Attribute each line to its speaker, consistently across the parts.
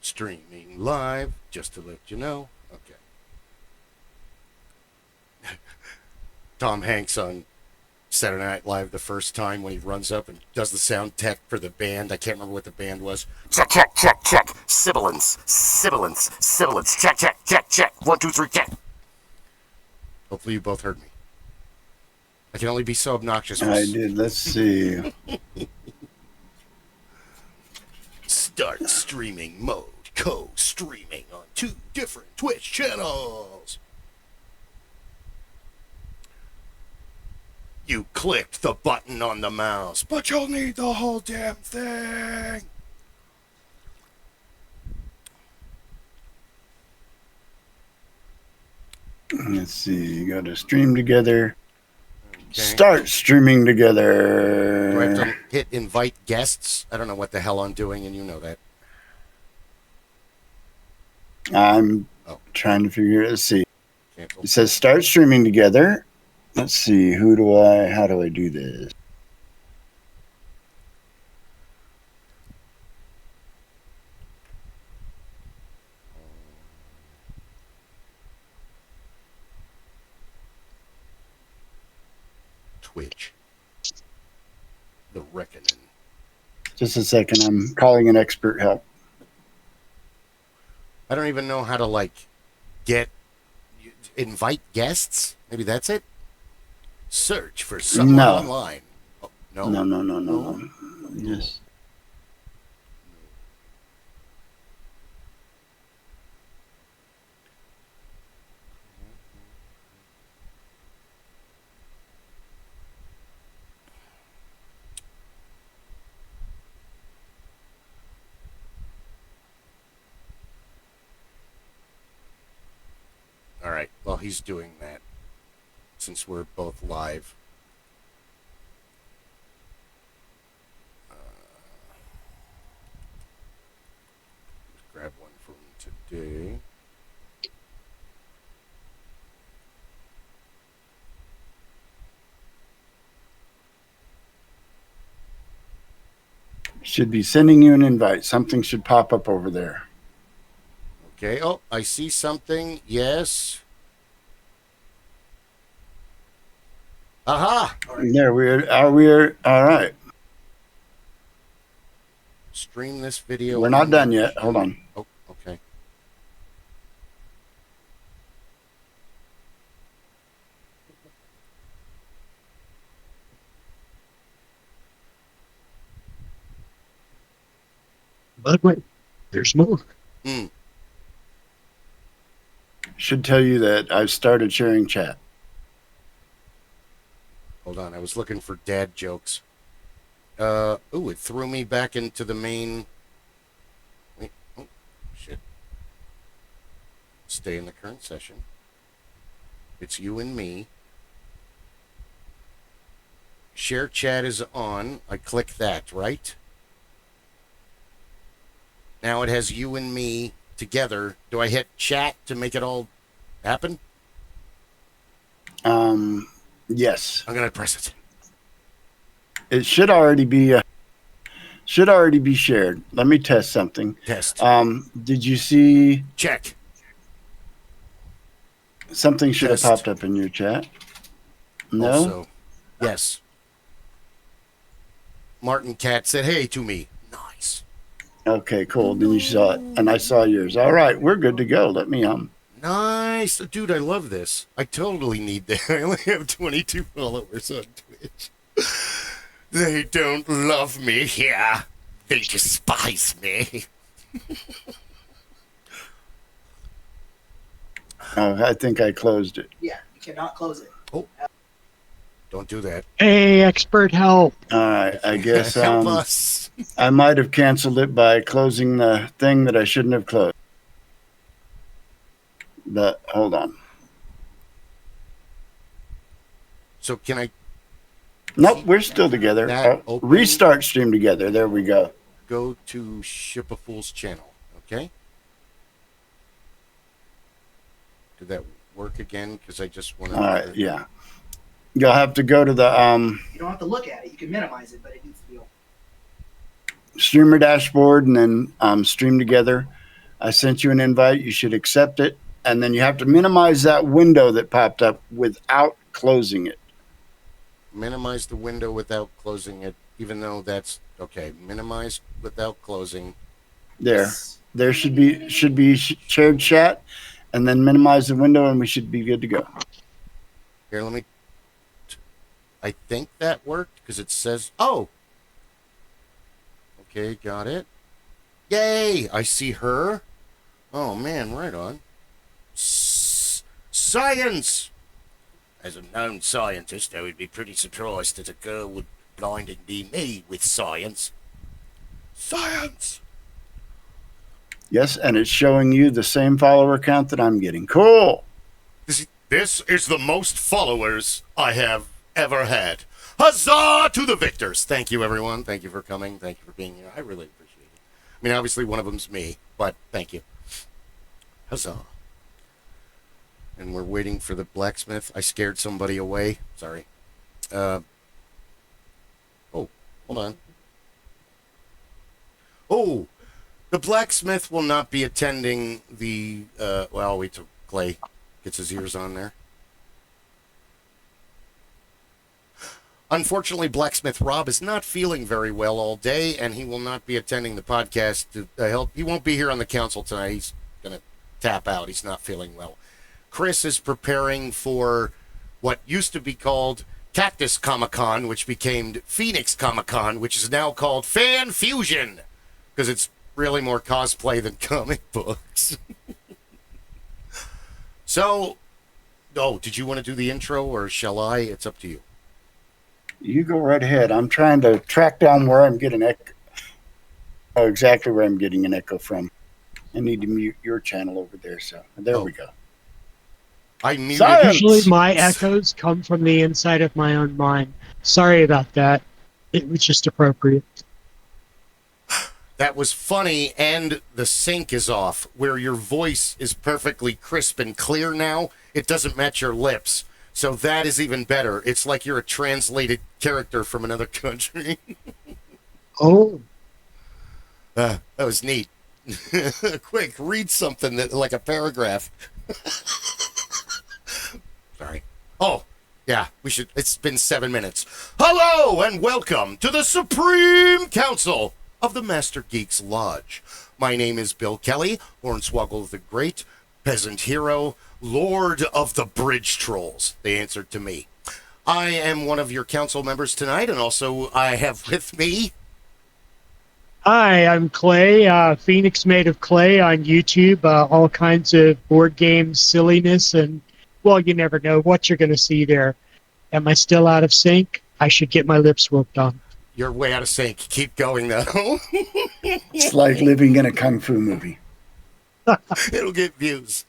Speaker 1: Streaming live, just to let you know. Okay. Tom Hanks on Saturday Night Live the first time when he runs up and does the sound tech for the band. I can't remember what the band was. Check, check, check, check. Sibilance, sibilance, sibilance. Check, check, check, check. 1, 2, 3, check. Hopefully you both heard me. I can only be so obnoxious.
Speaker 2: I did. Let's see.
Speaker 1: Start streaming mode. Co-streaming on 2 different Twitch channels. You clicked the button on the mouse, but you'll need the whole damn thing.
Speaker 2: Let's see. You got to stream together. Okay. Start streaming together.
Speaker 1: Do I have to hit invite guests? I don't know what the hell I'm doing, and you know that.
Speaker 2: I'm trying to figure it out. Let's see.
Speaker 1: Cancel.
Speaker 2: It says start streaming together. Let's see. How do I do this?
Speaker 1: Twitch. The Reckoning.
Speaker 2: Just a second. I'm calling an expert help.
Speaker 1: I don't even know how to, invite guests? Maybe that's it? Search for someone online. Oh, no.
Speaker 2: No. Yes.
Speaker 1: All right. Well, he's doing that since we're both live. Let's grab one from today.
Speaker 2: Should be sending you an invite. Something should pop up over there.
Speaker 1: Okay. Oh, I see something. Yes. Aha!
Speaker 2: There we are. All right.
Speaker 1: Stream this video.
Speaker 2: We're not done yet. Hold on.
Speaker 1: Oh, okay.
Speaker 3: But wait, there's more.
Speaker 2: Should tell you that I've started sharing chat.
Speaker 1: Hold on, I was looking for dad jokes. Ooh, it threw me back into the main. Wait, oh, shit. Stay in the current session. It's you and me. Share chat is on. I click that, right? Now it has you and me together. Do I hit chat to make it all happen?
Speaker 2: Yes.
Speaker 1: I'm gonna press it.
Speaker 2: It should already be shared. Let me test something.
Speaker 1: Test.
Speaker 2: Did you see?
Speaker 1: Check.
Speaker 2: Something should have popped up in your chat. No.
Speaker 1: Also, yes. Martin Cat said, "Hey" to me. Nice.
Speaker 2: Okay, cool. Then you saw it, and I saw yours. All right, we're good to go. Let me
Speaker 1: Nice. Dude, I love this. I totally need that. I only have 22 followers on Twitch. They don't love me here. They despise me.
Speaker 2: Oh, I think I closed it.
Speaker 4: Yeah, you cannot close it.
Speaker 1: Oh. Don't do that.
Speaker 3: Hey, expert help.
Speaker 2: All right, I guess
Speaker 1: Help us.
Speaker 2: I might have canceled it by closing the thing that I shouldn't have closed. But hold on.
Speaker 1: So can I?
Speaker 2: Nope, we're still together. Restart stream together. There we go.
Speaker 1: Go to Ship of Fools channel. Okay. Did that work again? Because I just want to.
Speaker 2: All right. Yeah. You'll have to go to the
Speaker 4: You don't have to look at it. You can minimize it, but it needs to be open.
Speaker 2: streamer dashboard and then stream together. I sent you an invite. You should accept it. And then you have to minimize that window that popped up without closing it.
Speaker 1: Minimize the window without closing it, even though that's okay. Minimize without closing.
Speaker 2: There. There should be shared chat, and then minimize the window, and we should be good to go.
Speaker 1: Here, let me. I think that worked because it says, oh. Okay, got it. Yay! I see her. Oh, man, right on. Science! As a known scientist, I would be pretty surprised that a girl would blindingly me with science. Science!
Speaker 2: Yes, and it's showing you the same follower count that I'm getting. Cool!
Speaker 1: This is the most followers I have ever had. Huzzah to the victors! Thank you, everyone. Thank you for coming. Thank you for being here. I really appreciate it. I mean, obviously, one of them's me, but thank you. Huzzah. And we're waiting for the blacksmith. I scared somebody away. Sorry. Oh, hold on. Oh, the blacksmith will not be attending the, well, I'll wait till Clay gets his ears on there. Unfortunately, Blacksmith Rob is not feeling very well all day, and he will not be attending the podcast to help. He won't be here on the council tonight. He's going to tap out. He's not feeling well. Chris is preparing for what used to be called Cactus Comic-Con, which became Phoenix Comic-Con, which is now called Fan Fusion, because it's really more cosplay than comic books. So, did you want to do the intro, or shall I? It's up to you.
Speaker 2: You go right ahead. I'm trying to track down where I'm getting echo. Oh, exactly where I'm getting an echo from. I need to mute your channel over there. So there we go.
Speaker 1: I muted.
Speaker 2: Science!
Speaker 3: Usually my echoes come from the inside of my own mind. Sorry about that. It was just appropriate.
Speaker 1: That was funny, and the sync is off, where your voice is perfectly crisp and clear now. It doesn't match your lips. So that is even better. It's like you're a translated character from another country.
Speaker 3: Oh.
Speaker 1: That was neat. Quick, read something like a paragraph. Sorry. Oh, yeah, we should. It's been 7 minutes. Hello and welcome to the Supreme Council of the Master Geeks Lodge. My name is Bill Kelly, Hornswoggle the Great, peasant hero, Lord of the Bridge Trolls. They answered to me. I am one of your council members tonight, and also I have with me...
Speaker 3: Hi, I'm Clay, Phoenix Made of Clay on YouTube. All kinds of board game silliness, and, well, you never know what you're going to see there. Am I still out of sync? I should get my lips worked on.
Speaker 1: You're way out of sync. Keep going, though.
Speaker 2: It's like living in a kung fu movie.
Speaker 1: It'll get views.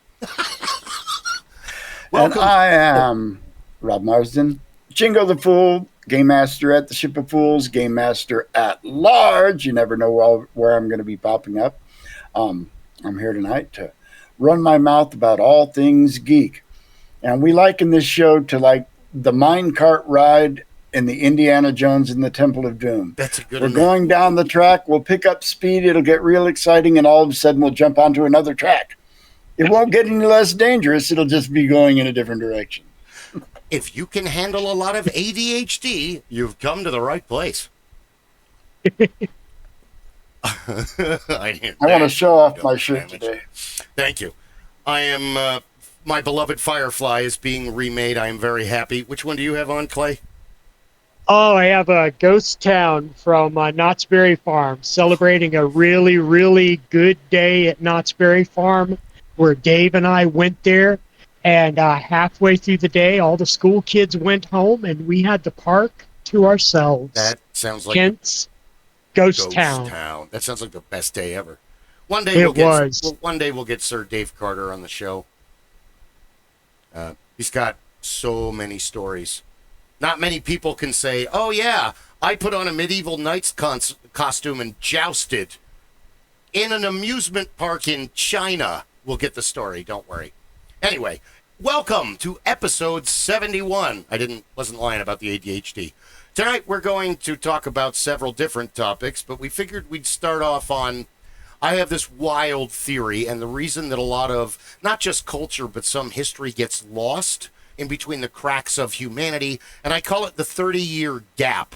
Speaker 2: And I am Rob Marsden, Jingo the Fool, Game Master at the Ship of Fools, Game Master at Large. You never know where I'm going to be popping up. I'm here tonight to run my mouth about all things geek. And we liken this show to like the minecart ride in the Indiana Jones and the Temple of Doom.
Speaker 1: That's a good
Speaker 2: We're going down the track. We'll pick up speed. It'll get real exciting. And all of a sudden we'll jump onto another track. It won't get any less dangerous. It'll just be going in a different direction.
Speaker 1: If you can handle a lot of ADHD, you've come to the right place. I
Speaker 2: want to show off my shirt today.
Speaker 1: Thank you. I am, my beloved Firefly is being remade. I am very happy. Which one do you have on, Clay?
Speaker 3: Oh, I have a Ghost Town from Knott's Berry Farm, celebrating a really, really good day at Knott's Berry Farm, where Dave and I went there, and halfway through the day, all the school kids went home, and we had the park to ourselves.
Speaker 1: That sounds like
Speaker 3: Hence, Ghost Town.
Speaker 1: That sounds like the best day ever. One day we'll get Sir Dave Carter on the show. He's got so many stories. Not many people can say, "Oh yeah, I put on a medieval knight's costume and jousted in an amusement park in China." We'll get the story, don't worry. Anyway, welcome to episode 71. Wasn't lying about the ADHD. Tonight we're going to talk about several different topics, but we figured we'd start off on I have this wild theory, and the reason that a lot of, not just culture, but some history gets lost in between the cracks of humanity, and I call it the 30-year gap.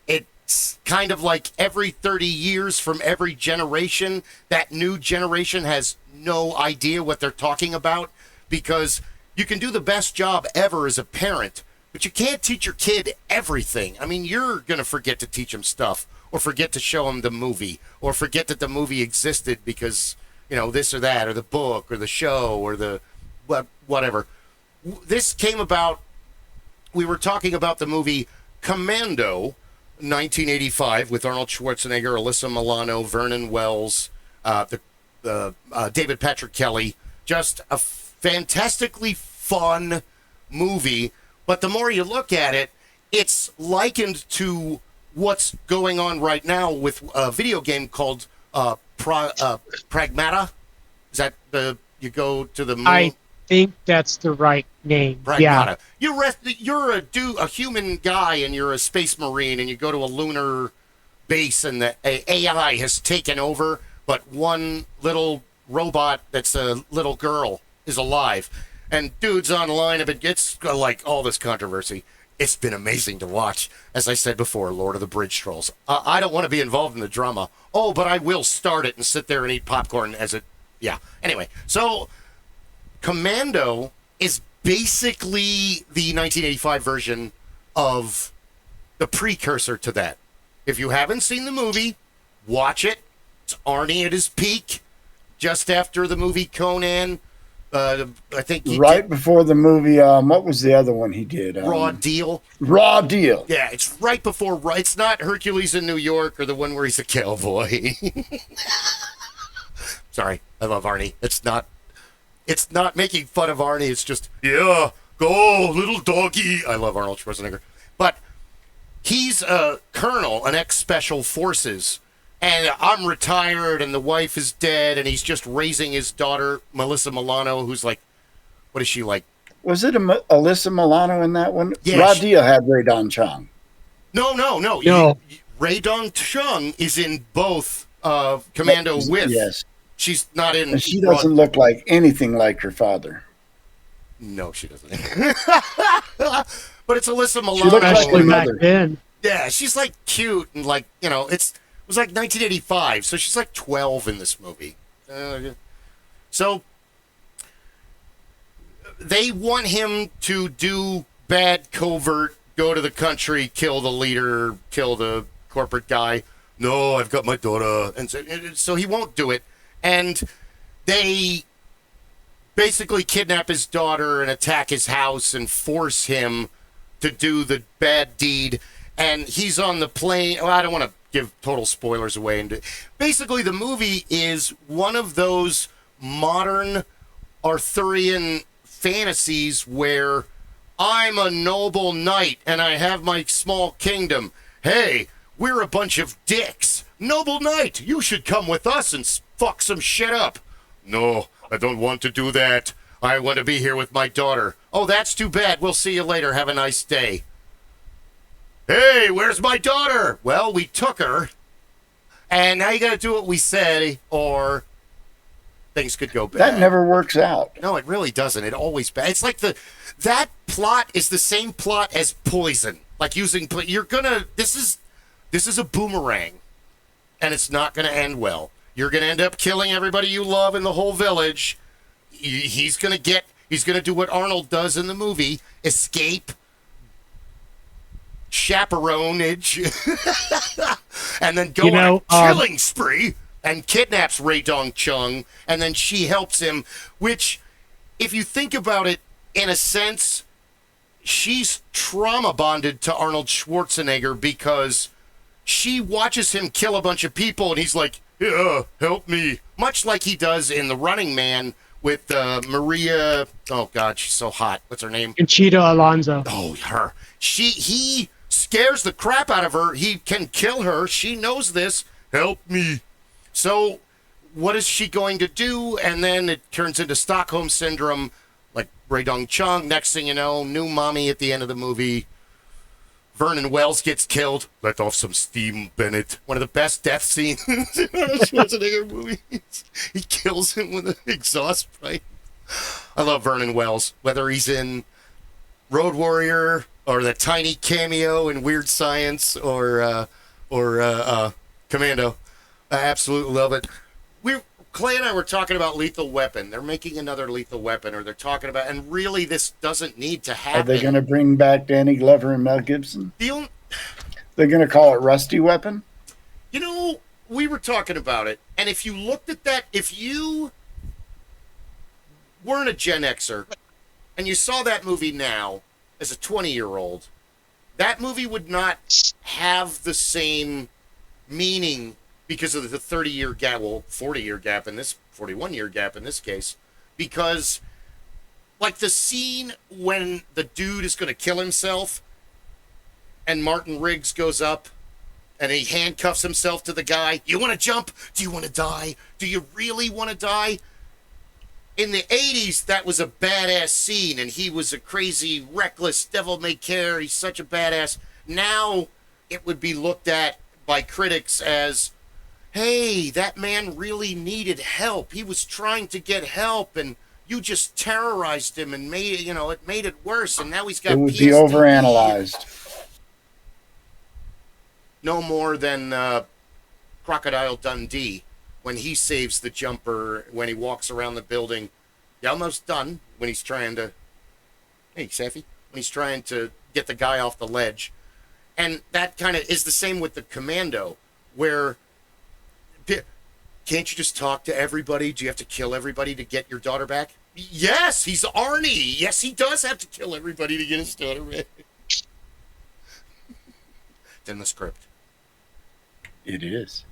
Speaker 1: It's kind of like every 30 years from every generation, that new generation has no idea what they're talking about, because you can do the best job ever as a parent, but you can't teach your kid everything. I mean, you're going to forget to teach them stuff, or forget to show them the movie, or forget that the movie existed because, you know, this or that, or the book, or the show, or the whatever. This came about, we were talking about the movie Commando, 1985, with Arnold Schwarzenegger, Alyssa Milano, Vernon Wells, David Patrick Kelly. Just a fantastically fun movie. But the more you look at it, it's likened to what's going on right now with a video game called Pragmata. Is that you go to the moon?
Speaker 3: I think that's the right name.
Speaker 1: Pragmata.
Speaker 3: Yeah.
Speaker 1: You're a human guy, and you're a space marine, and you go to a lunar base, and the AI has taken over, but one little robot that's a little girl is alive. And dudes online have been, it's like all this controversy. It's been amazing to watch. As I said before, Lord of the Bridge Trolls. I don't want to be involved in the drama. Oh, but I will start it and sit there and eat popcorn as it, yeah. Anyway, so Commando is basically the 1985 version of the precursor to that. If you haven't seen the movie, watch it. It's Arnie at his peak, just after the movie Conan. I think
Speaker 2: right before the movie. What was the other one he did?
Speaker 1: Raw Deal.
Speaker 2: Raw Deal.
Speaker 1: Yeah, it's right before. It's not Hercules in New York or the one where he's a cowboy. Sorry, I love Arnie. It's not making fun of Arnie. It's just, yeah, go little doggy. I love Arnold Schwarzenegger, but he's a colonel, an ex-special forces. And I'm retired, and the wife is dead, and he's just raising his daughter, Melissa Milano, who's like, what is she like?
Speaker 2: Was it Alyssa Milano in that one?
Speaker 1: Yeah,
Speaker 2: Raw Deal had Ray Don Chong.
Speaker 1: No. Ray Dong Chung is in both Commando with.
Speaker 2: Yes.
Speaker 1: She's not in.
Speaker 2: And she doesn't look like anything like her father.
Speaker 1: No, she doesn't. But it's Alyssa Milano.
Speaker 2: She looks like
Speaker 3: Especially
Speaker 2: her
Speaker 3: back
Speaker 2: mother.
Speaker 3: then.
Speaker 1: Yeah, she's like cute and like, you know, it was like 1985, so she's like 12 in this movie. So they want him to do bad covert, go to the country, kill the leader, kill the corporate guy. No, I've got my daughter. And so he won't do it. And they basically kidnap his daughter and attack his house and force him to do the bad deed. And he's on the plane. Well, I don't want to give total spoilers away. And basically, the movie is one of those modern Arthurian fantasies where I'm a noble knight and I have my small kingdom. Hey, we're a bunch of dicks. Noble knight, you should come with us and fuck some shit up. No, I don't want to do that. I want to be here with my daughter. Oh, that's too bad. We'll see you later. Have a nice day. Hey, where's my daughter? Well, we took her. And now you got to do what we say, or things could go bad.
Speaker 2: That never works out.
Speaker 1: No, it really doesn't. It always bad. It's like that plot is the same plot as Poison. Like using, you're gonna, this is a boomerang, and it's not gonna end well. You're gonna end up killing everybody you love in the whole village. He's gonna do what Arnold does in the movie, escape, chaperonage, and then go on a killing spree and kidnaps Ray Dong Chung, and then she helps him, which, if you think about it, in a sense, she's trauma bonded to Arnold Schwarzenegger because she watches him kill a bunch of people, and he's like, yeah, help me. Much like he does in The Running Man with Maria, oh God, she's so hot. What's her name?
Speaker 3: Conchita Alonso.
Speaker 1: Oh, her. He scares the crap out of her. He can kill her. She knows this. Help me. So what is she going to do? And then it turns into Stockholm Syndrome, like Ray Dong Chung. Next thing you know, new mommy at the end of the movie. Vernon Wells gets killed. Let off some steam, Bennett. One of the best death scenes in Arnold Schwarzenegger movies. He kills him with an exhaust pipe. I love Vernon Wells, whether he's in Road Warrior or the tiny cameo in Weird Science or Commando. I absolutely love it. Clay and I were talking about Lethal Weapon. They're making another Lethal Weapon, or they're talking about, and really this doesn't need to happen.
Speaker 2: Are they going to bring back Danny Glover and Mel Gibson? They're going to call it Rusty Weapon?
Speaker 1: You know, we were talking about it, and if you looked at that, if you weren't a Gen Xer and you saw that movie now as a 20-year-old, that movie would not have the same meaning because of the 30-year gap, well, 40-year gap in this, 41-year gap in this case, because like the scene when the dude is going to kill himself and Martin Riggs goes up and he handcuffs himself to the guy. You want to jump? Do you want to die? Do you really want to die? In the 80s, that was a badass scene, and he was a crazy, reckless, devil-may-care. He's such a badass. Now, it would be looked at by critics as, hey, that man really needed help. He was trying to get help, and you just terrorized him and made it, it made it worse, and now he's got PTSD.
Speaker 2: It would be overanalyzed.
Speaker 1: No more than Crocodile Dundee when he saves the jumper, when he walks around the building. You're almost done when he's trying to... Hey, Safi. When he's trying to get the guy off the ledge. And that kind of is the same with the Commando, where... Can't you just talk to everybody? Do you have to kill everybody to get your daughter back? Yes, he's Arnie. Yes, he does have to kill everybody to get his daughter back. It's in the script.
Speaker 2: It is.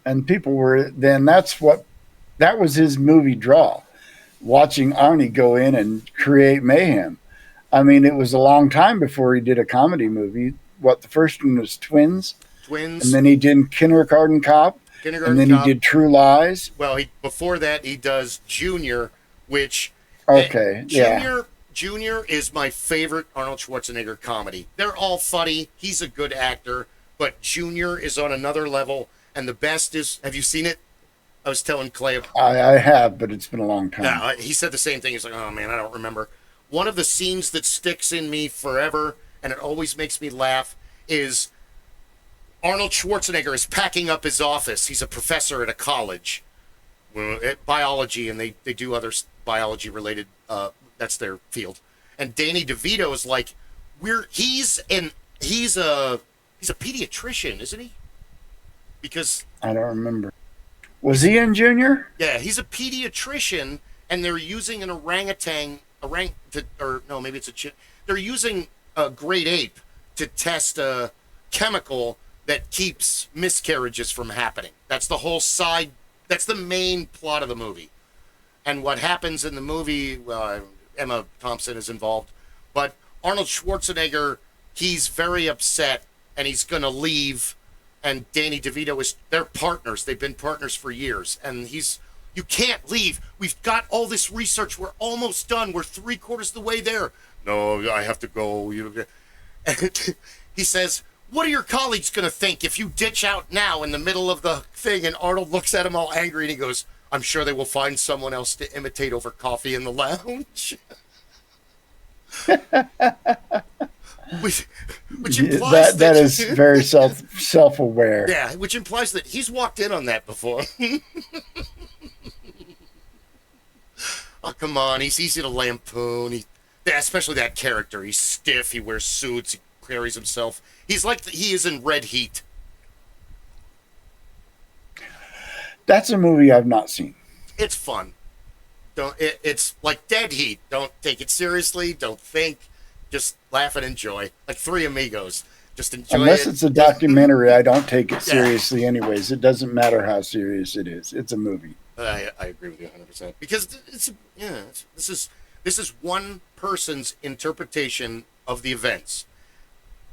Speaker 2: And people were, then that was his movie draw, watching Arnie go in and create mayhem. I mean, it was a long time before he did a comedy movie. The first one was Twins.
Speaker 1: Twins.
Speaker 2: And then he did Kindergarten Cop. And then he did True Lies.
Speaker 1: Well, before that, he does Junior, which...
Speaker 2: Okay, yeah.
Speaker 1: Junior is my favorite Arnold Schwarzenegger comedy. They're all funny. He's a good actor. But Junior is on another level. And the best is... Have you seen it? I was telling Clay...
Speaker 2: I have, but it's been a long time.
Speaker 1: Yeah, he said the same thing. He's like, oh, man, I don't remember. One of the scenes that sticks in me forever, and it always makes me laugh, is... Arnold Schwarzenegger is packing up his office. He's a professor at a college, at biology, and they do other biology-related, that's their field. And Danny DeVito is like, he's a pediatrician, isn't he? Because... I
Speaker 2: don't remember. Was he in Junior?
Speaker 1: Yeah, he's a pediatrician, and they're using an orangutan, they're using a great ape to test a chemical that keeps miscarriages from happening. That's the whole that's the main plot of the movie. And what happens in the movie, Emma Thompson is involved, but Arnold Schwarzenegger, he's very upset, and he's going to leave, and Danny DeVito they're partners. They've been partners for years, and you can't leave. We've got all this research. We're almost done. We're 3/4 of the way there. No, I have to go. And he says, what are your colleagues going to think if you ditch out now in the middle of the thing? And Arnold looks at him all angry and he goes, I'm sure they will find someone else to imitate over coffee in the lounge. which implies
Speaker 2: that is very self-aware.
Speaker 1: Yeah, which implies that he's walked in on that before. Oh, come on. He's easy to lampoon. Especially that character. He's stiff. He wears suits. He carries himself. He's like he is in Red Heat.
Speaker 2: That's a movie I've not seen.
Speaker 1: It's fun. It's like Dead Heat. Don't take it seriously. Don't think. Just laugh and enjoy. Like Three Amigos. Just enjoy
Speaker 2: Unless
Speaker 1: it.
Speaker 2: It's a documentary, I don't take it seriously anyways. It doesn't matter how serious it is. It's a movie.
Speaker 1: I agree with you 100%. Because this is one person's interpretation of the events.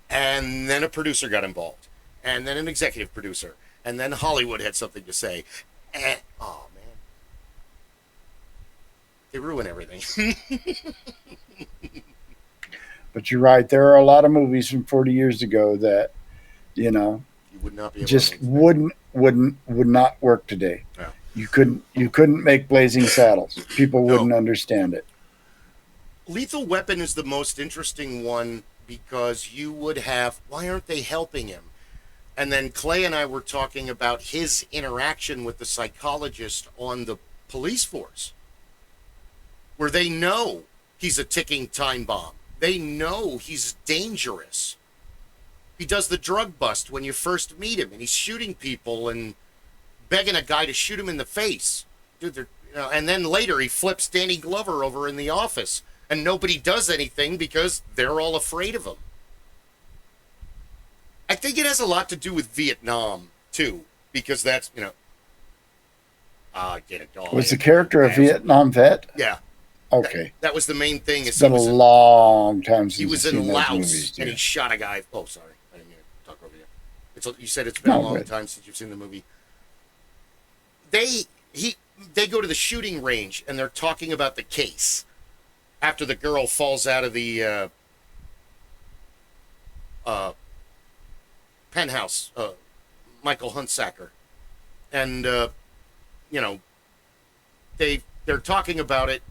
Speaker 1: And then a producer got involved. And then an executive producer. And then Hollywood had something to say. And, oh, man. They ruin everything.
Speaker 2: But you're right. There are a lot of movies from 40 years ago that, you know,
Speaker 1: You would not be able
Speaker 2: just
Speaker 1: to.
Speaker 2: would not work today.
Speaker 1: Yeah.
Speaker 2: You couldn't make Blazing Saddles. People
Speaker 1: No.
Speaker 2: wouldn't understand it.
Speaker 1: Lethal Weapon is the most interesting one because you would have, why aren't they helping him? And then Clay and I were talking about his interaction with the psychologist on the police force, where they know he's a ticking time bomb. They know he's dangerous. He does the drug bust when you first meet him, and he's shooting people and begging a guy to shoot him in the face. Dude, and then later he flips Danny Glover over in the office, and nobody does anything because they're all afraid of him. I think it has a lot to do with Vietnam, too, because that's, get a dog.
Speaker 2: Was the character a Vietnam vet?
Speaker 1: Yeah.
Speaker 2: Okay.
Speaker 1: That was the main thing.
Speaker 2: It's been a long time since
Speaker 1: he was
Speaker 2: I've
Speaker 1: in
Speaker 2: seen those
Speaker 1: Laos,
Speaker 2: movies,
Speaker 1: and
Speaker 2: yeah.
Speaker 1: he shot a guy. Oh, sorry. I didn't mean to talk over you. You said it's been a
Speaker 2: No,
Speaker 1: long
Speaker 2: but-
Speaker 1: time since you've seen the movie. They go to the shooting range, and they're talking about the case after the girl falls out of the penthouse, Michael Huntsacker. And, they're talking about it,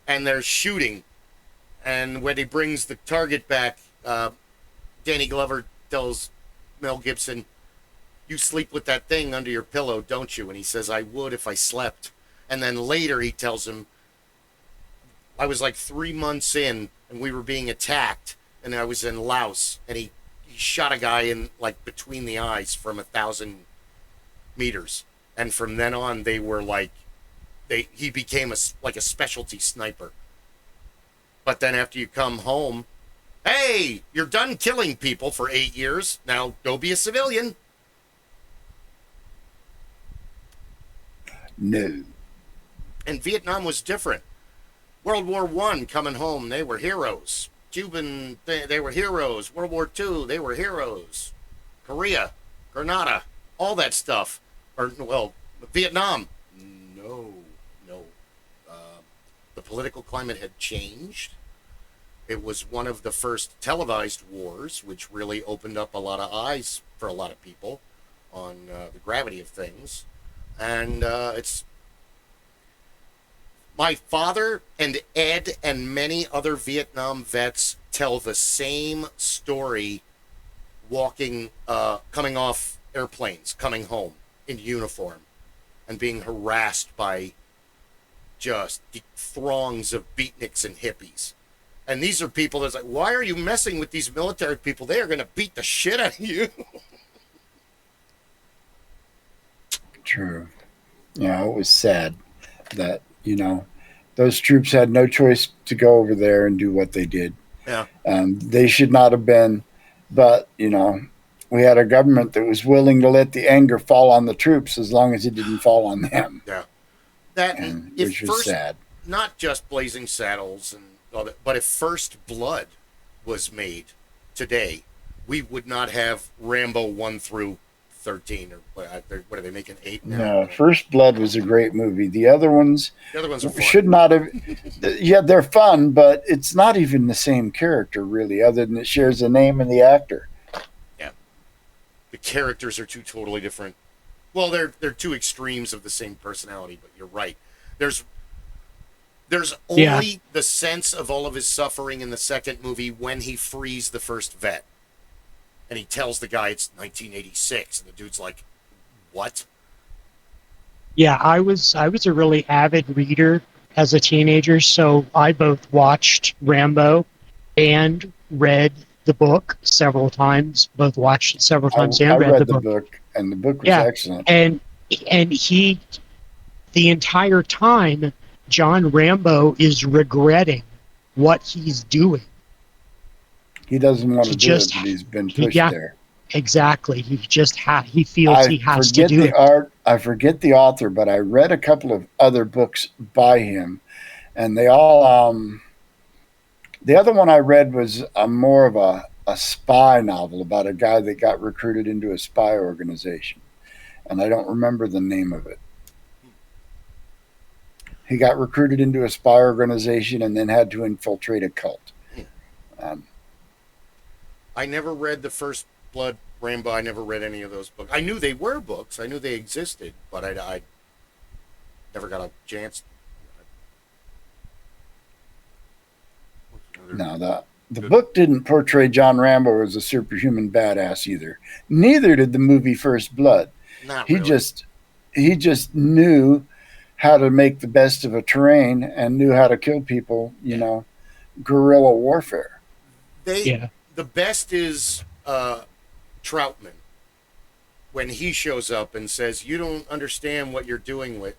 Speaker 1: and they're shooting. And when he brings the target back, Danny Glover tells Mel Gibson, "You sleep with that thing under your pillow, don't you?" And he says, "I would if I slept." And then later he tells him, "I was like 3 months in, and we were being attacked, and I was in Laos, and he shot a guy in, like, between the eyes from 1,000 meters. And from then on, they were like, he became a specialty sniper. But then after you come home, hey, you're done killing people for 8 years. Now go be a civilian."
Speaker 2: No.
Speaker 1: And Vietnam was different. World War I, coming home, they were heroes. Cuban, they were heroes. World War II, they were heroes. Korea, Grenada, all that stuff. Vietnam, no. The political climate had changed. It was one of the first televised wars, which really opened up a lot of eyes for a lot of people on the gravity of things. And it's my father and Ed and many other Vietnam vets tell the same story coming off airplanes, coming home in uniform and being harassed by just throngs of beatniks and hippies. And these are people that's like, why are you messing with these military people? They are going to beat the shit out of you.
Speaker 2: True. Yeah, it was sad that, those troops had no choice to go over there and do what they did.
Speaker 1: Yeah.
Speaker 2: They should not have been, but, we had a government that was willing to let the anger fall on the troops as long as it didn't fall on them.
Speaker 1: Yeah.
Speaker 2: Which was sad.
Speaker 1: Not just Blazing Saddles and all that, but if First Blood was made today, we would not have Rambo 1 through 13, or what are they making, 8 now?
Speaker 2: No, First Blood was a great movie. The other ones
Speaker 1: The other ones are fun.
Speaker 2: should not have. Yeah, they're fun, but it's not even the same character, really, other than it shares the name and the actor.
Speaker 1: Yeah. The characters are two totally different. Well, they're two extremes of the same personality, but you're right. There's only the sense of all of his suffering in the second movie when he frees the first vet. And he tells the guy it's 1986, and the dude's like, "What?"
Speaker 3: Yeah, I was a really avid reader as a teenager, so I both watched Rambo and read the book several times. Both watched it several times and
Speaker 2: I
Speaker 3: read the book.
Speaker 2: book, and the book was
Speaker 3: Yeah.
Speaker 2: excellent.
Speaker 3: And he, the entire time, John Rambo is regretting what he's doing.
Speaker 2: He doesn't want to
Speaker 3: He
Speaker 2: do
Speaker 3: just-
Speaker 2: it, but he's been pushed
Speaker 3: yeah.
Speaker 2: there.
Speaker 3: Exactly. He just he feels he has to do it.
Speaker 2: I forget the author, but I read a couple of other books by him, and they all. The other one I read was more of a spy novel about a guy that got recruited into a spy organization, and I don't remember the name of it. He got recruited into a spy organization and then had to infiltrate a cult.
Speaker 1: I never read the First Blood Rambo. I never read any of those books. I knew they were books. I knew they existed, but I never got a chance.
Speaker 2: No, the book didn't portray John Rambo as a superhuman badass either. Neither did the movie First Blood.
Speaker 1: Not
Speaker 2: He
Speaker 1: really.
Speaker 2: just knew how to make the best of a terrain and knew how to kill people, guerrilla warfare.
Speaker 3: Yeah.
Speaker 1: The best is Troutman when he shows up and says, "You don't understand what you're dealing with.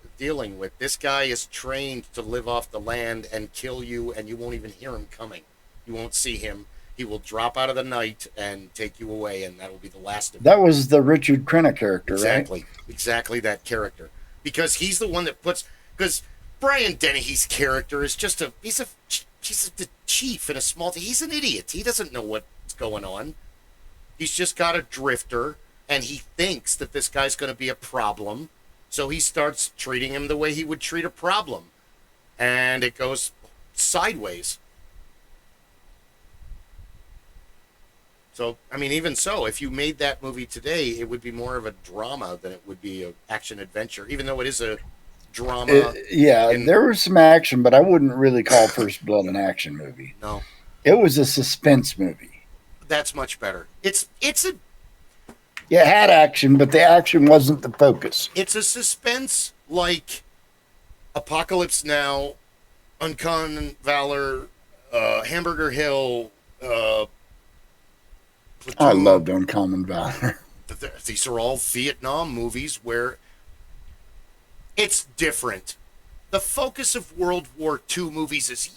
Speaker 1: This guy is trained to live off the land and kill you, and you won't even hear him coming. You won't see him. He will drop out of the night and take you away, and that'll be the last of you."
Speaker 2: That was the Richard Crenna character,
Speaker 1: Exactly.
Speaker 2: right?
Speaker 1: Exactly that character. Because he's the one that because Brian Dennehy's character is he's the chief in a small team. He's an idiot. He doesn't know what's going on. He's just got a drifter, and he thinks that this guy's going to be a problem. So he starts treating him the way he would treat a problem. And it goes sideways. So, I mean, even so, if you made that movie today, it would be more of a drama than it would be an action adventure, even though it is a drama.
Speaker 2: There was some action, but I wouldn't really call First Blood an action movie.
Speaker 1: No,
Speaker 2: It was a suspense movie.
Speaker 1: that's much better. It
Speaker 2: had action, but the action wasn't the focus.
Speaker 1: It's a suspense like Apocalypse Now, Uncommon Valor, Hamburger Hill,
Speaker 2: I loved Uncommon Valor.
Speaker 1: These are all Vietnam movies where it's different. The focus of World War II movies is,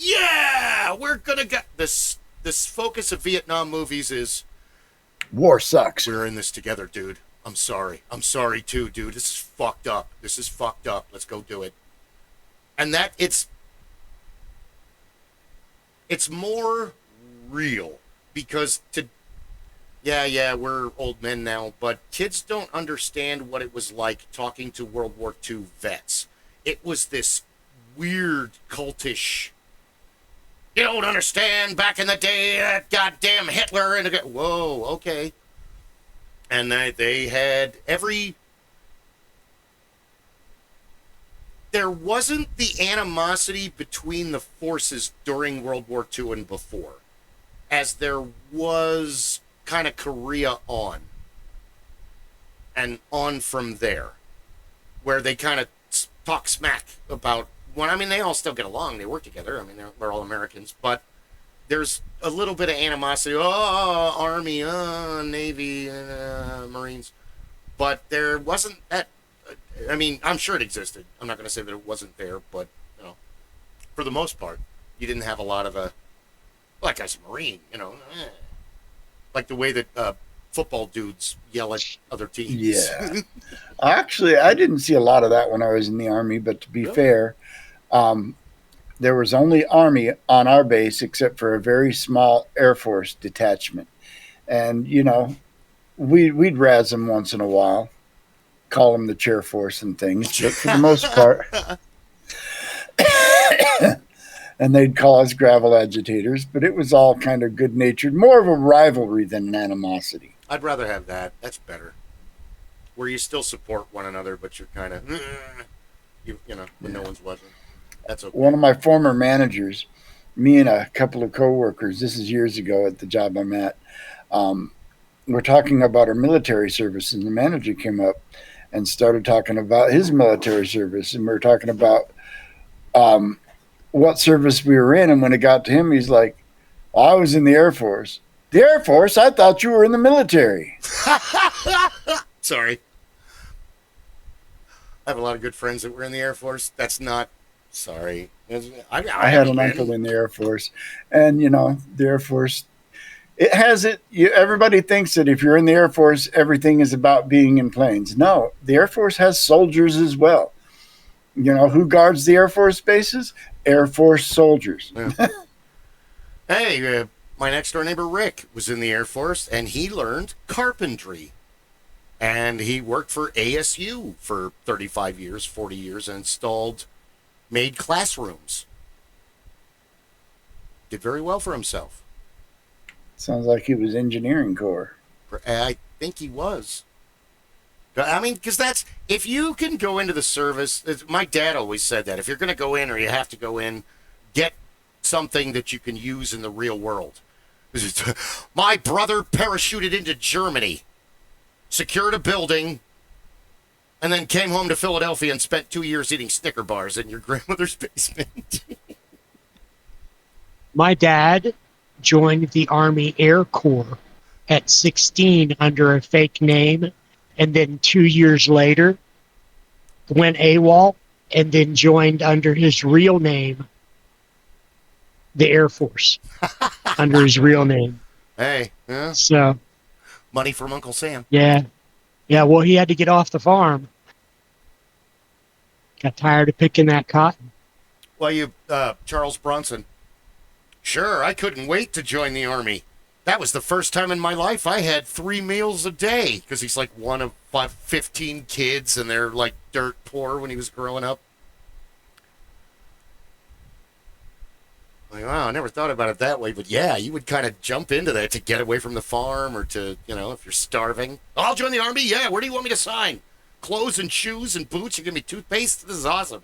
Speaker 1: we're gonna get this. This focus of Vietnam movies is,
Speaker 2: War sucks.
Speaker 1: we're in this together, dude. I'm sorry. I'm sorry too, dude. This is fucked up. Let's go do it. And that it's more real because we're old men now, but kids don't understand what it was like talking to World War II vets. It was this weird, cultish. You don't understand. Back in the day, that goddamn Hitler and whoa, okay. And they had there wasn't the animosity between the forces during World War II and before, as there was kind of Korea on, and on from there, where they kind of talk smack about. Well, I mean, they all still get along. They work together. I mean, they're all Americans, but there's a little bit of animosity. Oh, Army, Navy, Marines, but there wasn't that. I mean, I'm sure it existed. I'm not going to say that it wasn't there, but for the most part, you didn't have a lot of that guy's a Marine, like the way that football dudes yell at other teams.
Speaker 2: Yeah. Actually, I didn't see a lot of that when I was in the Army, but to be fair, there was only Army on our base except for a very small Air Force detachment. And, we'd razz them once in a while, call them the chair force and things, but for the most part, and they'd call us gravel agitators, but it was all kind of good-natured, more of a rivalry than an animosity.
Speaker 1: I'd rather have that. That's better. Where you still support one another, but you're kind of, when no one's watching. That's okay.
Speaker 2: One of my former managers, me and a couple of coworkers, this is years ago at the job I'm at, we're talking about our military service, and the manager came up and started talking about his military service, and we were talking about what service we were in, and when it got to him, he's like, I was in the Air Force. The Air Force? I thought you were in the military.
Speaker 1: Sorry. I have a lot of good friends that were in the Air Force. That's not... Sorry.
Speaker 2: I had an uncle in the Air Force, and, the Air Force... It has it. Everybody thinks that if you're in the Air Force, everything is about being in planes. No, the Air Force has soldiers as well. Who guards the Air Force bases? Air Force soldiers.
Speaker 1: Yeah. Hey, my next door neighbor Rick was in the Air Force, and he learned carpentry. And he worked for ASU for 35 years, 40 years, and made classrooms. Did very well for himself.
Speaker 2: Sounds like he was engineering corps.
Speaker 1: I think he was. I mean, because that's, if you can go into the service, my dad always said that. If you're going to go in or you have to go in, get something that you can use in the real world. My brother parachuted into Germany, secured a building, and then came home to Philadelphia and spent 2 years eating Snicker bars in your grandmother's basement.
Speaker 3: My dad joined the Army Air Corps at 16 under a fake name, and then 2 years later went AWOL and then joined under his real name, the Air Force, under his real name.
Speaker 1: Hey, yeah.
Speaker 3: So,
Speaker 1: Money from Uncle Sam.
Speaker 3: yeah. Yeah, well, he had to get off the farm. Got tired of picking that cotton.
Speaker 1: Well, Charles Bronson. Sure, I couldn't wait to join the Army. That was the first time in my life I had 3 meals a day, because he's like one of 15 kids, and they're like dirt poor when he was growing up. Like, wow, I never thought about it that way, but yeah, you would kind of jump into that to get away from the farm, or to, if you're starving. I'll join the Army, yeah, where do you want me to sign? Clothes and shoes and boots, you're going to be toothpaste? This is awesome.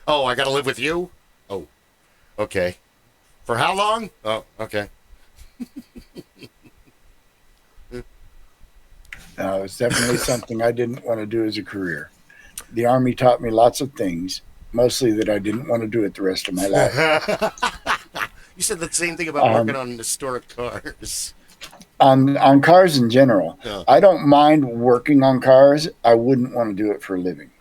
Speaker 1: Oh, I got to live with you? Oh, okay. For how long? Oh, okay.
Speaker 2: No, it's definitely something I didn't want to do as a career. The Army taught me lots of things, mostly that I didn't want to do it the rest of my life.
Speaker 1: You said the same thing about working on historic cars.
Speaker 2: On cars in general.
Speaker 1: Yeah.
Speaker 2: I don't mind working on cars. I wouldn't want to do it for a living.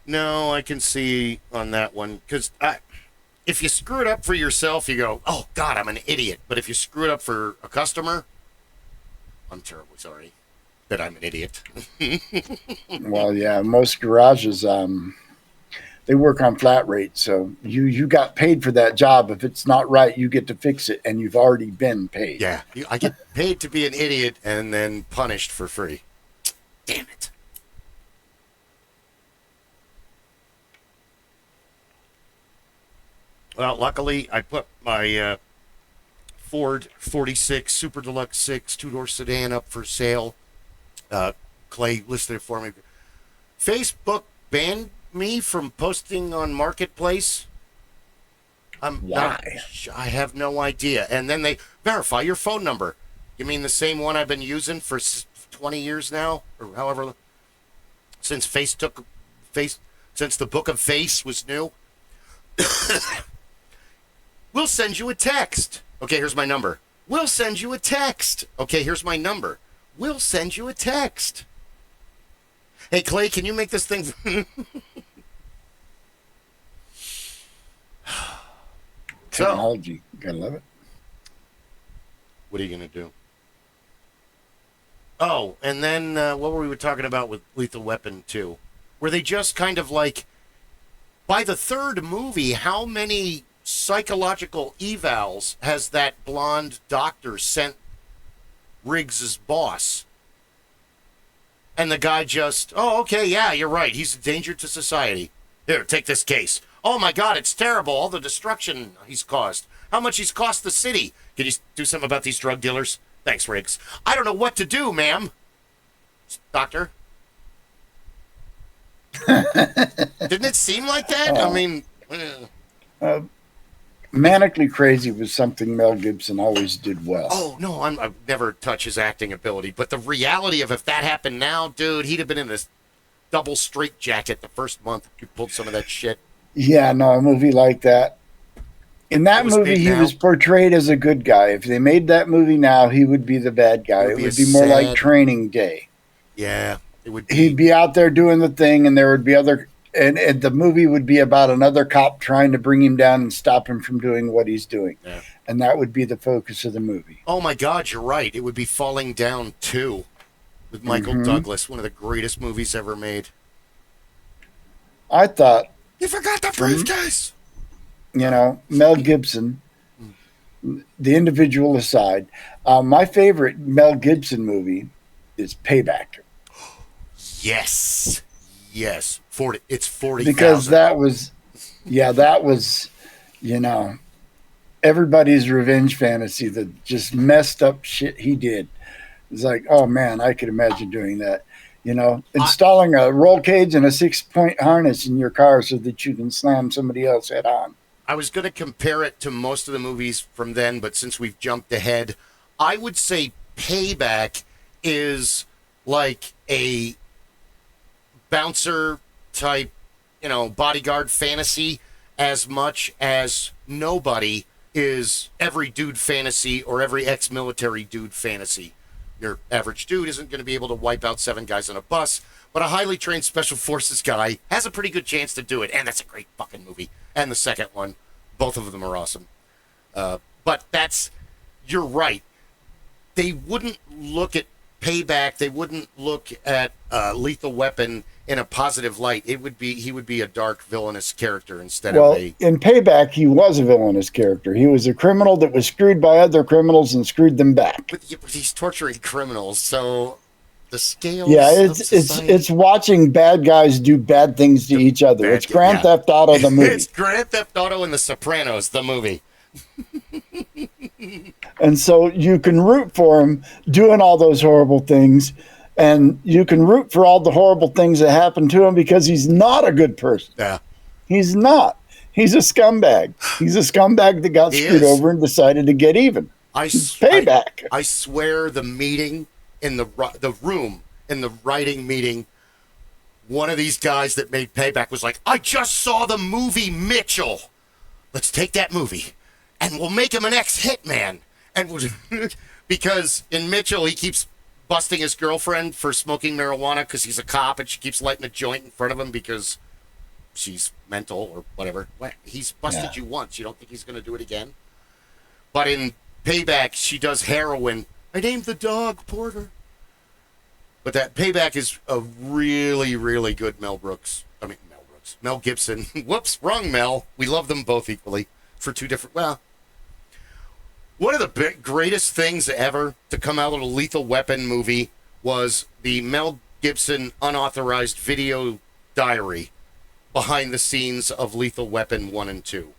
Speaker 1: No, I can see on that one, because if you screw it up for yourself, you go, oh, God, I'm an idiot. But if you screw it up for a customer, I'm terribly sorry that I'm an idiot.
Speaker 2: Well, yeah, most garages, they work on flat rate. So you got paid for that job. If it's not right, you get to fix it, and you've already been paid.
Speaker 1: Yeah, I get paid to be an idiot and then punished for free. Damn it. Well, luckily, I put my Ford 46 Super Deluxe 6 two-door sedan up for sale. Clay listed it for me. Facebook banned me from posting on Marketplace.
Speaker 2: Why?
Speaker 1: I have no idea. And then they verify your phone number. You mean the same one I've been using for 20 years now? Or however, since since the Book of Face was new? We'll send you a text. Okay, here's my number. We'll send you a text. Okay, here's my number. We'll send you a text. Hey, Clay, can you make this thing...
Speaker 2: Technology. Gotta love it.
Speaker 1: What are you going to do? Oh, and then what were we talking about with Lethal Weapon 2? Were they just kind of like... By the third movie, how many psychological evals has that blonde doctor sent Riggs's boss? And the guy just, oh, okay, yeah, you're right. He's a danger to society. Here, take this case. Oh, my God, it's terrible. All the destruction he's caused. How much he's cost the city. Can you do something about these drug dealers? Thanks, Riggs. I don't know what to do, ma'am. Doctor? Didn't it seem like that? I mean...
Speaker 2: Manically Crazy was something Mel Gibson always did well.
Speaker 1: Oh, no, I've never touched his acting ability. But the reality of if that happened now, dude, he'd have been in this double straitjacket the first month if you pulled some of that shit.
Speaker 2: Yeah, no, a movie like that. In that movie, he was portrayed as a good guy. If they made that movie now, he would be the bad guy. It would be more like Training Day.
Speaker 1: Yeah, it would be.
Speaker 2: He'd be out there doing the thing, and there would be other... And the movie would be about another cop trying to bring him down and stop him from doing what he's doing.
Speaker 1: Yeah.
Speaker 2: And that would be the focus of the movie.
Speaker 1: Oh, my God, you're right. It would be Falling Down 2 with Michael Douglas, one of the greatest movies ever made.
Speaker 2: I thought...
Speaker 1: You forgot the briefcase!
Speaker 2: Mel Gibson, the individual aside, my favorite Mel Gibson movie is Payback.
Speaker 1: Yes. Yes. It's 40,000.
Speaker 2: Because that was, everybody's revenge fantasy, the just messed up shit he did. It's like, oh man, I could imagine doing that. Installing a roll cage and a 6-point harness in your car so that you can slam somebody else head on.
Speaker 1: I was going to compare it to most of the movies from then, but since we've jumped ahead, I would say Payback is like a bouncer type, bodyguard fantasy as much as Nobody is every dude fantasy or every ex-military dude fantasy. Your average dude isn't going to be able to wipe out 7 guys on a bus, but a highly trained special forces guy has a pretty good chance to do it, and that's a great fucking movie. And the second one, both of them are awesome. But you're right. They wouldn't look at Payback, they wouldn't look at Lethal Weapon in a positive light. He would be a dark villainous character instead of a...
Speaker 2: in Payback, he was a villainous character. He was a criminal that was screwed by other criminals and screwed them back.
Speaker 1: But he's torturing criminals, so the scale...
Speaker 2: Yeah, it's watching bad guys do bad things to each other. It's Grand Theft Auto, the movie.
Speaker 1: It's Grand Theft Auto and The Sopranos, the movie.
Speaker 2: And so you can root for him doing all those horrible things, and you can root for all the horrible things that happen to him because he's not a good person.
Speaker 1: Yeah.
Speaker 2: He's not. He's a scumbag. He's a scumbag that got screwed over and decided to get even. Payback.
Speaker 1: I swear the meeting in the room, in the writing meeting, one of these guys that made Payback was like, I just saw the movie Mitchell. Let's take that movie and we'll make him an ex-hitman. And because in Mitchell, he keeps busting his girlfriend for smoking marijuana because he's a cop and she keeps lighting a joint in front of him because she's mental or whatever. He's busted you once. You don't think he's going to do it again? But in Payback, she does heroin. I named the dog Porter. But that Payback is a really, really good Mel Gibson. Whoops, wrong Mel. We love them both equally for two different... Well, one of the greatest things ever to come out of a Lethal Weapon movie was the Mel Gibson unauthorized video diary behind the scenes of Lethal Weapon 1 and 2.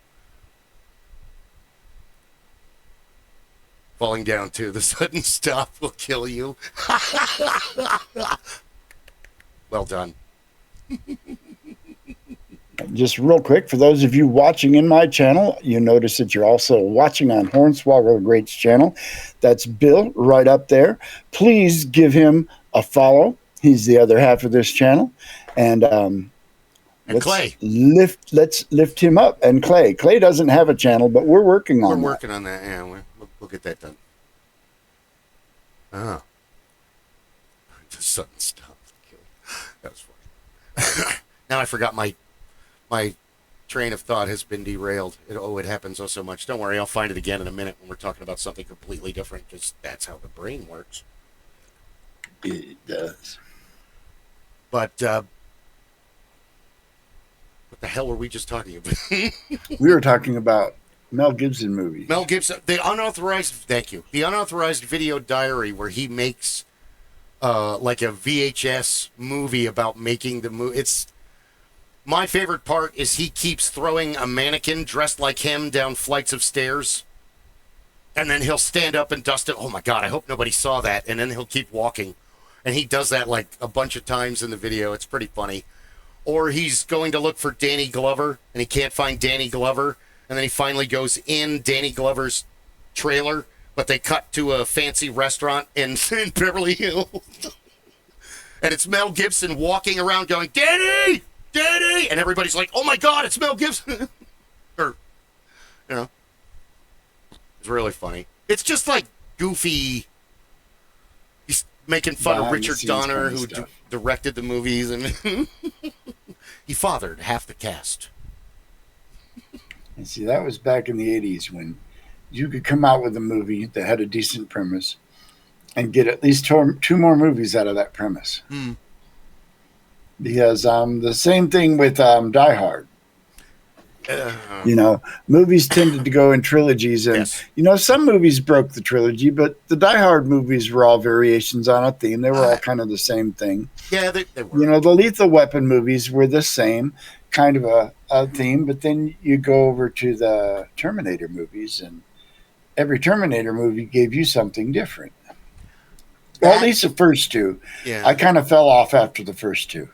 Speaker 1: Falling down to the sudden stop will kill you. Well done.
Speaker 2: Just real quick, for those of you watching in my channel, you notice that you're also watching on Hornswoggle Great's channel. That's Bill right up there. Please give him a follow. He's the other half of this channel. And
Speaker 1: Clay.
Speaker 2: Let's lift him up. And Clay. Clay doesn't have a channel, but we're working on that.
Speaker 1: We're working on that. Yeah, we'll get that done. Oh. The sudden stop. That was funny. Now I forgot my train of thought has been derailed. It happens so much. Don't worry, I'll find it again in a minute when we're talking about something completely different, because that's how the brain works.
Speaker 2: It does.
Speaker 1: But what the hell were we just talking about?
Speaker 2: We were talking about Mel Gibson movies.
Speaker 1: Mel Gibson, the unauthorized video diary where he makes like a VHS movie about making the movie. It's my favorite part is he keeps throwing a mannequin dressed like him down flights of stairs. And then he'll stand up and dust it. Oh my God, I hope nobody saw that. And then he'll keep walking. And he does that like a bunch of times in the video. It's pretty funny. Or he's going to look for Danny Glover and he can't find Danny Glover. And then he finally goes in Danny Glover's trailer, but they cut to a fancy restaurant in Beverly Hills. And it's Mel Gibson walking around going, Danny! Danny! And everybody's like, oh my God, it's Mel Gibson. Or, it's really funny. It's just like goofy. He's making fun of Richard Donner, who directed the movies, and he fathered half the cast.
Speaker 2: And see, that was back in the 80s when you could come out with a movie that had a decent premise and get at least two more movies out of that premise. Because the same thing with Die Hard. Movies tended to go in trilogies, and
Speaker 1: Yes.
Speaker 2: some movies broke the trilogy, but the Die Hard movies were all variations on a theme. They were all kind of the same thing.
Speaker 1: Yeah, they were.
Speaker 2: The Lethal Weapon movies were the same kind of a theme, but then you go over to the Terminator movies, and every Terminator movie gave you something different. Well, at least the first two.
Speaker 1: Yeah.
Speaker 2: I kind of fell off after the first two.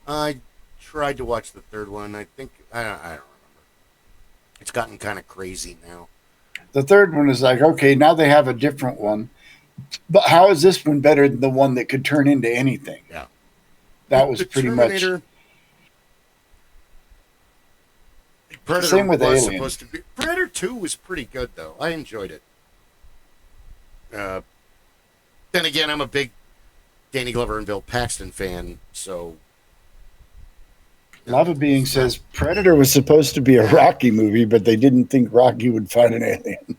Speaker 1: I tried to watch the third one. I think I don't remember. It's gotten kind of crazy now.
Speaker 2: The third one is like, okay, now they have a different one, but how is this one better than the one that could turn into anything?
Speaker 1: Yeah,
Speaker 2: that was
Speaker 1: the
Speaker 2: pretty
Speaker 1: Terminator,
Speaker 2: much.
Speaker 1: Predator
Speaker 2: Same with
Speaker 1: was
Speaker 2: Alien.
Speaker 1: supposed to be. Predator 2 was pretty good though. I enjoyed it. Then again, I'm a big Danny Glover and Bill Paxton fan, so.
Speaker 2: Lava Being says Predator was supposed to be a Rocky movie, but they didn't think Rocky would fight an alien.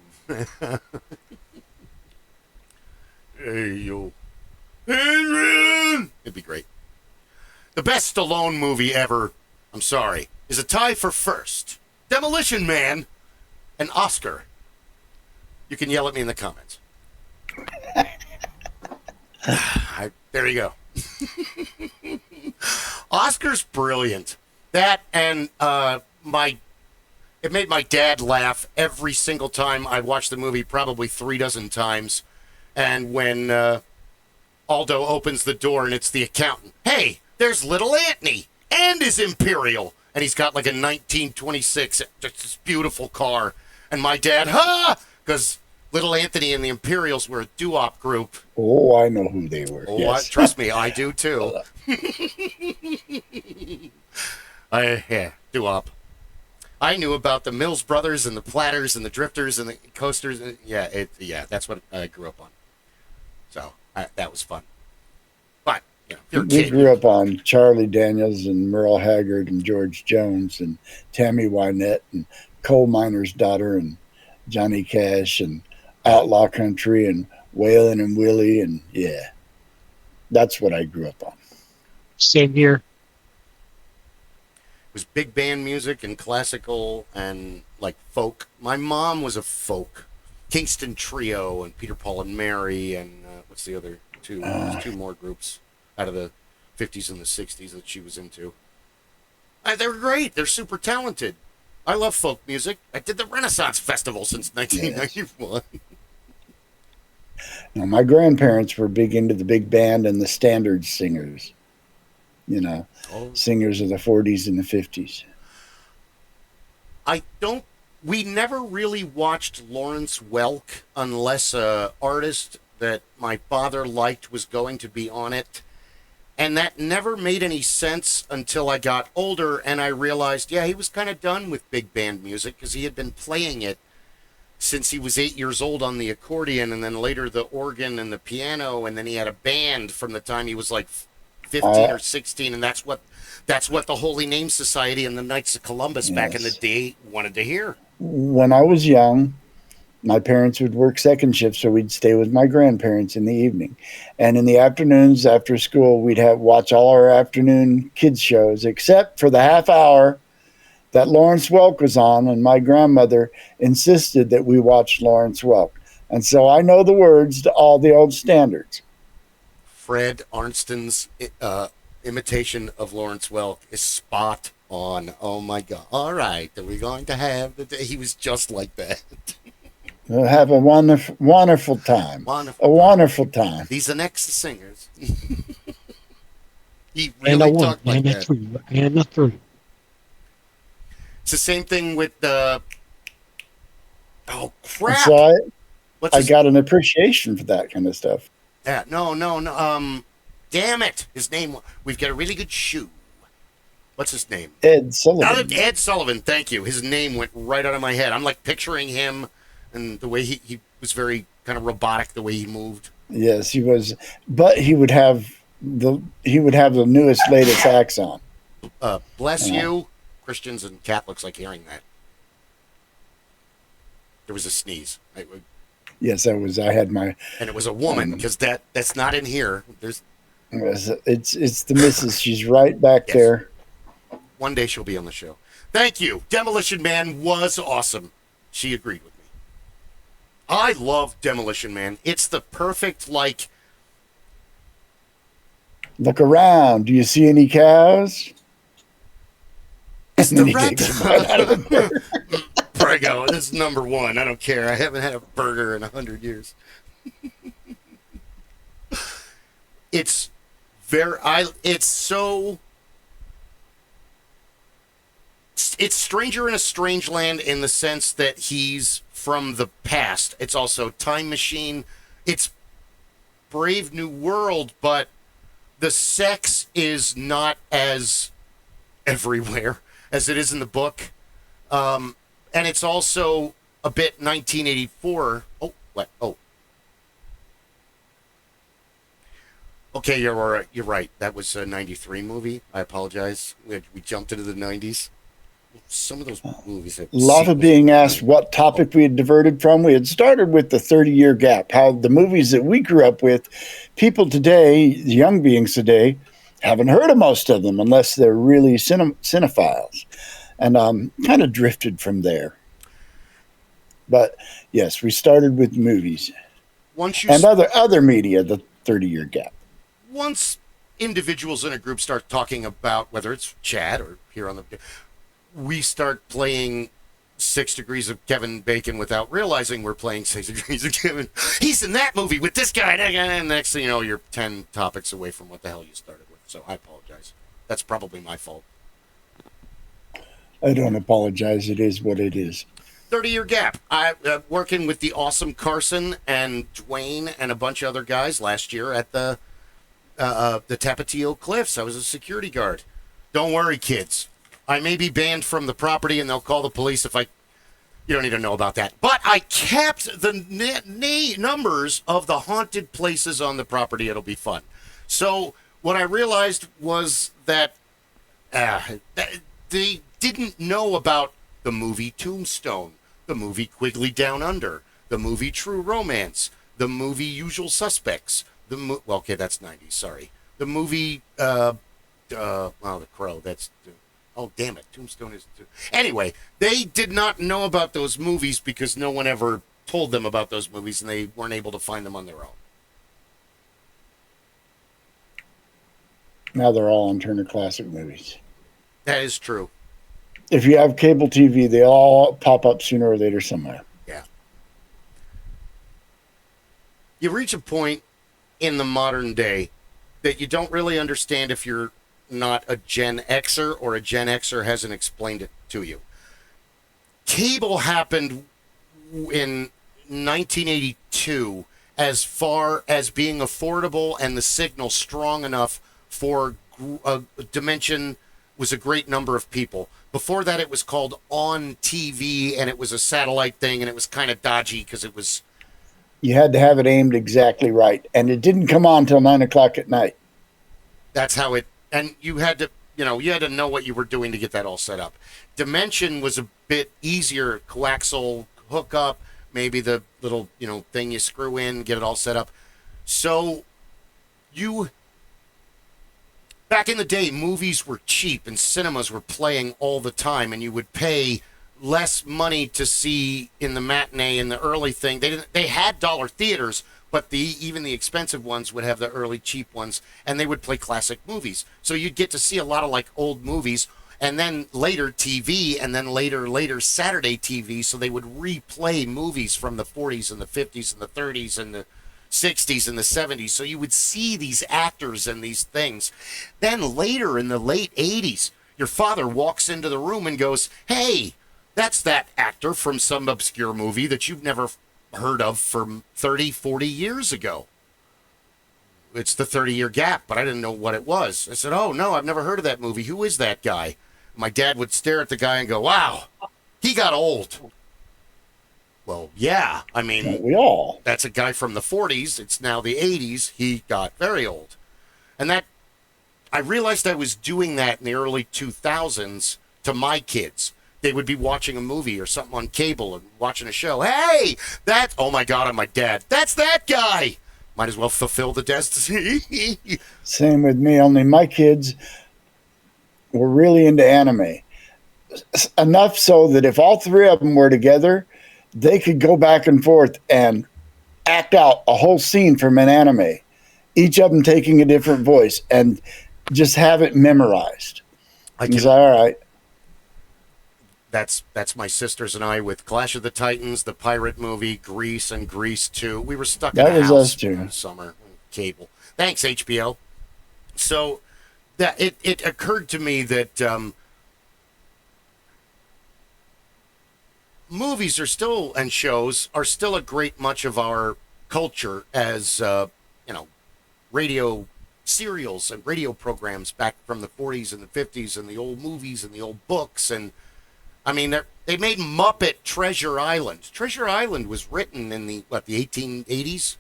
Speaker 1: Hey, yo. Adrian! It'd be great. The best Stallone movie ever, I'm sorry, is a tie for first. Demolition Man and Oscar. You can yell at me in the comments. There you go. Oscar's brilliant. That and it made my dad laugh every single time I watched the movie, probably 36 times. And when Aldo opens the door and it's the accountant, hey, there's little Anthony and his Imperial, and he's got like a 1926, just this beautiful car. And my dad, because little Anthony and the Imperials were a doo-wop group.
Speaker 2: Oh, I know who they were.
Speaker 1: Oh,
Speaker 2: yes.
Speaker 1: trust me, I do too. Doo-wop. I knew about the Mills Brothers and the Platters and the Drifters and the Coasters. That's what I grew up on. So that was fun. But if you're a
Speaker 2: We
Speaker 1: kid,
Speaker 2: grew up on Charlie Daniels and Merle Haggard and George Jones and Tammy Wynette and Coal Miner's Daughter and Johnny Cash and Outlaw Country and Waylon and Willie, and that's what I grew up on.
Speaker 3: Same here.
Speaker 1: It was big band music and classical and like folk. My mom was a folk. Kingston Trio and Peter, Paul and Mary and what's the other two? There's two more groups out of the 50s and the 60s that she was into. They were great. They're super talented. I love folk music. I did the Renaissance Festival since 1991.
Speaker 2: Now, my grandparents were big into the big band and the standard singers. Singers of the 40s and the 50s.
Speaker 1: We never really watched Lawrence Welk unless a artist that my father liked was going to be on it. And that never made any sense until I got older and I realized, he was kind of done with big band music because he had been playing it since he was 8 years old on the accordion and then later the organ and the piano. And then he had a band from the time he was like 15 or 16. And that's what the Holy Name Society and the Knights of Columbus back in the day wanted to hear.
Speaker 2: When I was young, my parents would work second shift, so we'd stay with my grandparents in the evening. And in the afternoons after school, we'd watch all our afternoon kids shows, except for the half hour that Lawrence Welk was on, and my grandmother insisted that we watch Lawrence Welk. And so I know the words to all the old standards.
Speaker 1: Fred Arnstein's imitation of Lawrence Welk is spot on. Oh my God. All right. Are we going to have the day? He was just like that.
Speaker 2: We'll have a wonderful time. Wonderful time.
Speaker 1: These are next singers. He
Speaker 3: And a
Speaker 1: really
Speaker 3: one,
Speaker 1: talked like
Speaker 3: and a
Speaker 1: that.
Speaker 3: three, and a three.
Speaker 1: It's the same thing with the. Oh crap!
Speaker 2: So
Speaker 1: What's
Speaker 2: I
Speaker 1: his...
Speaker 2: got an appreciation for that kind of stuff.
Speaker 1: Yeah, no. Damn it! His name. We've got a really good shoe. What's his name?
Speaker 2: Ed Sullivan.
Speaker 1: Ed Sullivan. Thank you. His name went right out of my head. I'm like picturing him, and the way he was very kind of robotic. The way he moved.
Speaker 2: Yes, he was, but he would have the newest, latest acts on.
Speaker 1: Bless you, Christians and Catholics like hearing that. There was a sneeze.
Speaker 2: Yes, I had my.
Speaker 1: And it was a woman because that's not in here.
Speaker 2: It's the missus. She's right back there.
Speaker 1: One day she'll be on the show. Thank you. Demolition Man was awesome. She agreed with me. I love Demolition Man. It's the perfect, like,
Speaker 2: Look around. Do you see any cows?
Speaker 1: it's
Speaker 2: And then
Speaker 1: the
Speaker 2: he
Speaker 1: rat.
Speaker 2: takes a bite out of the bird.
Speaker 1: Prego, this is number one. I don't care. I haven't had a burger in 100 years. It's it's so, it's Stranger in a Strange Land in the sense that he's from the past. It's also Time Machine. It's Brave New World, but the sex is not as everywhere as it is in the book. And it's also a bit 1984. Oh, what? Oh. Okay, you're all right. You're right. That was a 93 movie. I apologize. We jumped into the 90s. Some of those movies have
Speaker 2: Lava being asked what topic we had diverted from. We had started with the 30-year gap, how the movies that we grew up with, people today, the young beings today, haven't heard of most of them unless they're really cinephiles. And kind of drifted from there. But yes, we started with movies. And other media, the 30-year gap.
Speaker 1: Once individuals in a group start talking about, whether it's Chad or here on the, we start playing 6 Degrees of Kevin Bacon without realizing we're playing 6 Degrees of Kevin. He's in that movie with this guy, and next thing you know, you're 10 topics away from what the hell you started with. So I apologize. That's probably my fault.
Speaker 2: I don't apologize. It is what it is.
Speaker 1: 30-year gap. I working with the awesome Carson and Dwayne and a bunch of other guys last year at the Tapatio Cliffs. I was a security guard. Don't worry, kids. I may be banned from the property, and they'll call the police if I. You don't need to know about that. But I kept the numbers of the haunted places on the property. It'll be fun. So what I realized was that they didn't know about the movie Tombstone, the movie Quigley Down Under, the movie True Romance, the movie Usual Suspects, well, okay, that's 90s, sorry. The movie, The Crow, that's, oh, damn it, Tombstone is, anyway, they did not know about those movies because no one ever told them about those movies and they weren't able to find them on their own.
Speaker 2: Now they're all on Turner Classic Movies.
Speaker 1: That is true.
Speaker 2: If you have cable TV, they all pop up sooner or later somewhere.
Speaker 1: Yeah. You reach a point in the modern day that you don't really understand if you're not a Gen Xer or a Gen Xer hasn't explained it to you. Cable happened in 1982 as far as being affordable and the signal strong enough for a dimension was a great number of people. Before that, it was called On TV, and it was a satellite thing, and it was kind of dodgy because it was...
Speaker 2: You had to have it aimed exactly right, and it didn't come on until 9 o'clock at night.
Speaker 1: That's how it... And you had to, you had to know what you were doing to get that all set up. Dimension was a bit easier. Coaxial hookup, maybe the little, thing you screw in, get it all set up. So back in the day, movies were cheap and cinemas were playing all the time, and you would pay less money to see in the matinee in the early thing. They had dollar theaters, but even the expensive ones would have the early cheap ones, and they would play classic movies. So you'd get to see a lot of like old movies, and then later TV, and then later Saturday TV. So they would replay movies from the 40s and the 50s and the 30s and the 60s and the 70s. So you would see these actors and these things. Then later in the late 80s, your father walks into the room and goes, "Hey, that's that actor from some obscure movie that you've never heard of from 30, 40 years ago. It's the 30-year gap," but I didn't know what it was. I said, "Oh, no, I've never heard of that movie. Who is that guy?" My dad would stare at the guy and go, "Wow, he got old." Well, yeah, I mean,
Speaker 2: we all.
Speaker 1: That's a guy from the 40s. It's now the 80s. He got very old. And that, I realized I was doing that in the early 2000s to my kids. They would be watching a movie or something on cable and watching a show. "Hey, oh my God, I'm my dad. That's that guy." Might as well fulfill the destiny.
Speaker 2: Same with me, only my kids were really into anime. enough so that if all three of them were together, they could go back and forth and act out a whole scene from an anime, each of them taking a different voice, and just have it memorized. He's like, all right.
Speaker 1: That's my sisters and I with Clash of the Titans, the pirate movie, Grease, and Grease 2. We were stuck in
Speaker 2: That
Speaker 1: the
Speaker 2: was
Speaker 1: house
Speaker 2: us too.
Speaker 1: in the summer. Cable. Thanks, HBO. So that it occurred to me that movies are still, and shows are still a great much of our culture as radio serials and radio programs back from the 40s and the 50s, and the old movies and the old books. And I mean, they made Muppet Treasure Island. Treasure Island was written in the 1880s.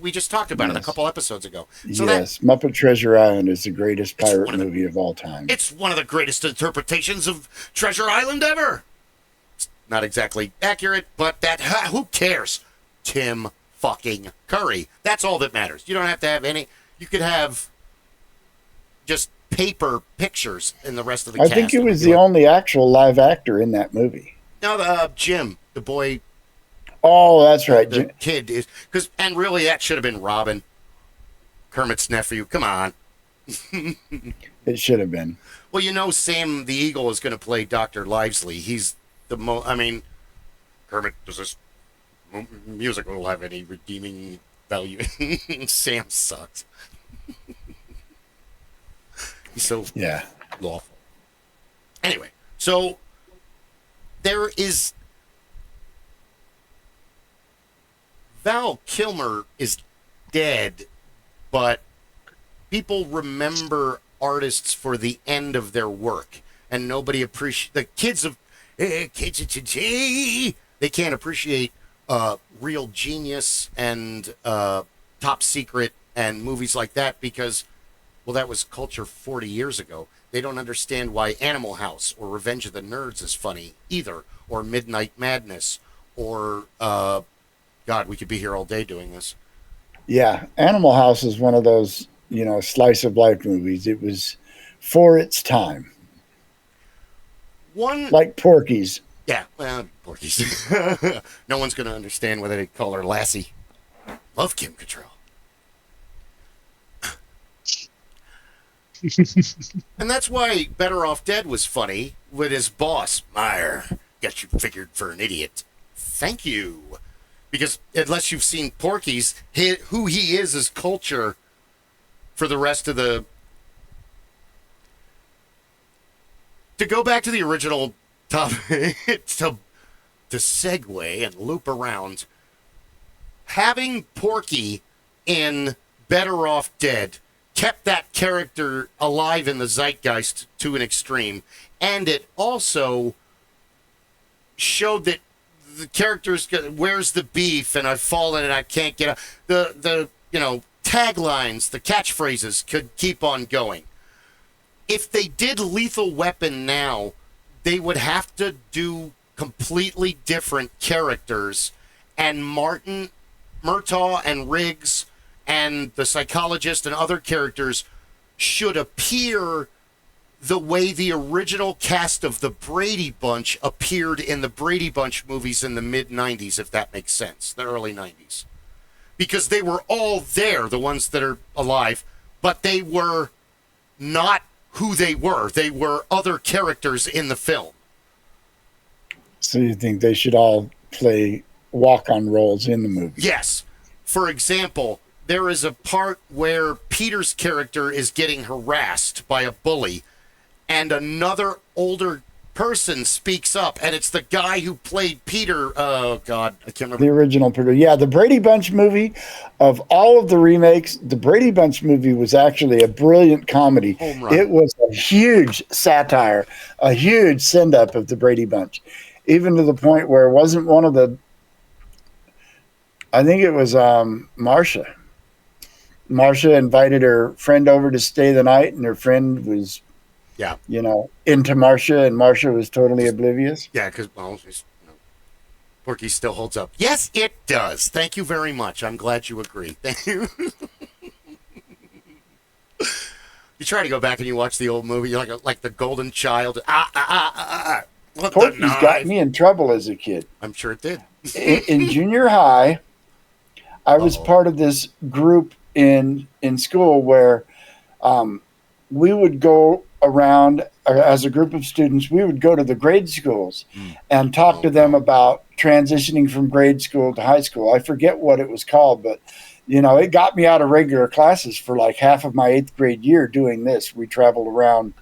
Speaker 1: We just talked about it a couple episodes ago. So
Speaker 2: yes, Muppet Treasure Island is the greatest pirate movie of all time.
Speaker 1: It's one of the greatest interpretations of Treasure Island ever. It's not exactly accurate, but who cares? Tim fucking Curry. That's all that matters. You don't have to have any. You could have just paper pictures in the rest of the cast.
Speaker 2: I think he was the only actual live actor in that movie.
Speaker 1: No, Jim, the boy.
Speaker 2: Oh, that's right.
Speaker 1: The kid is and really that should have been Robin, Kermit's nephew. Come on.
Speaker 2: It should have been.
Speaker 1: Well, Sam the Eagle is going to play Dr. Livesley. He's the Kermit, does this musical have any redeeming value? Sam sucks. He's so lawful. Anyway, so there is Val Kilmer is dead, but people remember artists for the end of their work, and nobody appreciates the kids of they can't appreciate Real Genius and Top Secret and movies like that because, well, that was culture 40 years ago. They don't understand why Animal House or Revenge of the Nerds is funny either, or Midnight Madness, or God, we could be here all day doing this.
Speaker 2: Yeah, Animal House is one of those, slice of life movies. It was for its time. Like Porky's.
Speaker 1: Yeah, well, Porky's. No one's going to understand whether they call her Lassie. Love Kim Cattrall. And that's why Better Off Dead was funny with his boss, Meyer. Got you figured for an idiot. Thank you. Because unless you've seen Porky's, who he is culture for the rest of the... To go back to the original topic, to segue and loop around, having Porky in Better Off Dead kept that character alive in the zeitgeist to an extreme, and it also showed that the characters, where's the beef, and I've fallen and I can't get up. The taglines, the catchphrases could keep on going. If they did Lethal Weapon now, they would have to do completely different characters, and Murtaugh and Riggs and the psychologist and other characters should appear the way the original cast of the Brady Bunch appeared in the Brady Bunch movies in the mid-90s, if that makes sense, the early 90s. Because they were all there, the ones that are alive, but they were not who they were. They were other characters in the film.
Speaker 2: So you think they should all play walk-on roles in the movie?
Speaker 1: Yes. For example, there is a part where Peter's character is getting harassed by a bully, and another older person speaks up, and it's the guy who played Peter. Oh, God, I can't remember.
Speaker 2: The original Peter. Yeah, the Brady Bunch movie, of all of the remakes, the Brady Bunch movie was actually a brilliant comedy.
Speaker 1: Home run.
Speaker 2: It was a huge satire, a huge send-up of the Brady Bunch, even to the point where it wasn't one of the... I think it was Marcia. Marcia invited her friend over to stay the night, and her friend was... into Marcia, and Marcia was totally oblivious.
Speaker 1: Yeah, because, Porky still holds up. Yes, it does. Thank you very much. I'm glad you agree. Thank you. You try to go back and you watch the old movie, you're like The Golden Child. What the
Speaker 2: Porky's got
Speaker 1: knife?
Speaker 2: me in trouble as a kid.
Speaker 1: I'm sure it did.
Speaker 2: In junior high, I was
Speaker 1: Uh-oh.
Speaker 2: part of this group in school where we would go around as a group of students. We would go to the grade schools and talk to them about transitioning from grade school to high school. I forget what it was called, but it got me out of regular classes for like half of my 8th grade year doing this. We traveled around,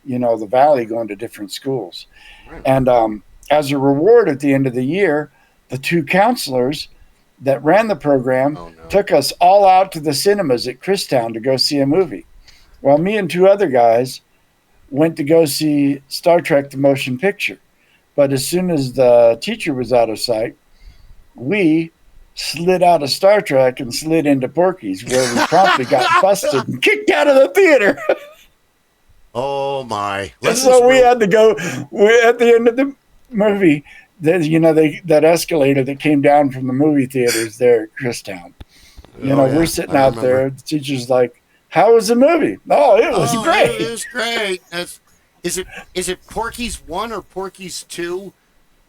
Speaker 2: the valley going to different schools.
Speaker 1: Right.
Speaker 2: And as a reward at the end of the year, the 2 counselors that ran the program took us all out to the cinemas at Christown to go see a movie. Well, me and 2 other guys went to go see Star Trek the Motion Picture. But as soon as the teacher was out of sight, we slid out of Star Trek and slid into Porky's, where we promptly got busted and kicked out of the theater.
Speaker 1: Oh, my.
Speaker 2: So we had to go at the end of the movie. That escalator that came down from the movie theaters there at Christown. We're sitting out there. The teacher's like, "How was the movie?" "Oh, it was great."
Speaker 1: It was great. Is it Porky's 1 or Porky's 2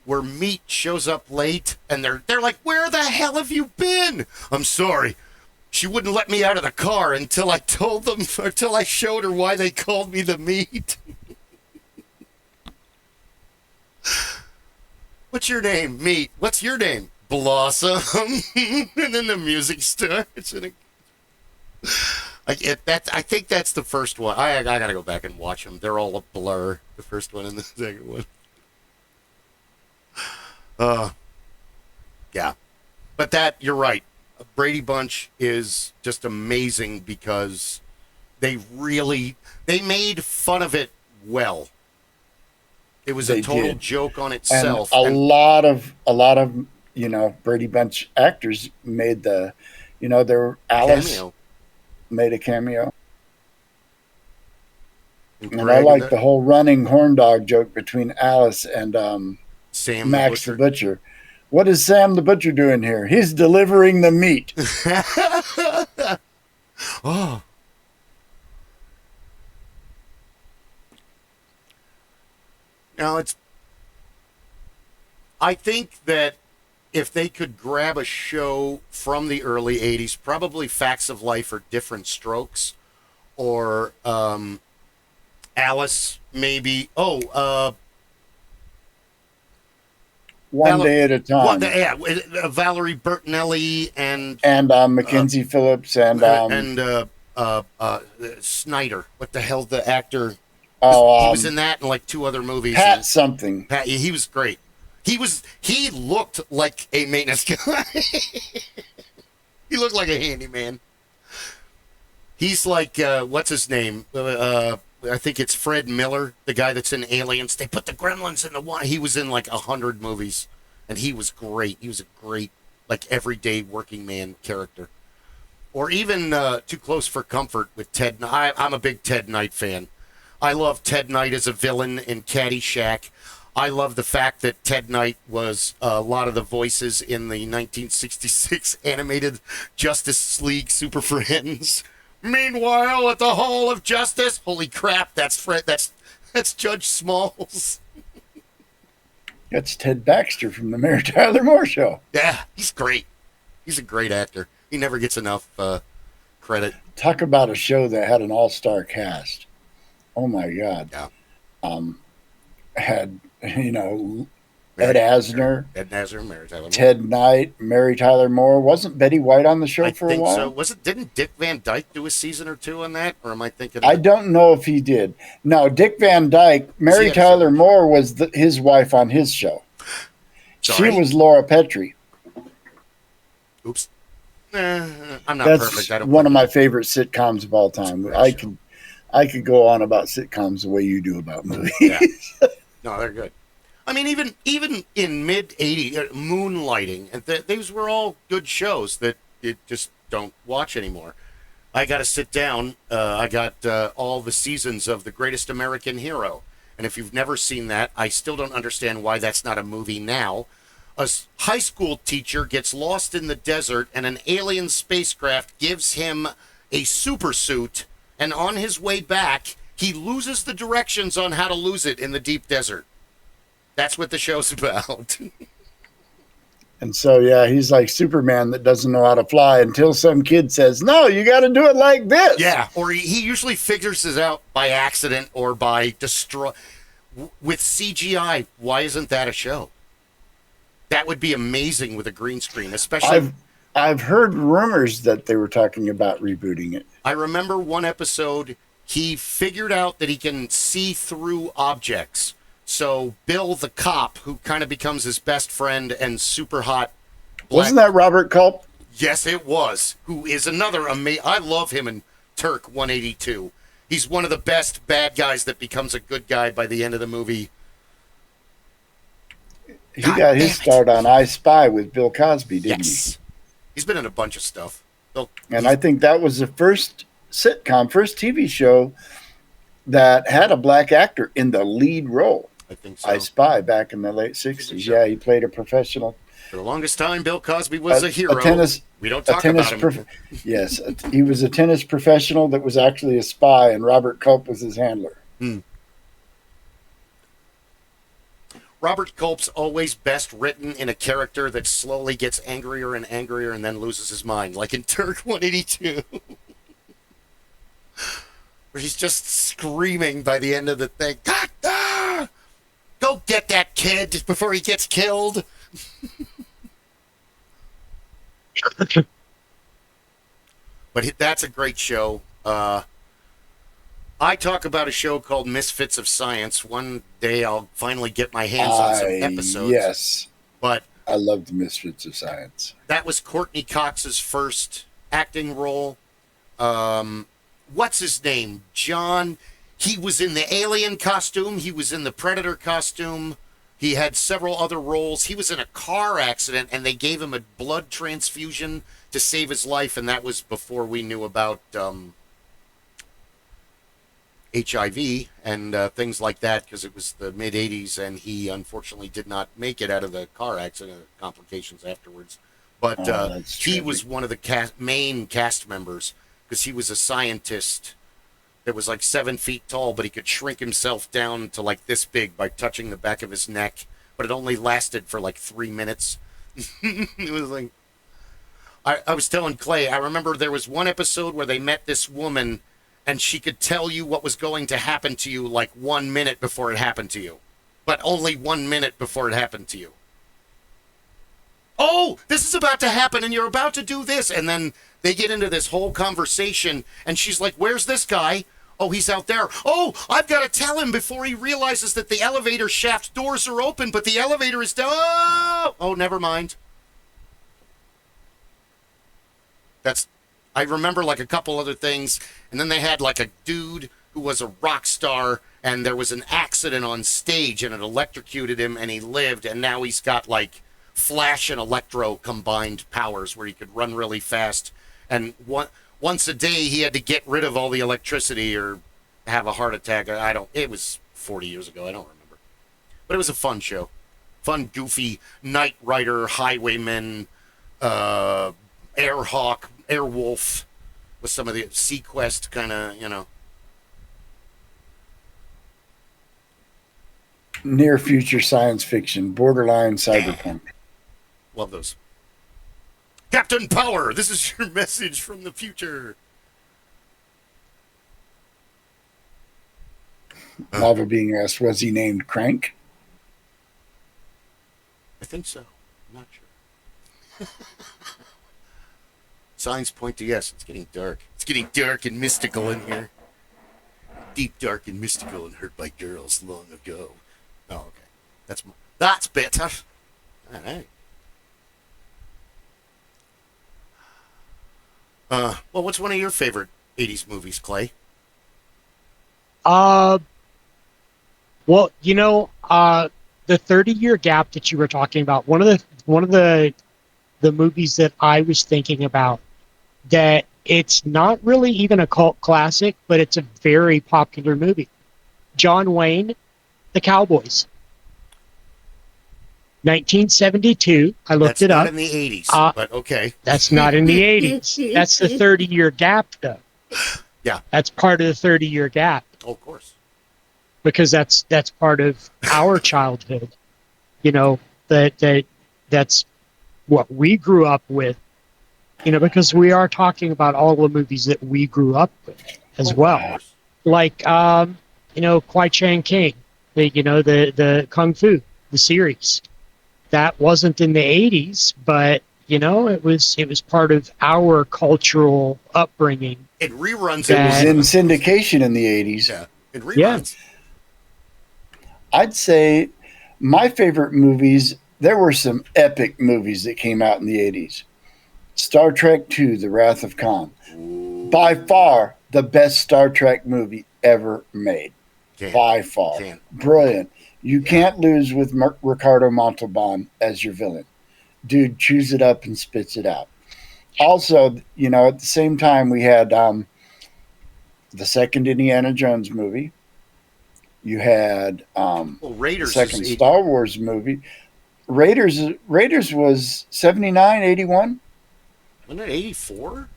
Speaker 1: where Meat shows up late and they're like, "Where the hell have you been?" "I'm sorry. She wouldn't let me out of the car until I showed her why they called me the Meat." "What's your name?" "Meat." "What's your name?" "Blossom." And then the music starts. And I think that's the first one. I gotta go back and watch them. They're all a blur. The first one and the second one. Yeah. But you're right. Brady Bunch is just amazing because they made fun of it well. It was a total joke on itself.
Speaker 2: And a lot of Brady Bunch actors made their Alice
Speaker 1: cameo.
Speaker 2: Made a cameo.
Speaker 1: And
Speaker 2: I like the whole running horn dog joke between Alice and
Speaker 1: Sam
Speaker 2: Max the Butcher. "What is Sam the Butcher doing here?" "He's delivering the meat."
Speaker 1: Oh. Now I think that if they could grab a show from the early 80s, probably Facts of Life or Different Strokes, or Alice, maybe.
Speaker 2: One Day at a Time.
Speaker 1: Valerie Bertinelli and
Speaker 2: Mackenzie Phillips and
Speaker 1: Snyder. What the hell, the actor?
Speaker 2: He
Speaker 1: was in that and like 2 other movies.
Speaker 2: Pat something.
Speaker 1: He was great. He looked like a maintenance guy. He looked like a handyman. He's like, what's his name? I think it's Fred Miller, the guy that's in Aliens. They put the gremlins in the one. He was in like 100 movies, and he was great. He was a great, like, everyday working man character. Or even Too Close for Comfort with Ted. I'm a big Ted Knight fan. I love Ted Knight as a villain in Caddyshack. I love the fact that Ted Knight was a lot of the voices in the 1966 animated Justice League Super Friends. Meanwhile, at the Hall of Justice, holy crap, that's Judge Smalls.
Speaker 2: That's Ted Baxter from the Mary Tyler Moore Show.
Speaker 1: Yeah, he's great. He's a great actor. He never gets enough credit.
Speaker 2: Talk about a show that had an all-star cast. Oh my God.
Speaker 1: Yeah.
Speaker 2: Had Ed Asner,
Speaker 1: Mary Tyler Moore.
Speaker 2: Ted Knight, Mary Tyler Moore. Wasn't Betty White on the show for a while?
Speaker 1: I think so. Didn't Dick Van Dyke do a season or 2 on that? Or am I thinking?
Speaker 2: I don't know if he did. No, Dick Van Dyke, Mary Tyler Moore was his wife on his show.
Speaker 1: Sorry?
Speaker 2: She was Laura Petrie.
Speaker 1: Oops. I'm not
Speaker 2: That's
Speaker 1: perfect. I don't
Speaker 2: one of my favorite sitcoms of all time. I could go on about sitcoms the way you do about movies.
Speaker 1: Yeah. No, they're good. I mean, even in mid-80s, Moonlighting, and these were all good shows that you just don't watch anymore. I got to sit down. I got all the seasons of The Greatest American Hero. And if you've never seen that, I still don't understand why that's not a movie now. A high school teacher gets lost in the desert, and an alien spacecraft gives him a super suit, and on his way back, he loses the directions on how to lose it in the deep desert. That's what the show's about.
Speaker 2: And so, yeah, he's like Superman that doesn't know how to fly until some kid says, no, you got to do it like this.
Speaker 1: Yeah, or he usually figures it out by accident or by destroy. With CGI, why isn't that a show? That would be amazing with a green screen, especially.
Speaker 2: I've heard rumors that they were talking about rebooting it.
Speaker 1: I remember one episode, he figured out that he can see through objects. So Bill, the cop, who kind of becomes his best friend and super hot.
Speaker 2: Wasn't that Robert Culp?
Speaker 1: Yes, it was. Who is another amazing. I love him in Turk 182. He's one of the best bad guys that becomes a good guy by the end of the movie.
Speaker 2: He got his start on I Spy with Bill Cosby, didn't
Speaker 1: Yes. He's been in a bunch of stuff.
Speaker 2: And I think that was the first sitcom, first TV show that had a black actor in the lead role.
Speaker 1: I think so.
Speaker 2: I Spy back in the late 60s. Yeah, he played a professional.
Speaker 1: For the longest time, Bill Cosby was a hero. We don't talk about him.
Speaker 2: Yes, he was a tennis professional that was actually a spy, and Robert Culp was his handler.
Speaker 1: Robert Culp's always best written in a character that slowly gets angrier and angrier and then loses his mind, like in Turk 182. Where he's just screaming by the end of the thing, ah! Go get that kid before he gets killed. But that's a great show. I talk about a show called Misfits of Science. One day I'll finally get my hands on some episodes.
Speaker 2: Yes.
Speaker 1: But
Speaker 2: I love the Misfits of Science.
Speaker 1: That was Courtney Cox's first acting role. What's his name? John. He was in the Alien costume. He was in the Predator costume. He had several other roles. He was in a car accident, and they gave him a blood transfusion to save his life, and that was before we knew about HIV and things like that, because it was the mid-'80s, and he unfortunately did not make it out of the car accident, complications afterwards. But he was one of the main cast members, because he was a scientist that was like 7 feet tall, but he could shrink himself down to like this big by touching the back of his neck. But it only lasted for like 3 minutes. It was like, I was telling Clay, I remember there was one episode where they met this woman, and she could tell you what was going to happen to you like 1 minute before it happened to you. But only 1 minute before it happened to you. Oh, this is about to happen, and you're about to do this. And then they get into this whole conversation, and she's like, where's this guy? Oh, he's out there. Oh, I've got to tell him before he realizes that the elevator shaft doors are open, but the elevator is down. Oh, never mind. I remember like a couple other things. And then they had like a dude who was a rock star, and there was an accident on stage, and it electrocuted him, and he lived. And now he's got like Flash and Electro combined powers where he could run really fast. And once a day, he had to get rid of all the electricity or have a heart attack. It was 40 years ago. I don't remember. But it was a fun show. Fun, goofy, Knight Rider, Highwayman, Airhawk, Airwolf, with some of the Sequest kind of,
Speaker 2: Near future science fiction, borderline cyberpunk.
Speaker 1: Love those. Captain Power, this is your message from the future.
Speaker 2: Lava being asked, was he named Crank?
Speaker 1: I think so. I'm not sure. Signs point to yes. It's getting dark. It's getting dark and mystical in here. Deep, dark, and mystical, and hurt by girls long ago. Oh, okay. That's better. All right. Well, what's one of your favorite 80s movies, Clay?
Speaker 3: Well, the 30-year gap that you were talking about, one of the movies that I was thinking about, that it's not really even a cult classic, but it's a very popular movie. John Wayne, The Cowboys. 1972. I looked it up.
Speaker 1: That's not in the 80s, but okay.
Speaker 3: That's not in the 80s. That's the 30-year gap, though.
Speaker 1: Yeah.
Speaker 3: That's part of the 30-year gap.
Speaker 1: Oh, of course.
Speaker 3: Because that's part of our childhood. You know, that's what we grew up with. You know, because we are talking about all the movies that we grew up with as
Speaker 1: Of
Speaker 3: well.
Speaker 1: course.
Speaker 3: Like you know, Kwai Chang King, the Kung Fu, the series. That wasn't in the 80s, but you know, it was part of our cultural upbringing.
Speaker 1: It reruns.
Speaker 2: It was
Speaker 3: That-
Speaker 2: in syndication in the 80s.
Speaker 1: Yeah, it
Speaker 3: Yeah.
Speaker 1: reruns.
Speaker 2: I'd say my favorite movies, there were some epic movies that came out in the 80s. Star Trek II, The Wrath of Khan. By far the best Star Trek movie ever made.
Speaker 1: Can't.
Speaker 2: By far.
Speaker 1: Can't.
Speaker 2: Brilliant. You can't lose with Ricardo Montalban as your villain. Dude chews it up and spits it out. Also, you know, at the same time, we had the second Indiana Jones movie. You had
Speaker 1: Well,
Speaker 2: the
Speaker 1: Raiders.
Speaker 2: second
Speaker 1: is 80
Speaker 2: Star Wars movie. Raiders was 79, 81?
Speaker 1: Wasn't it 84?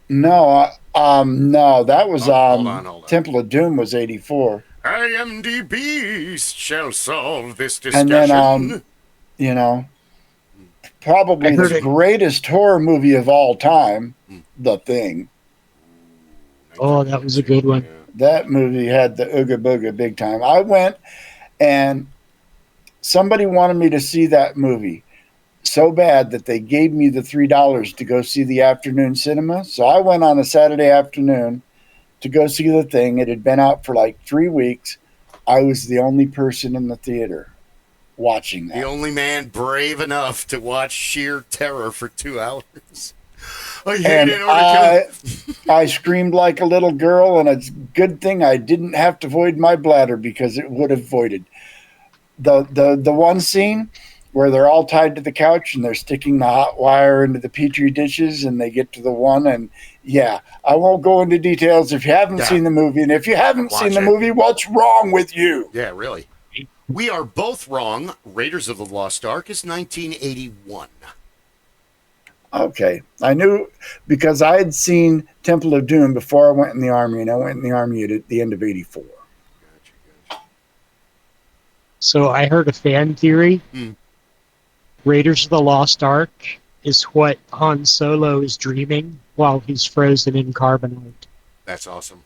Speaker 2: No, no, that was
Speaker 1: Hold on.
Speaker 2: Temple of Doom was 84.
Speaker 1: IMDb shall solve this
Speaker 2: And
Speaker 1: discussion.
Speaker 2: then you know, probably
Speaker 3: I heard
Speaker 2: the
Speaker 3: it.
Speaker 2: greatest horror movie of all time, The Thing.
Speaker 3: Oh, that was a good one.
Speaker 2: That movie had the ooga booga big time. I went and somebody wanted me to see that movie so bad that they gave me the $3 to go see the afternoon cinema. So I went on a Saturday afternoon to go see The Thing. It had been out for like 3 weeks. I was the only person in the theater watching that.
Speaker 1: The only man brave enough to watch sheer terror for 2 hours. I hate
Speaker 2: And
Speaker 1: it.
Speaker 2: I screamed like a little girl, and it's a good thing I didn't have to void my bladder because it would have voided. The one scene where they're all tied to the couch and they're sticking the hot wire into the petri dishes and they get to the one, and yeah, I won't go into details if you haven't
Speaker 1: Yeah.
Speaker 2: seen the movie, and if you haven't
Speaker 1: Watch
Speaker 2: seen the
Speaker 1: it.
Speaker 2: movie, what's wrong with you?
Speaker 1: Yeah, really. We are both wrong. Raiders of the Lost Ark is 1981.
Speaker 2: Okay, I knew because I had seen Temple of Doom before I went in the Army, and I went in the Army at the end of 84.
Speaker 1: Gotcha.
Speaker 3: So I heard a fan theory. Raiders of the Lost Ark is what Han Solo is dreaming while he's frozen in carbonite.
Speaker 1: That's awesome.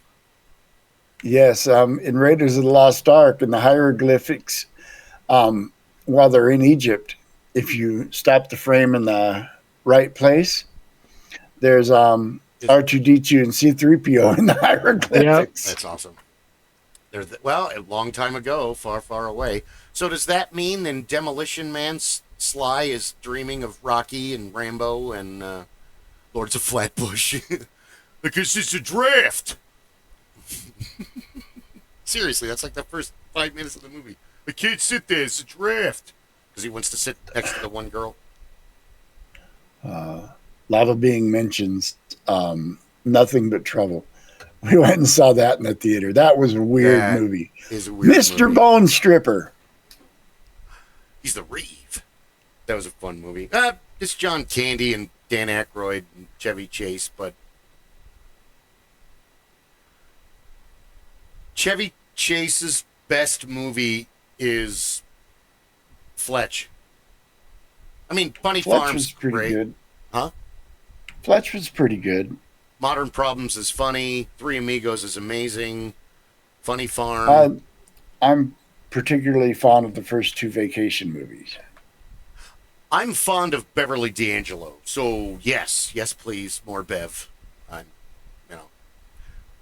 Speaker 2: Yes, in Raiders of the Lost Ark, in the hieroglyphics, while they're in Egypt, if you stop the frame in the right place, there's R2D2 and C3PO in the hieroglyphics.
Speaker 1: That's awesome. Well, a long time ago, far, far away. So does that mean in Demolition Man, Sly is dreaming of Rocky and Rambo and Lords of Flatbush? Because it's a draft. Seriously, that's like the first 5 minutes of the movie. I can't sit there, it's a draft. Because he wants to sit next to the one girl.
Speaker 2: Lava Being mentions Nothing But Trouble. We went and saw that in the theater. That was a weird
Speaker 1: That
Speaker 2: movie.
Speaker 1: is a weird
Speaker 2: Mr.
Speaker 1: movie.
Speaker 2: Bone Stripper.
Speaker 1: He's the Reeve. That was a fun movie. It's John Candy and Dan Aykroyd and Chevy Chase, but Chevy Chase's best movie is Fletch. I mean, Funny
Speaker 2: Fletch
Speaker 1: Farm's
Speaker 2: was pretty
Speaker 1: great.
Speaker 2: good.
Speaker 1: Huh?
Speaker 2: Fletch was pretty good.
Speaker 1: Modern Problems is funny. Three Amigos is amazing. Funny Farm.
Speaker 2: I'm particularly fond of the first two Vacation movies.
Speaker 1: I'm fond of Beverly D'Angelo, so yes, please, more Bev.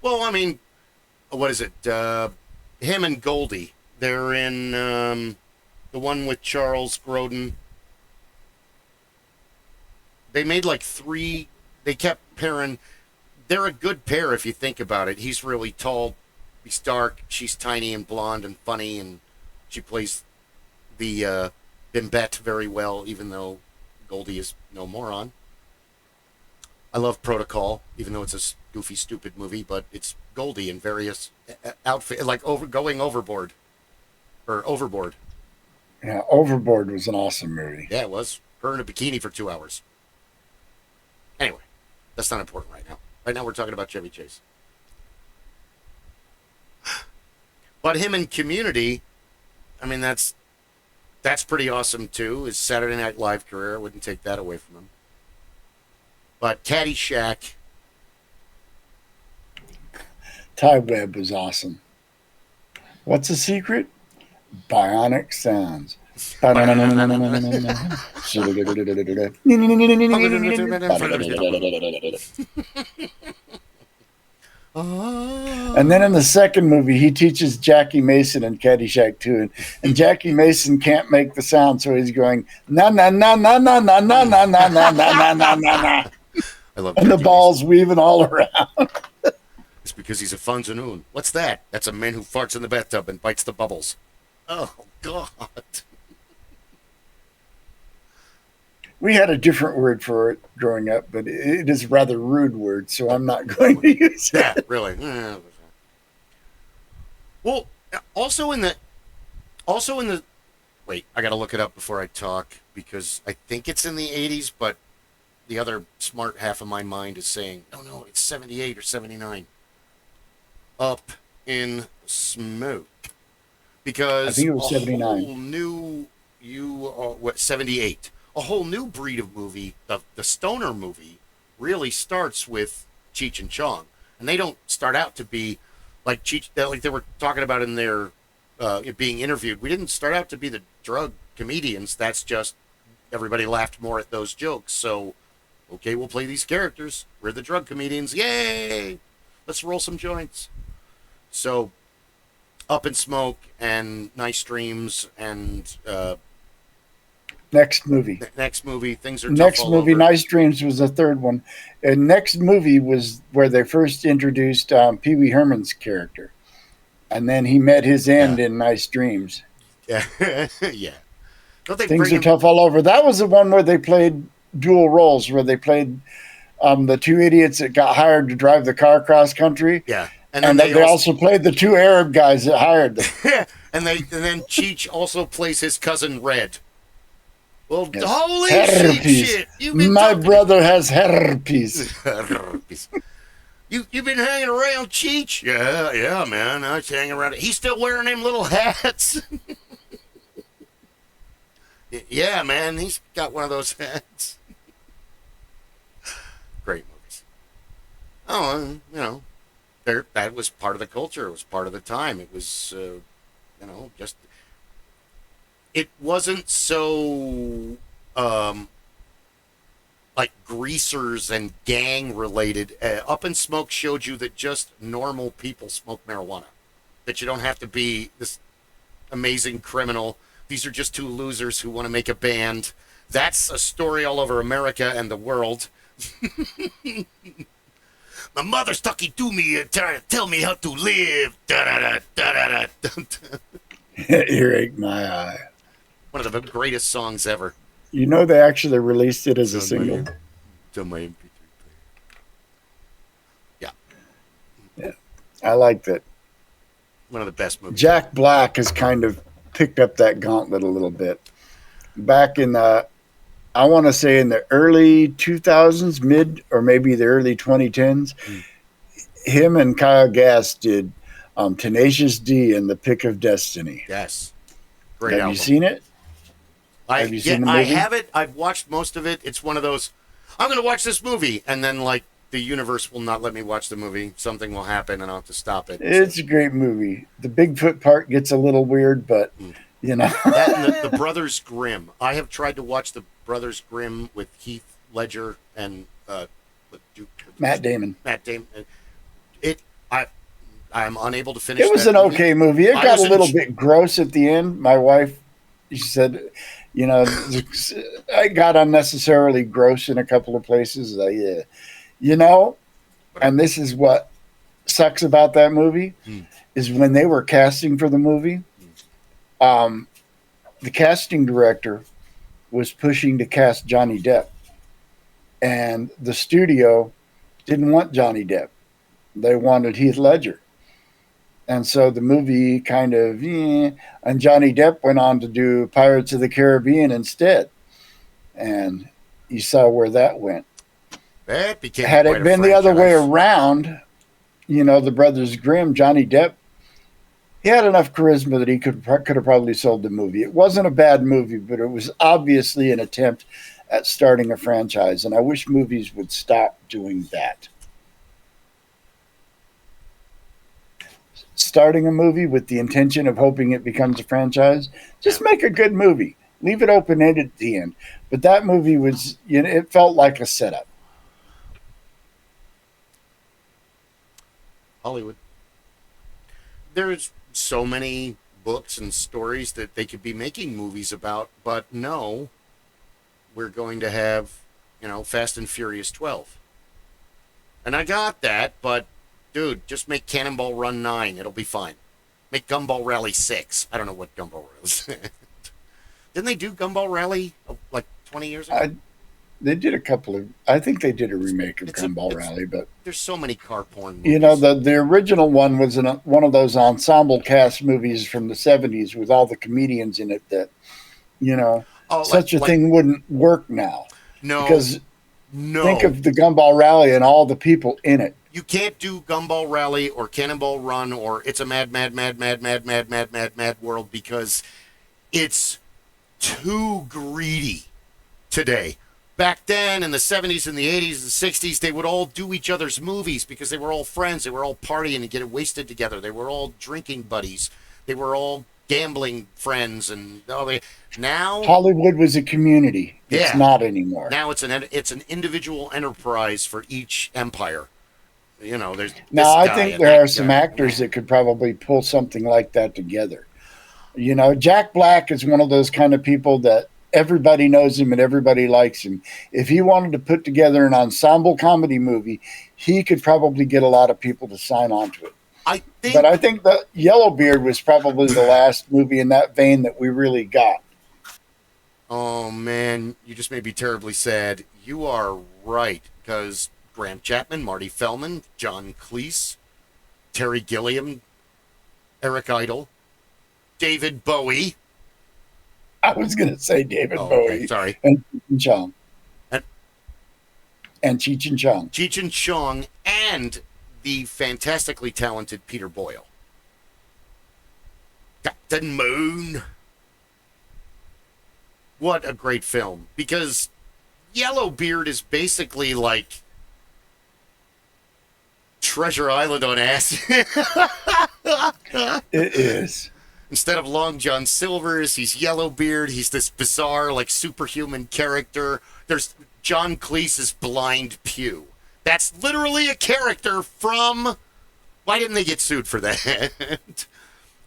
Speaker 1: Well, I mean, what is it? Him and Goldie. They're in the one with Charles Grodin. They made like 3. They kept pairing. They're a good pair if you think about it. He's really tall. He's dark. She's tiny and blonde and funny, and she plays the Bimbette very well, even though Goldie is no moron. I love Protocol, even though it's a goofy, stupid movie, but it's Goldie in various outfits, like going overboard. Or Overboard.
Speaker 2: Yeah, Overboard was an awesome movie.
Speaker 1: Yeah, it was. Her in a bikini for 2 hours. Anyway, that's not important right now. Right now we're talking about Chevy Chase. But him in Community, I mean, that's That's pretty awesome too. His Saturday Night Live career, I wouldn't take that away from him. But Caddyshack,
Speaker 2: Ty Webb was awesome. What's the secret? Bionic sounds. And then in the second movie, he teaches Jackie Mason in Caddyshack 2. And Jackie Mason can't make the sound, so he's going, na na na na na na na na na na na na na na.
Speaker 1: I love
Speaker 2: And the
Speaker 1: Jackie
Speaker 2: ball's weaving all around.
Speaker 1: Mason. It's because he's a Funzanoon. What's that? That's a man who farts in the bathtub and bites the bubbles. Oh, God.
Speaker 2: We had a different word for it growing up, but it is a rather rude word, so I'm not going to use it.
Speaker 1: Yeah, really. Well, also in the wait, I gotta look it up before I talk because I think it's in the 80s, but the other smart half of my mind is saying, no, it's 78 or 79. Up in Smoke. Because
Speaker 2: I think it was 79.
Speaker 1: whole new 78. A whole new breed of movie, the stoner movie, really starts with Cheech and Chong, and they don't start out to be like Cheech, like they were talking about in their being interviewed. We didn't start out to be the drug comedians. That's just everybody laughed more at those jokes. So, okay, we'll play these characters. We're the drug comedians. Yay! Let's roll some joints. So, Up in Smoke and Nice Dreams and.
Speaker 2: Next movie.
Speaker 1: Next movie, things are tough
Speaker 2: Next
Speaker 1: all
Speaker 2: movie,
Speaker 1: over.
Speaker 2: Nice Dreams was the third one. And next movie was where they first introduced Pee Wee Herman's character. And then he met his end in Nice Dreams.
Speaker 1: Yeah. Yeah. Don't they
Speaker 2: Things
Speaker 1: bring
Speaker 2: are
Speaker 1: him?
Speaker 2: tough all over. That was the one where they played dual roles, where they played the two idiots that got hired to drive the car cross country.
Speaker 1: Yeah.
Speaker 2: And they also played the two Arab guys that hired them.
Speaker 1: Yeah. And then Cheech also plays his cousin Red. Well,
Speaker 2: Yes.
Speaker 1: holy
Speaker 2: Herpes.
Speaker 1: shit! You've been
Speaker 2: My
Speaker 1: talking-
Speaker 2: brother has herpes.
Speaker 1: Herpes. You've been hanging around Cheech? Yeah, man. I was hanging around. He's still wearing them little hats. Yeah, man. He's got one of those hats. Great movies. Oh, that was part of the culture. It was part of the time. It was, just. It wasn't so like greasers and gang related. Up in Smoke showed you that just normal people smoke marijuana. That you don't have to be this amazing criminal. These are just two losers who want to make a band. That's a story all over America and the world. My mother's talking to me and trying to tell me how to live.
Speaker 2: Earache my eye.
Speaker 1: One of the greatest songs ever.
Speaker 2: You know they actually released it as a single.
Speaker 1: To my MP3 player. Yeah.
Speaker 2: I liked it.
Speaker 1: One of the best movies.
Speaker 2: Jack Black has kind of picked up that gauntlet a little bit. Back in I want to say in the early 2000s, mid or maybe the early 2010s, him and Kyle Gass did Tenacious D and The Pick of Destiny.
Speaker 1: Yes. Great
Speaker 2: Have
Speaker 1: album.
Speaker 2: you seen it?
Speaker 1: Have
Speaker 2: you seen the movie?
Speaker 1: I have it. I've watched most of it. It's one of those, I'm going to watch this movie. And then, like, the universe will not let me watch the movie. Something will happen and I'll have to stop it.
Speaker 2: It's a great movie. The Bigfoot part gets a little weird, but, you know.
Speaker 1: That and the Brothers Grimm. I have tried to watch the Brothers Grimm with Heath Ledger and
Speaker 2: Matt Damon.
Speaker 1: I'm unable to finish.
Speaker 2: It was
Speaker 1: that
Speaker 2: an
Speaker 1: movie.
Speaker 2: okay movie. It
Speaker 1: I
Speaker 2: got a
Speaker 1: was
Speaker 2: little bit gross at the end. My wife, she said, you know, I got unnecessarily gross in a couple of places. You know, and this is what sucks about that movie is when they were casting for the movie, the casting director was pushing to cast Johnny Depp, and the studio didn't want Johnny Depp. They wanted Heath Ledger. And so the movie kind of, and Johnny Depp went on to do Pirates of the Caribbean instead. And you saw where that went.
Speaker 1: That became
Speaker 2: Had
Speaker 1: quite
Speaker 2: it
Speaker 1: a
Speaker 2: been the other way
Speaker 1: franchise.
Speaker 2: around, you know, the Brothers Grimm, Johnny Depp, He had enough charisma that he could have probably sold the movie. It wasn't a bad movie, but it was obviously an attempt at starting a franchise, and I wish movies would stop doing that. Starting a movie with the intention of hoping it becomes a franchise, just make a good movie. Leave it open-ended at the end. But that movie was, it felt like a setup.
Speaker 1: Hollywood. There's so many books and stories that they could be making movies about, but no, we're going to have, Fast and Furious 12. And I got that, but dude, just make Cannonball Run 9. It'll be fine. Make Gumball Rally 6. I don't know what Gumball Rally is. Didn't they do Gumball Rally like 20 years ago?
Speaker 2: They did a couple of. I think they did a remake of Gumball Rally, but
Speaker 1: there's so many car porn movies.
Speaker 2: The original one was one of those ensemble cast movies from the 70s with all the comedians in it that, such a thing wouldn't work now.
Speaker 1: No.
Speaker 2: Because think of the Gumball Rally and all the people in it.
Speaker 1: You can't do Gumball Rally or Cannonball Run or It's a Mad, Mad, Mad, Mad, Mad, Mad, Mad, Mad, Mad World because it's too greedy today. Back then in the 70s and the 80s and 60s, they would all do each other's movies because they were all friends. They were all partying and getting wasted together. They were all drinking buddies. They were all gambling friends. And now
Speaker 2: Hollywood was a community. It's not anymore.
Speaker 1: Now it's an individual enterprise for each empire.
Speaker 2: I think there are some actors that could probably pull something like that together. Jack Black is one of those kind of people that everybody knows him and everybody likes him. If he wanted to put together an ensemble comedy movie, he could probably get a lot of people to sign on to it. But I think that Yellowbeard was probably the last movie in that vein that we really got.
Speaker 1: Oh, man, you just made me terribly sad. You are right, because Graham Chapman, Marty Feldman, John Cleese, Terry Gilliam, Eric Idle, David Bowie.
Speaker 2: I was going to say David Bowie.
Speaker 1: Okay, sorry.
Speaker 2: And Cheech and Chong. And Cheech and Chong.
Speaker 1: Cheech and Chong and the fantastically talented Peter Boyle. Captain Moon. What a great film. Because Yellowbeard is basically like Treasure Island on acid.
Speaker 2: It is.
Speaker 1: Instead of Long John Silver's, he's Yellowbeard. He's this bizarre, like, superhuman character. There's John Cleese's Blind Pew. That's literally a character from... Why didn't they get sued for that?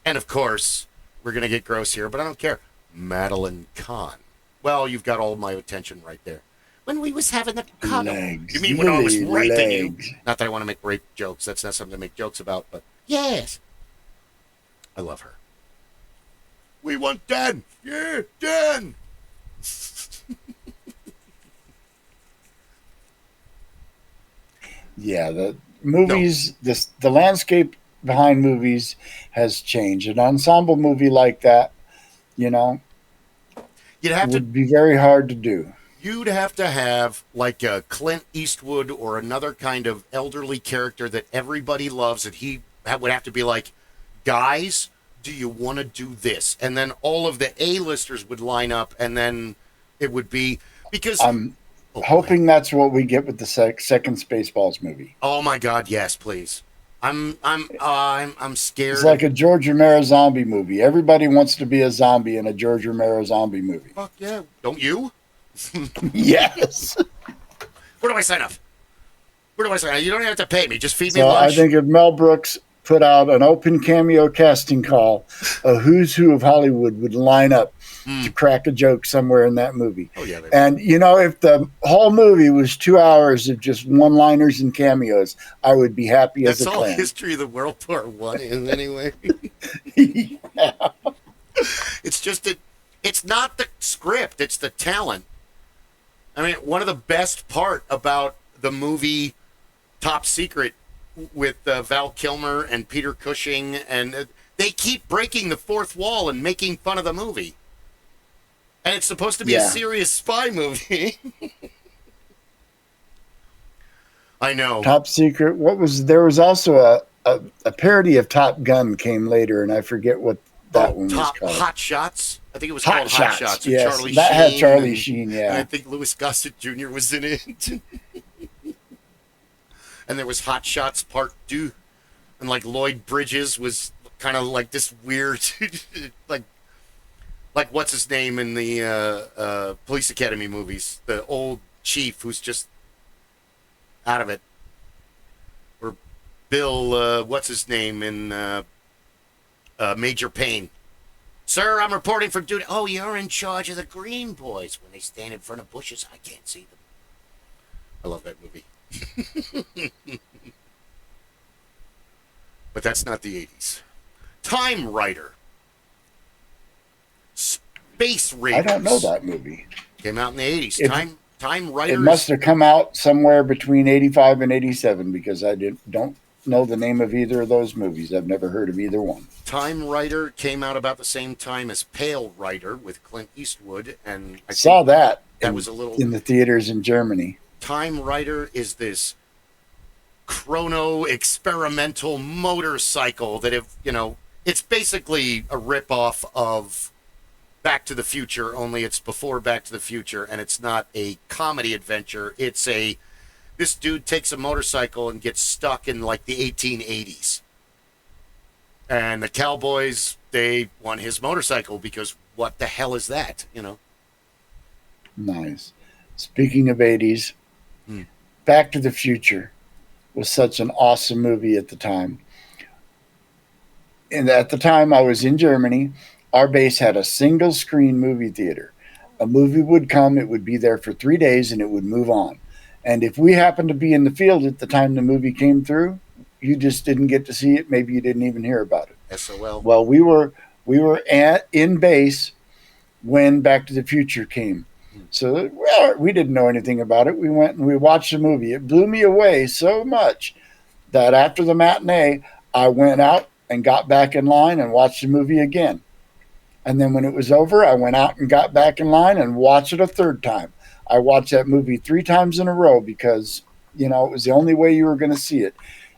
Speaker 1: And, of course, we're going to get gross here, but I don't care. Madeline Kahn. Well, you've got all my attention right there. When we was having the cuddle. You mean when I was raping you? Not that I want to make rape jokes. That's not something to make jokes about, but yes. I love her. We want Dan. Yeah, Dan.
Speaker 2: Yeah, the movies, the landscape behind movies has changed. An ensemble movie like that, would be very hard to do.
Speaker 1: You'd have to have like a Clint Eastwood or another kind of elderly character that everybody loves, and he would have to be like, guys, do you want to do this? And then all of the A-listers would line up, and then it would be because
Speaker 2: I'm hoping that's what we get with the second Spaceballs movie.
Speaker 1: Oh my God, yes, please. I'm scared.
Speaker 2: It's like a George Romero zombie movie. Everybody wants to be a zombie in a George Romero zombie movie.
Speaker 1: Fuck yeah! Don't you?
Speaker 2: Yes.
Speaker 1: Where do I sign up? You don't even have to pay me. Just feed me
Speaker 2: lunch.
Speaker 1: lunch.
Speaker 2: I think if Mel Brooks put out an open cameo casting call, a who's who of Hollywood would line up to crack a joke somewhere in that movie.
Speaker 1: Oh, yeah,
Speaker 2: and, if the whole movie was 2 hours of just one-liners and cameos, I would be happy as a clam.
Speaker 1: That's all History of the World Part 1 is, anyway.
Speaker 2: Yeah.
Speaker 1: It's just that it's not the script, it's the talent. I mean, one of the best part about the movie Top Secret with Val Kilmer and Peter Cushing, and they keep breaking the fourth wall and making fun of the movie. And it's supposed to be a serious spy movie. I know.
Speaker 2: Top Secret. There was also a parody of Top Gun came later, and I forget what that one was called.
Speaker 1: Hot Shots. I think it was
Speaker 2: Hot
Speaker 1: called Hot
Speaker 2: Shots,
Speaker 1: Shots. With
Speaker 2: yes.
Speaker 1: Charlie
Speaker 2: That
Speaker 1: Sheen.
Speaker 2: had Charlie Sheen, yeah.
Speaker 1: And I think Louis Gossett Jr. was in it. And there was Hot Shots Part 2. And like Lloyd Bridges was kind of like this weird, like what's his name in the Police Academy movies? The old chief who's just out of it. Or Bill, what's his name in Major Payne? Sir, I'm reporting for duty. Oh, you're in charge of the Green Boys. When they stand in front of bushes, I can't see them. I love that movie. But that's not the 80s. Time Rider. Space Raiders.
Speaker 2: I don't know that movie.
Speaker 1: Came out in the 80s. Time Riders.
Speaker 2: It must have come out somewhere between 85 and 87 because I don't know the name of either of those movies. I've never heard of either one.
Speaker 1: Time Rider came out about the same time as Pale Rider with Clint Eastwood, and I
Speaker 2: saw that.
Speaker 1: Was a little
Speaker 2: in the theaters in Germany.
Speaker 1: Time Rider is this chrono experimental motorcycle that it's basically a ripoff of Back to the Future, only it's before Back to the Future, and it's not a comedy adventure. This dude takes a motorcycle and gets stuck in like the 1880s. And the cowboys, they want his motorcycle because what the hell is that,
Speaker 2: Nice. Speaking of 80s, Back to the Future was such an awesome movie at the time. And at the time I was in Germany, our base had a single screen movie theater. A movie would come, it would be there for 3 days, and it would move on. And if we happened to be in the field at the time the movie came through, you just didn't get to see it. Maybe you didn't even hear about it.
Speaker 1: SOL.
Speaker 2: Well, we were in base when Back to the Future came. So we didn't know anything about it. We went and we watched the movie. It blew me away so much that after the matinee, I went out and got back in line and watched the movie again. And then when it was over, I went out and got back in line and watched it a third time. I watched that movie 3 times in a row because, it was the only way you were going to see it.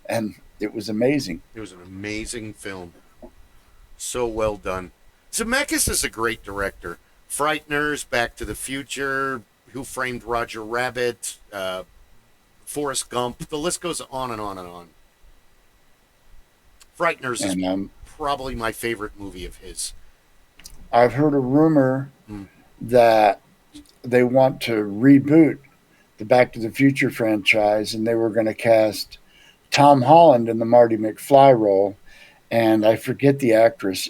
Speaker 2: And it was amazing.
Speaker 1: It was an amazing film. So well done. Zemeckis is a great director. Frighteners, Back to the Future, Who Framed Roger Rabbit, Forrest Gump. The list goes on and on and on. Frighteners is probably my favorite movie of his.
Speaker 2: I've heard a rumor that they want to reboot the Back to the Future franchise, and they were going to cast Tom Holland in the Marty McFly role, and I forget the actress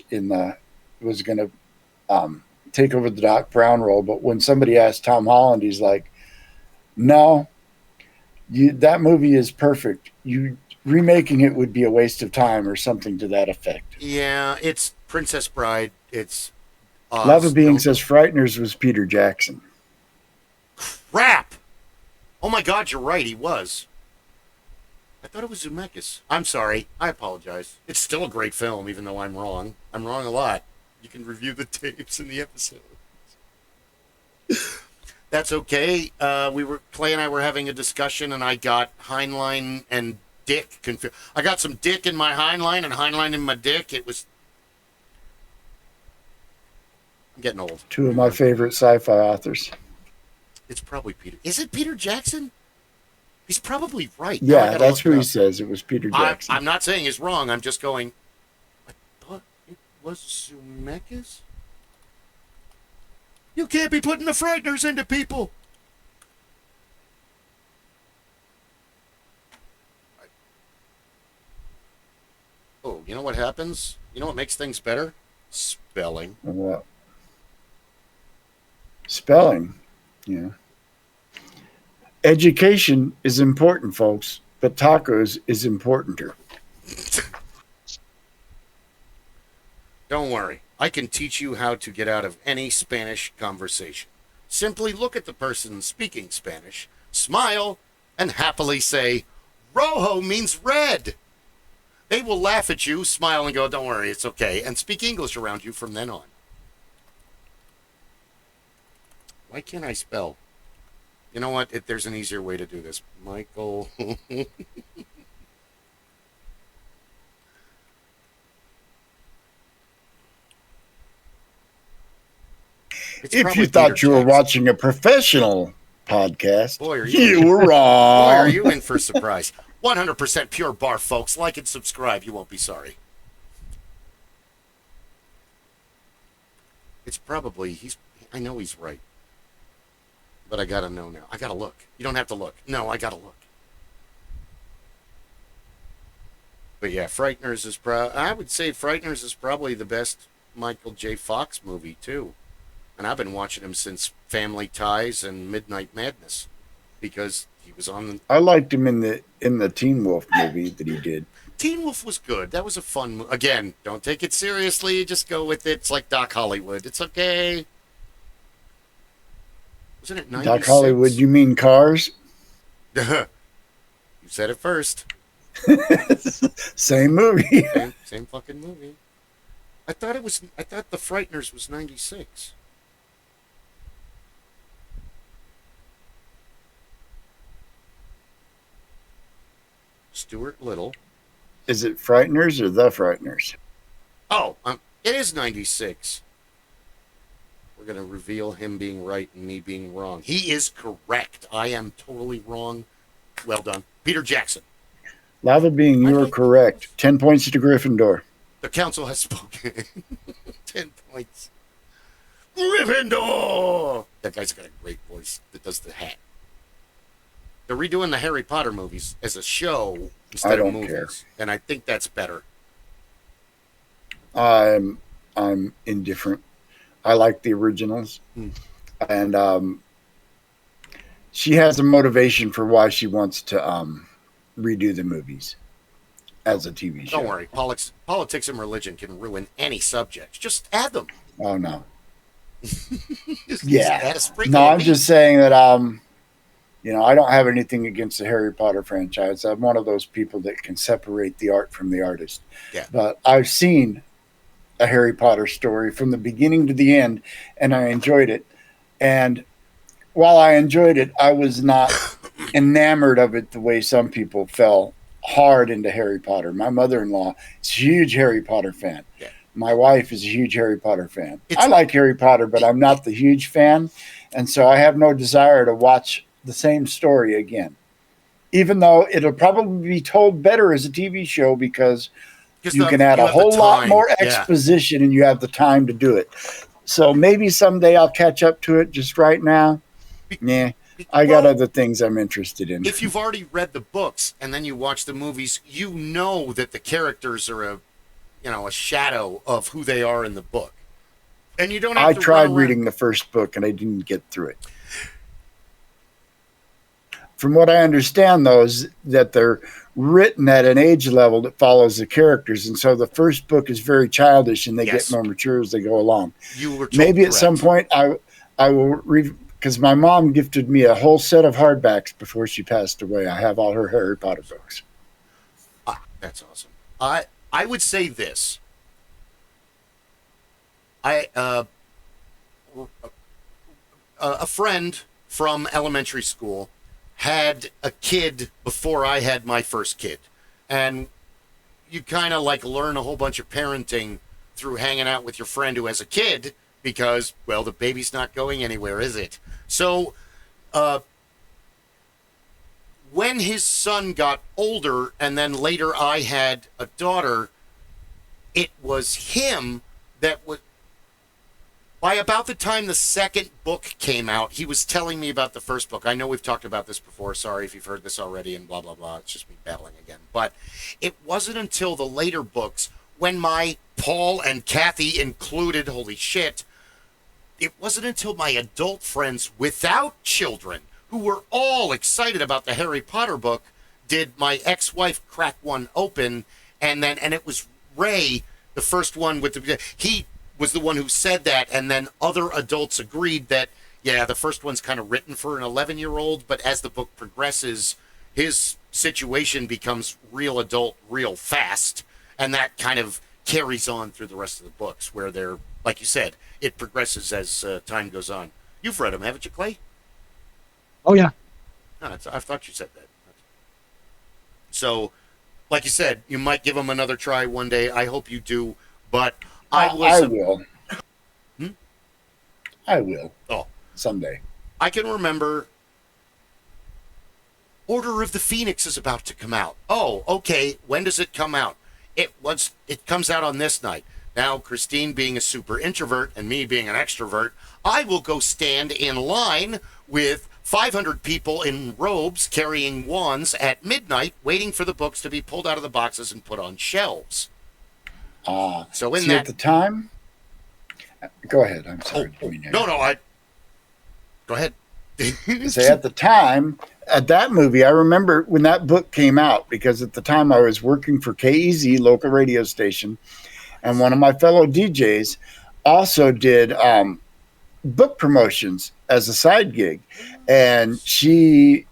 Speaker 2: was going to take over the Doc Brown role. But when somebody asked Tom Holland, he's like, "No, that movie is perfect. Remaking it would be a waste of time," or something to that effect.
Speaker 1: Yeah, it's Princess Bride. It's
Speaker 2: Lava Being says Frighteners was Peter Jackson.
Speaker 1: Crap! Oh my God, you're right. He was. I thought it was Zemeckis. I'm sorry. I apologize. It's still a great film, even though I'm wrong. I'm wrong a lot. You can review the tapes in the episodes. That's okay. Clay and I were having a discussion, and I got Heinlein and Dick confused. I got some Dick in my Heinlein and Heinlein in my Dick. I'm getting old.
Speaker 2: 2 of my favorite sci-fi authors.
Speaker 1: It's probably Peter. Is it Peter Jackson? He's probably right.
Speaker 2: Yeah, that's who he says. It was Peter Jackson.
Speaker 1: I'm not saying he's wrong. I'm just going, I thought it was Zemeckis? You can't be putting the Frighteners into people. Oh, you know what happens? You know what makes things better? Spelling.
Speaker 2: What? Spelling. Yeah. Education is important, folks, but tacos is importanter.
Speaker 1: Don't worry. I can teach you how to get out of any Spanish conversation. Simply look at the person speaking Spanish, smile, and happily say, "Rojo means red." They will laugh at you, smile, and go, "Don't worry, it's okay," and speak English around you from then on. Why can't I spell? You know what? There's an easier way to do this. Michael. It's
Speaker 2: If
Speaker 1: probably
Speaker 2: you thought
Speaker 1: Peter
Speaker 2: you were
Speaker 1: Jackson.
Speaker 2: watching a professional podcast,
Speaker 1: Boy, are
Speaker 2: you were
Speaker 1: Boy, are
Speaker 2: wrong.
Speaker 1: you in for a surprise. 100% pure bar, folks. Like and subscribe. You won't be sorry. It's probably, I know he's right. But I gotta know now. I gotta look. You don't have to look. No, I gotta look. But yeah, Frighteners is I would say Frighteners is probably the best Michael J. Fox movie, too. And I've been watching him since Family Ties and Midnight Madness. Because he was on the...
Speaker 2: I liked him in the Teen Wolf movie that he did.
Speaker 1: Teen Wolf was good. That was a fun movie. Again, don't take it seriously. Just go with it. It's like Doc Hollywood. It's okay. Wasn't it 96?
Speaker 2: Doc Hollywood, you mean Cars?
Speaker 1: You said it first.
Speaker 2: Same movie.
Speaker 1: Same fucking movie. I thought The Frighteners was 96. Stuart Little.
Speaker 2: Is it Frighteners or The Frighteners?
Speaker 1: Oh, it is 96. We're going to reveal him being right and me being wrong. He is correct. I am totally wrong. Well done. Peter Jackson.
Speaker 2: Lava Being, you are correct. 10 points to Gryffindor.
Speaker 1: The council has spoken. 10 points. Gryffindor! That guy's got a great voice that does the hat. They're redoing the Harry Potter movies as a show instead of movies. Care. And I think that's better.
Speaker 2: I'm indifferent. I like the originals. And she has a motivation for why she wants to redo the movies as a TV show.
Speaker 1: Don't worry. Politics and religion can ruin any subject. Just add them.
Speaker 2: Oh, no.
Speaker 1: Just add a sprinkle.
Speaker 2: No, I'm just saying that, I don't have anything against the Harry Potter franchise. I'm one of those people that can separate the art from the artist.
Speaker 1: Yeah.
Speaker 2: But I've seen a Harry Potter story from the beginning to the end, and I enjoyed it. And while I enjoyed it, I was not enamored of it the way some people fell hard into Harry Potter. My mother-in-law is a huge Harry Potter fan.
Speaker 1: Yeah.
Speaker 2: My wife is a huge Harry Potter fan. I like Harry Potter, but I'm not the huge fan. And so I have no desire to watch the same story again, even though it'll probably be told better as a TV show because you can add a whole lot more exposition and you have the time to do it. So maybe someday I'll catch up to it. Just right now, I got other things I'm interested in.
Speaker 1: If you've already read the books and then you watch the movies, you know that the characters are a shadow of who they are in the book. And you don't have to
Speaker 2: tried reading the first book and I didn't get through it. From what I understand, though, is that they're written at an age level that follows the characters. And so the first book is very childish and they get more mature as they go along.
Speaker 1: You were told
Speaker 2: Maybe at some point I will read, because my mom gifted me a whole set of hardbacks before she passed away. I have all her Harry Potter books.
Speaker 1: That's awesome. I would say this. A friend from elementary school had a kid before I had my first kid. And you kind of learn a whole bunch of parenting through hanging out with your friend who has a kid because, well, the baby's not going anywhere, is it? So, when his son got older and then later I had a daughter, it was him that would... By about the time the second book came out, he was telling me about the first book. I know we've talked about this before. Sorry if you've heard this already and blah, blah, blah. It's just me babbling again. But it wasn't until the later books when my Paul and Kathy included, holy shit, it wasn't until my adult friends without children, who were all excited about the Harry Potter book, did my ex-wife crack one open. And it was Ray, the first one with he was the one who said that, and then other adults agreed that, yeah, the first one's kind of written for an 11-year-old, but as the book progresses, his situation becomes real adult real fast, and that kind of carries on through the rest of the books, where they're, like you said, it progresses as time goes on. You've read them, haven't you, Clay?
Speaker 3: Oh, yeah.
Speaker 1: No, I thought you said that. So, like you said, you might give them another try one day. I hope you do, but... I will.
Speaker 2: I will.
Speaker 1: Oh,
Speaker 2: Someday.
Speaker 1: I can remember Order of the Phoenix is about to come out. Oh, okay. When does it come out? It comes out on this night. Now, Christine being a super introvert and me being an extrovert, I will go stand in line with 500 people in robes carrying wands at midnight, waiting for the books to be pulled out of the boxes and put on shelves. So in that
Speaker 2: at the time, go ahead. I'm sorry.
Speaker 1: No, go ahead.
Speaker 2: Say at the time, at that movie, I remember when that book came out, because at the time I was working for KEZ, local radio station, and one of my fellow DJs also did book promotions as a side gig. And she,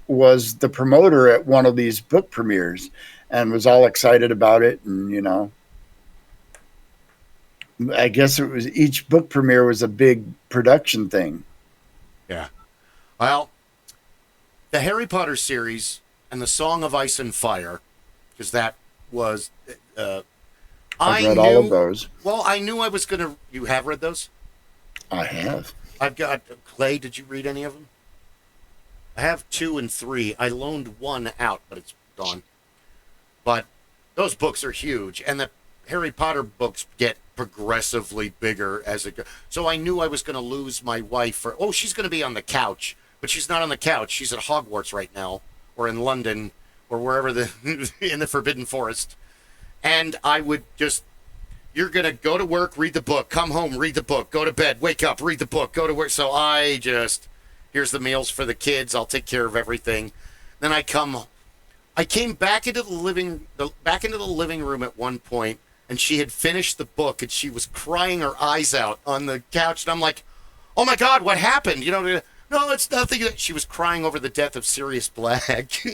Speaker 2: was the promoter at one of these book premieres and was all excited about it. And, I guess it was each book premiere was a big production thing.
Speaker 1: Yeah. Well, the Harry Potter series and the Song of Ice and Fire, because that was...
Speaker 2: I've read all of those.
Speaker 1: Well, I knew I was going to... You have read those?
Speaker 2: I have.
Speaker 1: I've got... Clay, did you read any of them? I have 2 and 3. I loaned 1 out, but it's gone. But those books are huge, and the Harry Potter books get progressively bigger as it goes. So I knew I was going to lose my wife she's going to be on the couch, but she's not on the couch. She's at Hogwarts right now, or in London, or wherever in the Forbidden Forest. And I would just, you're going to go to work, read the book, come home, read the book, go to bed, wake up, read the book, go to work. So here's the meals for the kids. I'll take care of everything. Then I came back into the living room at one point, and she had finished the book, and she was crying her eyes out on the couch. And I'm like, oh my God, what happened? No, it's nothing. She was crying over the death of Sirius Black.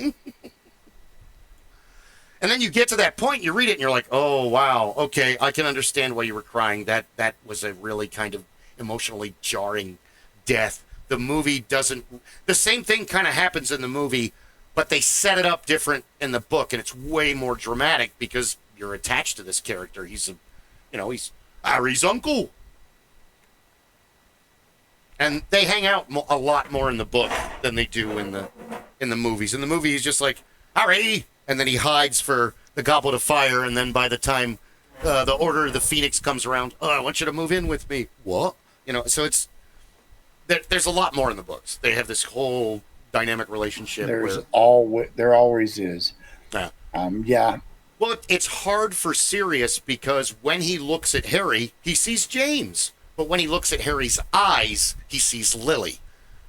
Speaker 1: And then you get to that point, you read it, and you're like, oh, wow, okay, I can understand why you were crying. That was a really kind of emotionally jarring death. The movie doesn't... The same thing kind of happens in the movie, but they set it up different in the book, and it's way more dramatic because you're attached to this character. He's Harry's uncle. And they hang out a lot more in the book than they do in the movies. In the movie, he's just like, Harry! And then he hides for the Goblet of Fire, and then by the time the Order of the Phoenix comes around, I want you to move in with me. What? So it's... There's a lot more in the books. They have this whole dynamic relationship.
Speaker 2: There always is.
Speaker 1: Yeah.
Speaker 2: Yeah.
Speaker 1: Well, it's hard for Sirius because when he looks at Harry, he sees James. But when he looks at Harry's eyes, he sees Lily.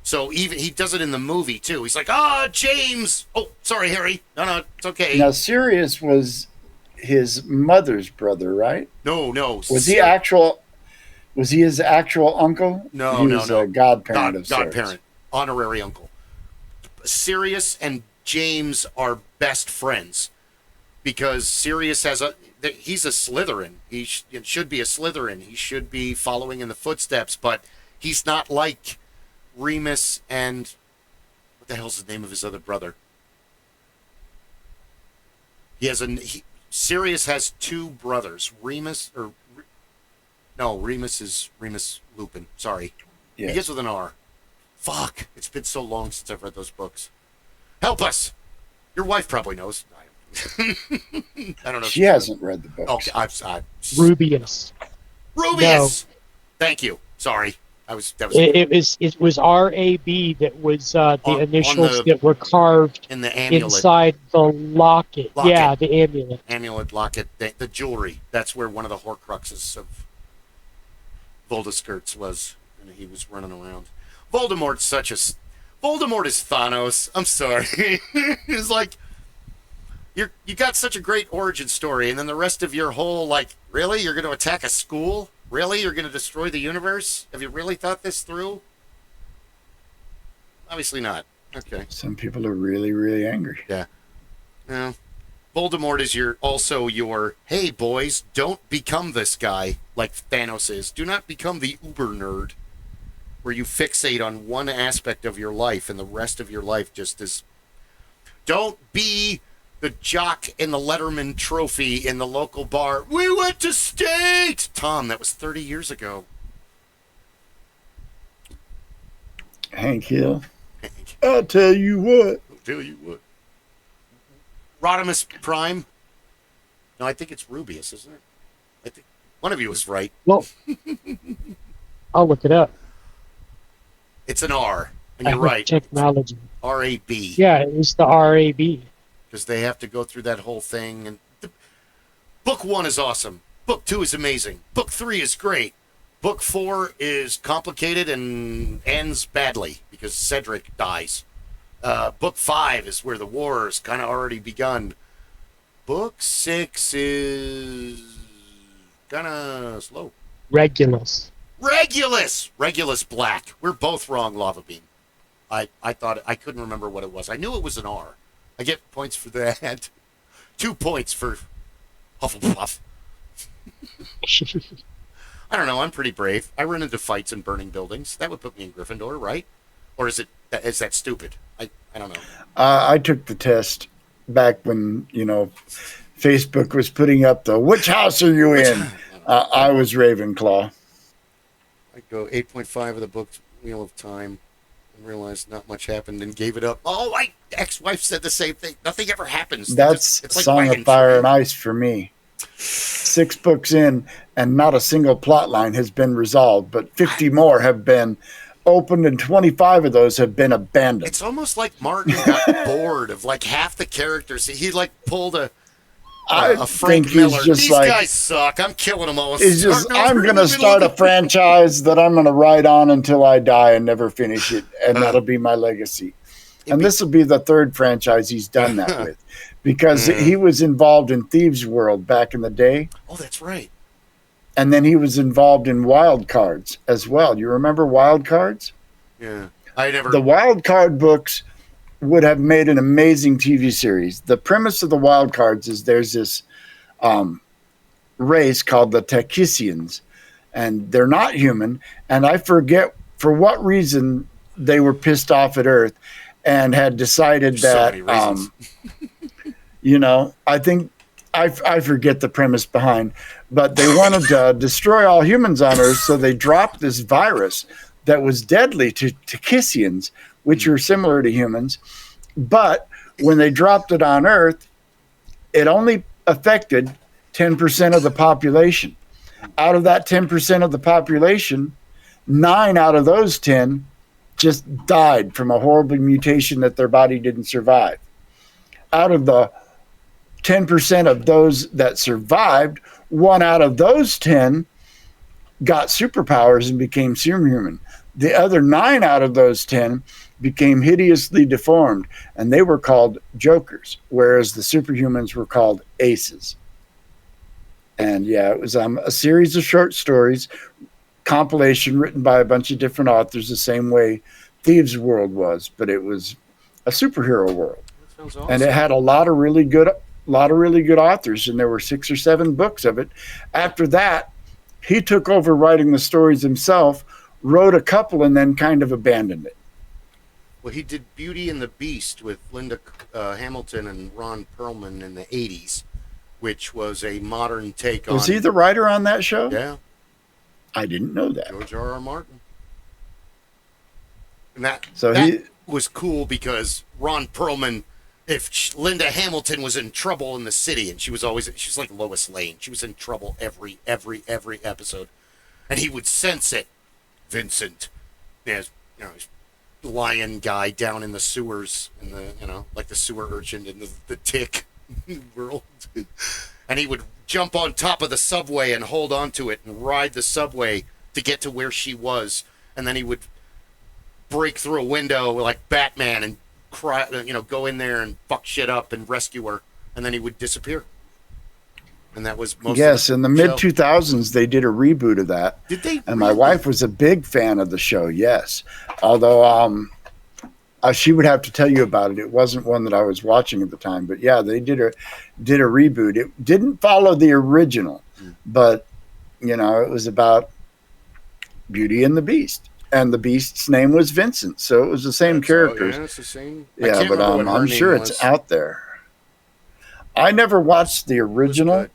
Speaker 1: So even he does it in the movie too. He's like, James. Oh, sorry, Harry. No, it's okay.
Speaker 2: Now Sirius was his mother's brother, right?
Speaker 1: No.
Speaker 2: Was he his actual uncle?
Speaker 1: No,
Speaker 2: he was a godparent of Sirius.
Speaker 1: Godparent, honorary uncle. Sirius and James are best friends because Sirius he's a Slytherin. He should be a Slytherin. He should be following in the footsteps, but he's not like Remus and what the hell's the name of his other brother? Sirius has 2 brothers. Remus is Remus Lupin. Sorry. Yes. He begins with an R. Fuck. It's been so long since I've read those books. Help us. Your wife probably knows. I don't know.
Speaker 2: She hasn't read the books.
Speaker 1: Okay.
Speaker 3: Rubius.
Speaker 1: No. Thank you. Sorry.
Speaker 3: It was RAB that was the initials that were carved
Speaker 1: in the amulet
Speaker 3: inside the locket. Yeah, the amulet.
Speaker 1: Amulet locket, the jewelry. That's where one of the Horcruxes of Voldemort's was, and he was running around. Voldemort is Thanos. I'm sorry. It's like you got such a great origin story, and then the rest of your whole really you're going to attack a school. Really? You're going to destroy the universe? Have you really thought this through? Obviously not. Okay.
Speaker 2: Some people are really, really angry.
Speaker 1: Yeah. Yeah. Voldemort is also your, hey, boys, don't become this guy like Thanos is. Do not become the uber nerd where you fixate on one aspect of your life and the rest of your life just is... Don't be the jock in the Letterman trophy in the local bar. We went to state! Tom, that was 30 years ago.
Speaker 2: Hank Hill.
Speaker 1: Hank,
Speaker 2: I'll tell you what.
Speaker 1: I'll tell you what. Rodimus Prime. No, I think it's Rubius, isn't it? I think one of you was right.
Speaker 3: Well, I'll look it up.
Speaker 1: It's an R, and
Speaker 3: I
Speaker 1: you're
Speaker 3: have
Speaker 1: right.
Speaker 3: Technology.
Speaker 1: R-A-B.
Speaker 3: Yeah, it's the RAB.
Speaker 1: Because they have to go through that whole thing. And book 1 is awesome. Book 2 is amazing. Book 3 is great. Book 4 is complicated and ends badly because Cedric dies. Book 5 is where the war is kind of already begun. Book 6 is kind of slow.
Speaker 3: Regulus.
Speaker 1: Regulus Black. We're both wrong, Lava Beam. I thought I couldn't remember what it was. I knew it was an R. I get points for that. 2 points for Hufflepuff. I don't know. I'm pretty brave. I run into fights and burning buildings. That would put me in Gryffindor, right? Or is that stupid? I don't know.
Speaker 2: I took the test back when, Facebook was putting up the which house are you in? I was Ravenclaw.
Speaker 1: I go 8.5 of the book Wheel of Time and realized not much happened and gave it up. Oh, my ex-wife said the same thing. Nothing ever happens.
Speaker 2: That's
Speaker 1: it's like
Speaker 2: Song
Speaker 1: Wagon
Speaker 2: of Fire
Speaker 1: Train.
Speaker 2: and Ice for me. 6 books in, and not a single plot line has been resolved, but 50 more have been opened, and 25 of those have been abandoned.
Speaker 1: It's almost like Martin got bored of like half the characters. He like pulled a Frank
Speaker 2: think
Speaker 1: Miller.
Speaker 2: he's just
Speaker 1: These
Speaker 2: like,
Speaker 1: guys suck. I'm killing them all.
Speaker 2: it's just, I'm going to start a franchise that I'm going to write on until I die and never finish it, and that'll be my legacy. And this will be the 3rd franchise he's done that with, because he was involved in Thieves' World back in the day.
Speaker 1: Oh, that's right.
Speaker 2: And then he was involved in Wild Cards as well. You remember Wild Cards?
Speaker 1: Yeah. I never.
Speaker 2: The Wild Card books would have made an amazing TV series. The premise of the Wild Cards is there's this race called the Takisians, and they're not human. And I forget for what reason they were pissed off at Earth and had decided
Speaker 1: So
Speaker 2: that,
Speaker 1: many reasons.
Speaker 2: I think I forget the premise behind, but they wanted to destroy all humans on Earth, so they dropped this virus that was deadly to Takisians, which are similar to humans. But when they dropped it on Earth, it only affected 10% of the population. Out of that 10% of the population, 9 out of those 10 just died from a horrible mutation that their body didn't survive. Out of the 10% of those that survived, 1 out of those 10 got superpowers and became superhuman. The other 9 out of those 10 became hideously deformed, and they were called jokers, whereas the superhumans were called aces. And yeah, it was a series of short stories, compilation written by a bunch of different authors, the same way Thieves' World was, but it was a superhero world.
Speaker 1: That sounds awesome.
Speaker 2: And it had a lot of really good authors, and there were 6 or 7 books of it. After that, he took over writing the stories himself, wrote a couple, and then kind of abandoned it.
Speaker 1: Well, he did Beauty and the Beast with Linda Hamilton and Ron Perlman in the 80s, which was a modern take on...
Speaker 2: Was he the writer on that show?
Speaker 1: Yeah,
Speaker 2: I didn't know that.
Speaker 1: George R.R. Martin. And that was cool because Ron Perlman, if Linda Hamilton was in trouble in the city, and she's like Lois Lane, she was in trouble every episode, and he would sense it. Vincent, he's lion guy down in the sewers, in the like the sewer urchin in the tick world, and he would jump on top of the subway and hold on to it and ride the subway to get to where she was, and then he would break through a window like Batman and cry, go in there and fuck shit up and rescue her, and then he would disappear. And that was most
Speaker 2: Yes,
Speaker 1: of
Speaker 2: in the mid-2000s, they did a reboot of that.
Speaker 1: Did they?
Speaker 2: And my wife was a big fan of the show, yes. Although she would have to tell you about it. It wasn't one that I was watching at the time. But yeah, they did a reboot. It didn't follow the original, but, it was about Beauty and the Beast. And the Beast's name was Vincent, so it was the same characters.
Speaker 1: Yeah, it's the same.
Speaker 2: Yeah, but I'm sure it's out there. I never watched the original.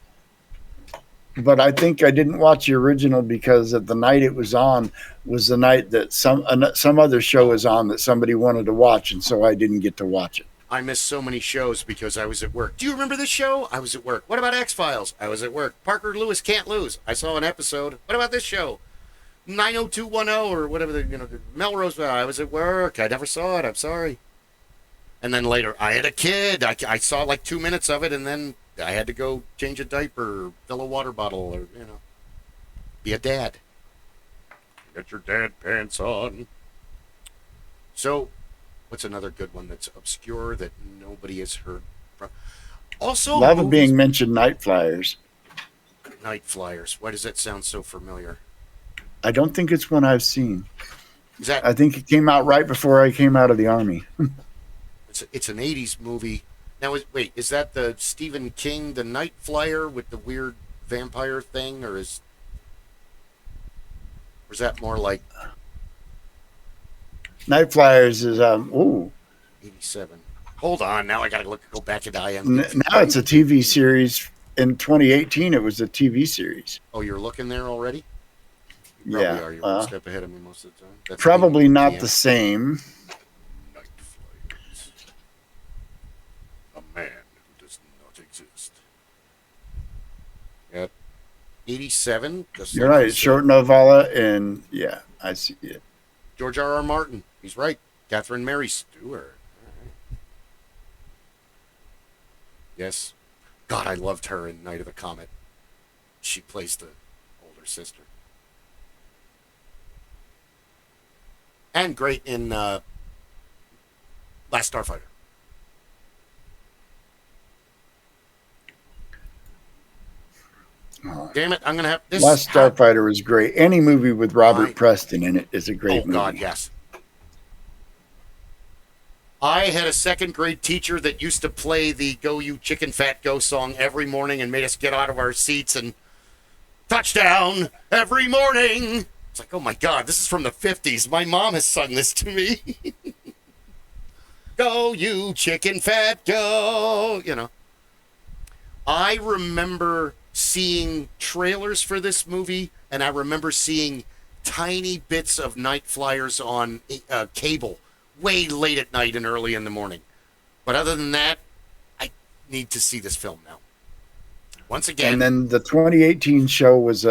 Speaker 2: but I think I didn't watch the original because the night it was on was the night that some other show was on that somebody wanted to watch, and so I didn't get to watch it.
Speaker 1: I missed so many shows because I was at work. Do you remember this show? I was at work. What about X-Files? I was at work. Parker Lewis Can't Lose. I saw an episode. What about this show? 90210 or whatever the Melrose. I was at work. I never saw it. I'm sorry. And then later, I had a kid. I saw like 2 minutes of it, and then I had to go change a diaper, or fill a water bottle, or be a dad. Get your dad pants on. So, what's another good one that's obscure that nobody has heard from? Also,
Speaker 2: a lot of being mentioned. Night Flyers.
Speaker 1: Night Flyers. Why does that sound so familiar?
Speaker 2: I don't think it's one I've seen.
Speaker 1: Is that?
Speaker 2: I think it came out right before I came out of the Army.
Speaker 1: It's an 80's movie. Now, is that the Stephen King, the Night Flyer with the weird vampire thing, or is that more like
Speaker 2: Night Flyers is
Speaker 1: 87? Hold on, now I gotta go back into IMDb.
Speaker 2: Now it's a TV series. In 2018, it was a TV series.
Speaker 1: Oh, you're looking there already? You
Speaker 2: Yeah,
Speaker 1: are. You're one step ahead of me most of the time. That's
Speaker 2: probably not the same.
Speaker 1: Night Flyers. A man who does not exist. Yep. 87.
Speaker 2: You're right. Short novella, and yeah, I see it.
Speaker 1: George R.R. Martin. He's right. Catherine Mary Stewart. Right. Yes. God, I loved her in Night of the Comet. She plays the older sister. And great in Last Starfighter.
Speaker 2: Oh.
Speaker 1: Damn it, I'm going to have this.
Speaker 2: Last Starfighter was great. Any movie with Robert Preston in it is a great movie.
Speaker 1: Oh, God, yes. I had a second grade teacher that used to play the Go You Chicken Fat Go song every morning and made us get out of our seats and touchdown every morning. It's like, oh my God, this is from the 50s. My mom has sung this to me. Go you chicken fat go. I remember seeing trailers for this movie, and I remember seeing tiny bits of Night Flyers on cable way late at night and early in the morning. But other than that, I need to see this film now. Once again.
Speaker 2: And then the 2018 show was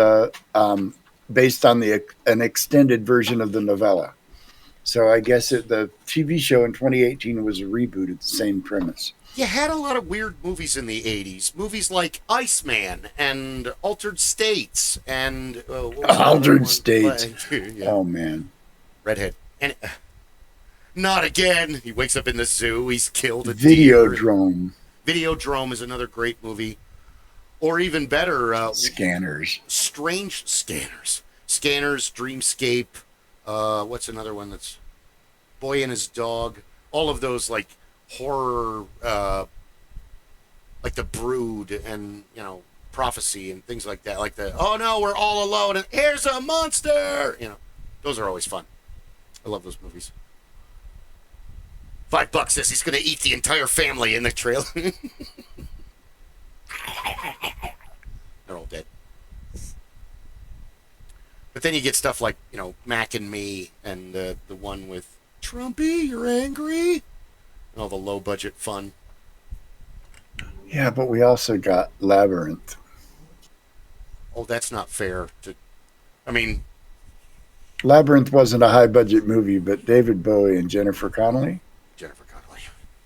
Speaker 2: based on an extended version of the novella. So I guess the TV show in 2018 was a reboot of the same premise.
Speaker 1: You had a lot of weird movies in the 80s. Movies like Iceman and Altered States and...
Speaker 2: Altered States.
Speaker 1: Yeah.
Speaker 2: Oh, man.
Speaker 1: Redhead. And not again. He wakes up in the zoo. He's killed a
Speaker 2: Videodrome.
Speaker 1: Videodrome is another great movie. Or even better...
Speaker 2: Scanners.
Speaker 1: Strange Scanners. Scanners, Dreamscape. What's another one that's... Boy and His Dog. All of those, like, horror... like The Brood and, Prophecy and things like that. Like the, oh no, we're all alone and here's a monster! Those are always fun. I love those movies. $5 says he's going to eat the entire family in the trailer. They're all dead. But then you get stuff like, Mac and Me and the one with Trumpy, you're angry? And all the low-budget fun.
Speaker 2: Yeah, but we also got Labyrinth.
Speaker 1: Oh, that's not fair.
Speaker 2: Labyrinth wasn't a high-budget movie, but David Bowie and Jennifer Connelly.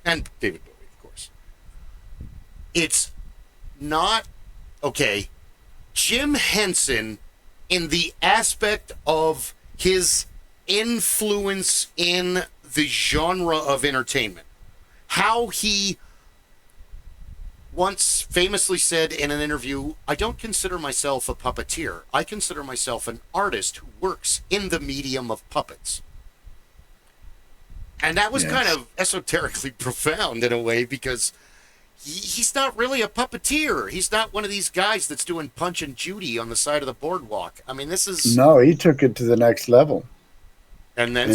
Speaker 1: And David Bowie, of course. It's not... Okay, Jim Henson, in the aspect of his influence in the genre of entertainment, how he once famously said in an interview, I don't consider myself a puppeteer. I consider myself an artist who works in the medium of puppets. And that was kind of esoterically profound in a way, because he's not really a puppeteer. He's not one of these guys that's doing Punch and Judy on the side of the boardwalk. I mean, this is...
Speaker 2: No, he took it to the next level.
Speaker 1: And then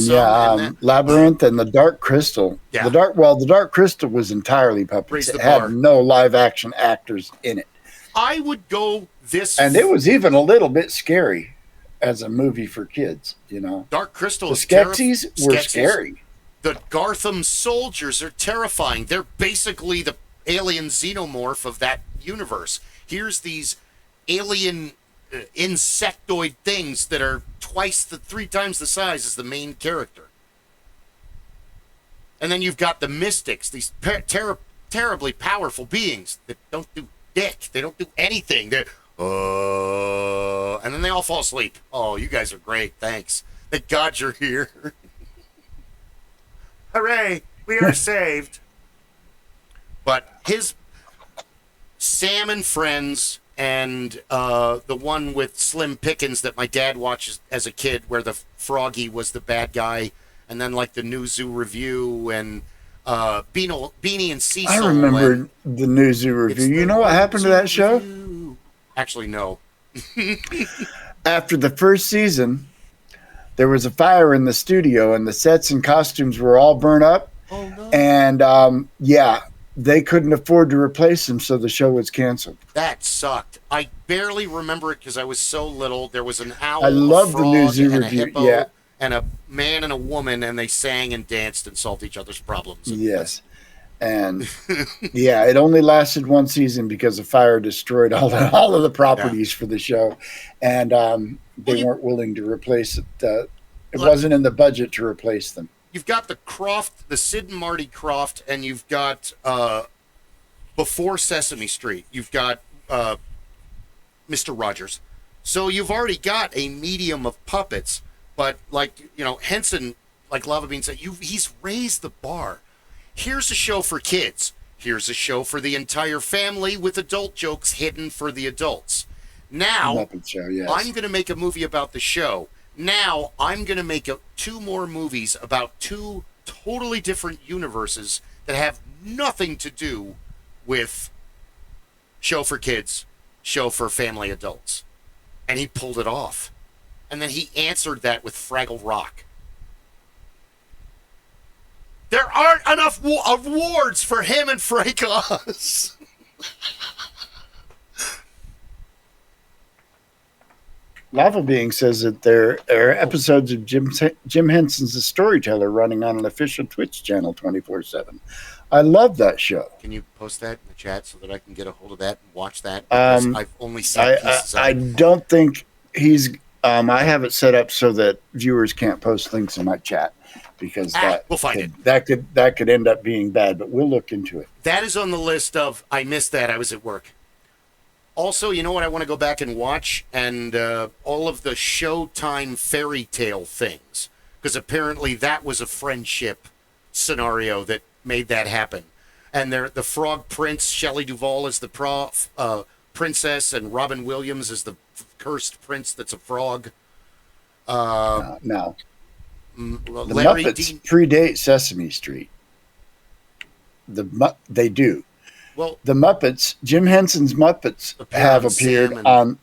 Speaker 2: Labyrinth and the Dark Crystal.
Speaker 1: Yeah.
Speaker 2: The Dark Crystal was entirely puppets. It had no live action actors in it.
Speaker 1: I would go this.
Speaker 2: And it was even a little bit scary as a movie for kids, you know.
Speaker 1: Dark Crystal
Speaker 2: The
Speaker 1: is
Speaker 2: Skeksis were scary.
Speaker 1: The Gartham soldiers are terrifying. They're basically the alien xenomorph of that universe. Here's these alien insectoid things that are three times the size as the main character. And then you've got the mystics, these terribly powerful beings that don't do dick. They don't do anything. They're, and then they all fall asleep. Oh, you guys are great. Thanks. Thank God you're here. Hooray, we are saved. But his Sam and Friends and the one with Slim Pickens that my dad watched as a kid where the Froggy was the bad guy, and then like the New Zoo Review and Beanie and Cecil.
Speaker 2: I remember the New Zoo Review. You know what happened to that show?
Speaker 1: Actually, no.
Speaker 2: After the first season, there was a fire in the studio and the sets and costumes were all burnt up.
Speaker 1: Oh, no.
Speaker 2: And they couldn't afford to replace them, so the show was canceled.
Speaker 1: That sucked. I barely remember it because I was so little. There was an owl,
Speaker 2: I love
Speaker 1: a
Speaker 2: the New
Speaker 1: frog,
Speaker 2: Zoo
Speaker 1: and
Speaker 2: Review.
Speaker 1: a hippo,
Speaker 2: Yeah.
Speaker 1: and a man and a woman, and they sang and danced and solved each other's problems.
Speaker 2: Yes. And yeah, it only lasted one season because the fire destroyed all of the properties for the show. And they weren't willing to replace it. It wasn't in the budget to replace them.
Speaker 1: You've got the Sid and Marty Krofft, and you've got Before Sesame Street. You've got Mr. Rogers. So you've already got a medium of puppets, but like, Henson, like Lava Bean said, he's raised the bar. Here's a show for kids. Here's a show for the entire family with adult jokes hidden for the adults. Now,
Speaker 2: Muppet Show, yes.
Speaker 1: I'm going to make a movie about the show. Now, I'm going to make two more movies about two totally different universes that have nothing to do with show for kids, show for family adults. And he pulled it off. And then he answered that with Fraggle Rock. There aren't enough awards for him and Frank Oz.
Speaker 2: Lava Being says that there are episodes of Jim Henson's The Storyteller running on an official Twitch channel 24/7. I love that show.
Speaker 1: Can you post that in the chat so that I can get a hold of that and watch that? Because I've only seen pieces of it.
Speaker 2: I don't think he's. I have it set up so that viewers can't post links in my chat because
Speaker 1: we'll find it.
Speaker 2: That could end up being bad, but we'll look into it.
Speaker 1: That is on the list of I missed that. I was at work. Also, you know what I want to go back and watch? And all of the Showtime fairy tale things. Because apparently that was a friendship scenario that made that happen. And the Frog Prince, Shelley Duvall is the princess, and Robin Williams is the cursed prince that's a frog.
Speaker 2: No. The
Speaker 1: Larry
Speaker 2: Muppets predate Sesame Street. They do.
Speaker 1: Well,
Speaker 2: the Muppets, Jim Henson's Muppets, have appeared on.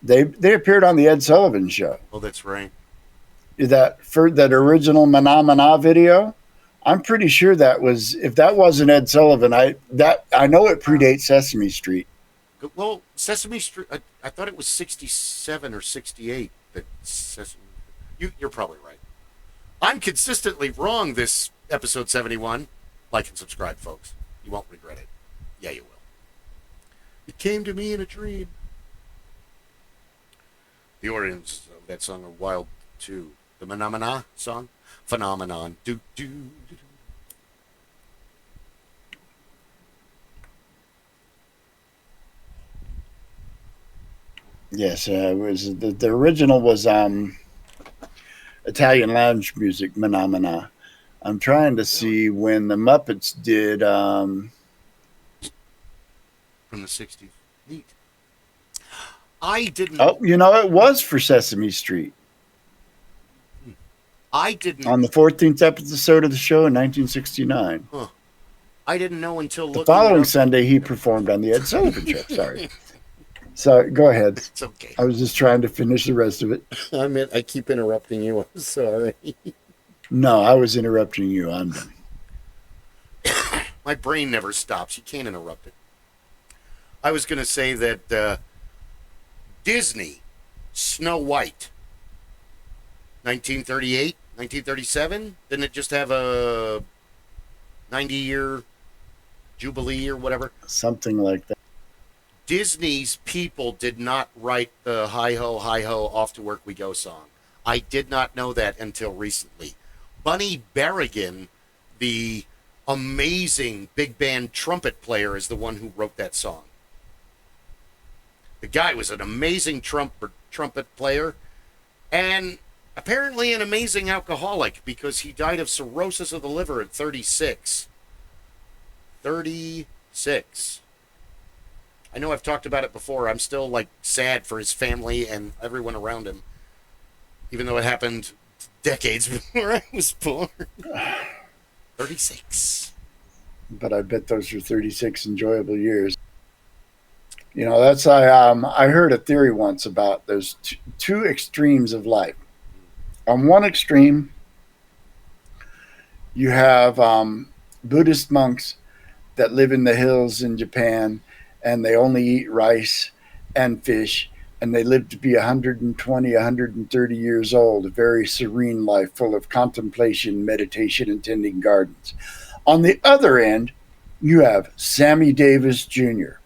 Speaker 2: They appeared on the Ed Sullivan Show.
Speaker 1: Oh, that's right.
Speaker 2: That original Mana video, I'm pretty sure that was. If that wasn't Ed Sullivan, I know it predates Sesame Street.
Speaker 1: Well, Sesame Street. I thought it was 67 or 68. That Sesame. You're probably right. I'm consistently wrong. This episode 71. Like and subscribe, folks. You won't regret it. Yeah, you will. It came to me in a dream. The origins of that song are wild too. The Phenomena song, Phenomenon. Do do do.
Speaker 2: Yes, it was the original was Italian lounge music, Phenomena. I'm trying to see when the Muppets did.
Speaker 1: From the 60s. Neat. I didn't.
Speaker 2: Oh, it was for Sesame Street.
Speaker 1: I didn't.
Speaker 2: On the 14th episode of the show in 1969.
Speaker 1: Huh. I didn't know until
Speaker 2: the following Sunday he performed on the Ed Sullivan Show. Sorry. So go ahead.
Speaker 1: It's okay.
Speaker 2: I was just trying to finish the rest of it.
Speaker 1: I keep interrupting you. I'm sorry.
Speaker 2: No, I was interrupting you. I'm done.
Speaker 1: My brain never stops. You can't interrupt it. I was going to say that Disney, Snow White, 1938, 1937. Didn't it just have a 90-year jubilee or whatever?
Speaker 2: Something like that.
Speaker 1: Disney's people did not write the hi ho, off to work we go song. I did not know that until recently. Bunny Berrigan, the amazing big band trumpet player, is the one who wrote that song. The guy was an amazing trumpet player and apparently an amazing alcoholic because he died of cirrhosis of the liver at 36. 36. I know I've talked about it before. I'm still like sad for his family and everyone around him, even though it happened decades before I was born. 36.
Speaker 2: But I bet those are 36 enjoyable years. You know, that's I heard a theory once about there's two extremes of life. On one extreme, you have Buddhist monks that live in the hills in Japan, and they only eat rice and fish, and they live to be 120, 130 years old, a very serene life full of contemplation, meditation, and tending gardens. On the other end, you have Sammy Davis Jr.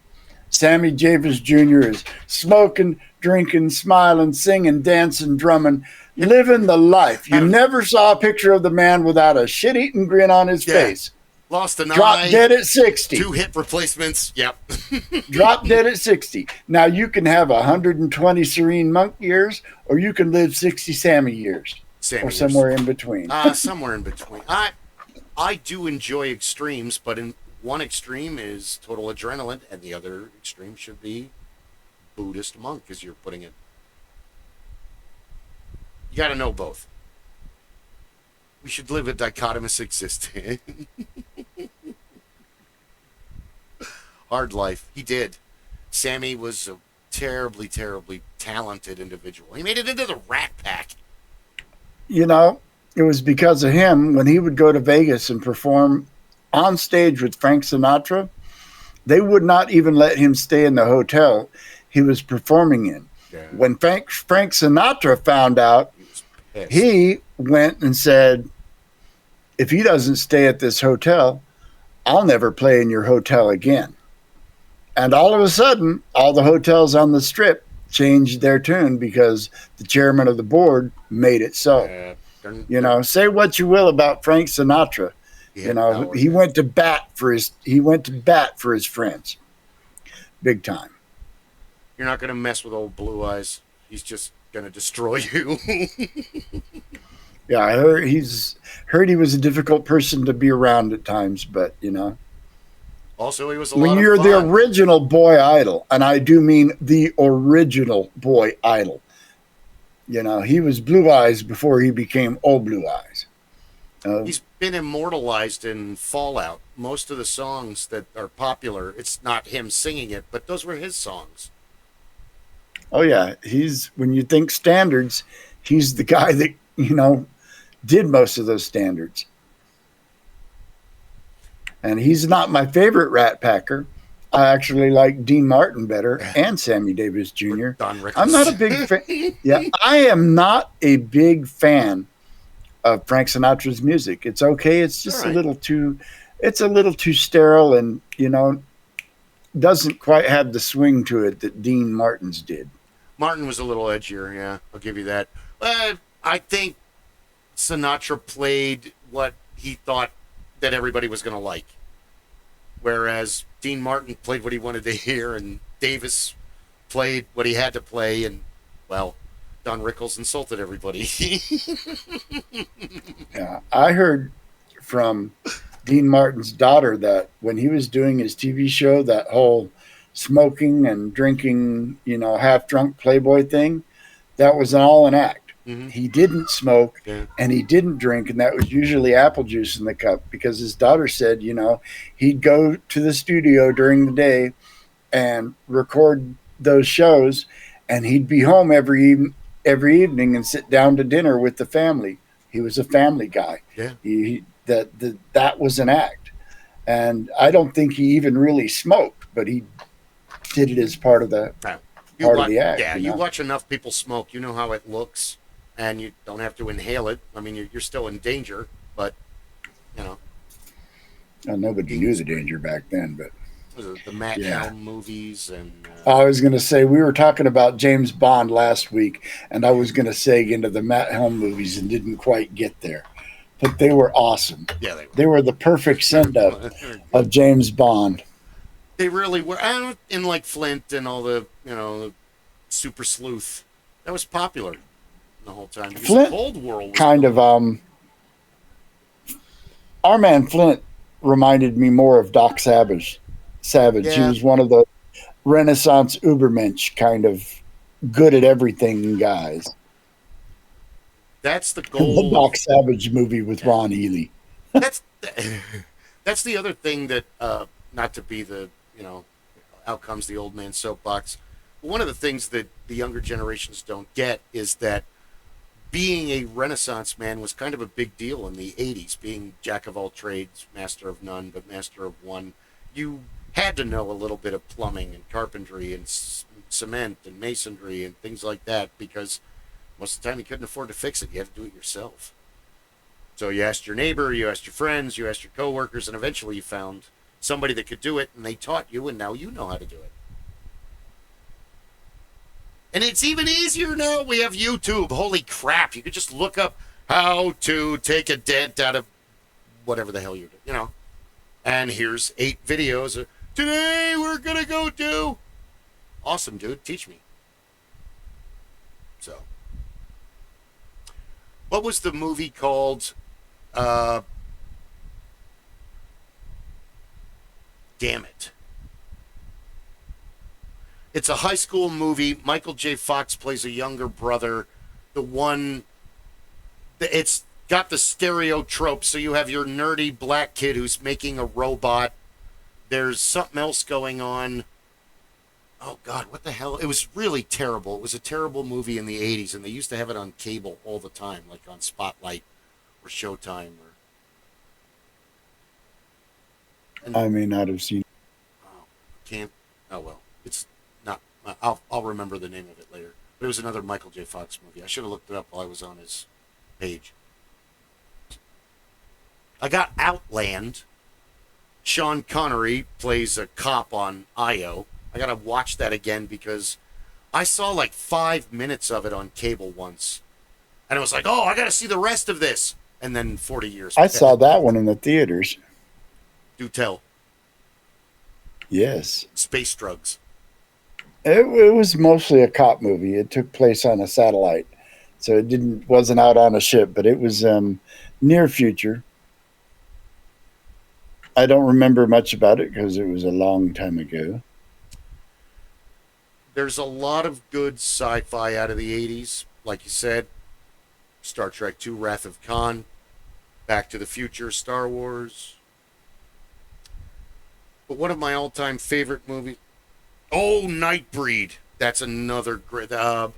Speaker 2: Sammy Davis Jr. is smoking, drinking, smiling, singing, dancing, drumming, living the life. You never saw a picture of the man without a shit-eating grin on his face.
Speaker 1: Lost an
Speaker 2: Drop
Speaker 1: eye.
Speaker 2: dead at 60.
Speaker 1: 2 hip replacements. Yep.
Speaker 2: Drop dead at 60. Now, you can have 120 serene monk years, or you can live 60 Sammy years. Or somewhere in between.
Speaker 1: Somewhere in between. I do enjoy extremes, but in one extreme is total adrenaline, and the other extreme should be Buddhist monk, as you're putting it. You got to know both. We should live a dichotomous existence. Hard life. He did. Sammy was a terribly, terribly talented individual. He made it into the Rat Pack.
Speaker 2: You know, it was because of him when he would go to Vegas and perform on stage with Frank Sinatra. They would not even let him stay in the hotel he was performing in. Yeah. When Frank Sinatra found out, he went and said, if he doesn't stay at this hotel, I'll never play in your hotel again. And all of a sudden, all the hotels on the strip changed their tune because the chairman of the board made it so. You know, say what you will about Frank Sinatra. You know, he went to bat for his friends. Big time.
Speaker 1: You're not going to mess with old Blue Eyes. He's just going to destroy you.
Speaker 2: Yeah, I heard he was a difficult person to be around at times, but you know.
Speaker 1: Also, he was a lot
Speaker 2: when
Speaker 1: of
Speaker 2: you're
Speaker 1: fun.
Speaker 2: The original boy idol, and I do mean the original boy idol. You know, he was Blue Eyes before he became Old Blue Eyes.
Speaker 1: He's been immortalized in Fallout. Most of the songs that are popular, it's not him singing it, but those were his songs.
Speaker 2: Oh yeah, when you think standards, he's the guy that, you know, did most of those standards. And he's not my favorite Rat Packer. I actually like Dean Martin better and Sammy Davis Jr. I'm not a big fan. Yeah, I am not a big fan of Frank Sinatra's music. It's okay. It's just a little too sterile and, you know, doesn't quite have the swing to it that Dean Martin's did.
Speaker 1: Martin was a little edgier, yeah. I'll give you that. I think Sinatra played what he thought that everybody was going to like. Whereas Dean Martin played what he wanted to hear, and Davis played what he had to play, and, well, Don Rickles insulted everybody.
Speaker 2: Yeah, I heard from Dean Martin's daughter that when he was doing his TV show, that whole smoking and drinking, you know, half-drunk Playboy thing, that was all an act. Mm-hmm. He didn't smoke and he didn't drink, and that was usually apple juice in the cup because his daughter said, you know, he'd go to the studio during the day and record those shows, and he'd be home every evening and sit down to dinner with the family. He was a family guy. Yeah, that was an act, and I don't think he even really smoked, but he did it as part of the
Speaker 1: Now,
Speaker 2: part of the act.
Speaker 1: yeah,
Speaker 2: you
Speaker 1: you
Speaker 2: know?
Speaker 1: watch enough people smoke, you know how it looks, and you don't have to inhale it. I mean, you're still in danger, but you know,
Speaker 2: Well, nobody
Speaker 1: Dean
Speaker 2: knew
Speaker 1: was
Speaker 2: the
Speaker 1: great.
Speaker 2: danger back then, but
Speaker 1: Was it the Matt
Speaker 2: yeah.
Speaker 1: Helm movies and
Speaker 2: I was going to say, we were talking about James Bond last week, and I was going to seg into the Matt Helm movies and didn't quite get there. But they were awesome.
Speaker 1: yeah,
Speaker 2: They were the perfect send up of James Bond.
Speaker 1: They really were. In like Flint and all the the Super Sleuth, that was popular the whole time. Because
Speaker 2: Flint
Speaker 1: Cold War was
Speaker 2: kind of, our man Flint reminded me more of Doc Savage. He
Speaker 1: yeah.
Speaker 2: was one of the Renaissance Ubermensch kind of good at everything guys.
Speaker 1: That's the
Speaker 2: The
Speaker 1: goal.
Speaker 2: Doc Savage movie with Ron Ely.
Speaker 1: That's that's the other thing that not to be the out comes the old man soapbox. One of the things that the younger generations don't get is that being a Renaissance man was kind of a big deal in the 80s. Being jack of all trades, master of none, but master of one. You had to know a little bit of plumbing and carpentry and cement and masonry and things like that because most of the time you couldn't afford to fix it. You had to do it yourself. So you asked your neighbor, you asked your friends, you asked your coworkers, and eventually you found somebody that could do it, and they taught you, and now you know how to do it. And it's even easier now. We have YouTube. Holy crap. You could just look up how to take a dent out of whatever the hell you're doing, And here's 8 videos. Today we're going to go do. Awesome, dude. Teach me. So. What was the movie called? Damn it. It's a high school movie. Michael J. Fox plays a younger brother. It's got the stereotype. So you have your nerdy black kid who's making a robot. There's something else going on. Oh, God, what the hell? It was really terrible. It was a terrible movie in the 80s, and they used to have it on cable all the time, like on Spotlight or Showtime.
Speaker 2: I may not have seen.
Speaker 1: Oh, can't. Oh, well. It's not. I'll remember the name of it later. But it was another Michael J. Fox movie. I should have looked it up while I was on his page. I got Outland. Sean Connery plays a cop on IO. I got to watch that again because I saw like 5 minutes of it on cable once. And I was like, oh, I got to see the rest of this. And then 40 years.
Speaker 2: I saw that one in the theaters.
Speaker 1: Do tell.
Speaker 2: Yes.
Speaker 1: Space drugs.
Speaker 2: It was mostly a cop movie. It took place on a satellite. So it wasn't out on a ship, but it was near future. I don't remember much about it because it was a long time ago.
Speaker 1: There's a lot of good sci-fi out of the 80s. Like you said, Star Trek II, Wrath of Khan, Back to the Future, Star Wars. But one of my all-time favorite movies... Oh, Nightbreed. That's another great... the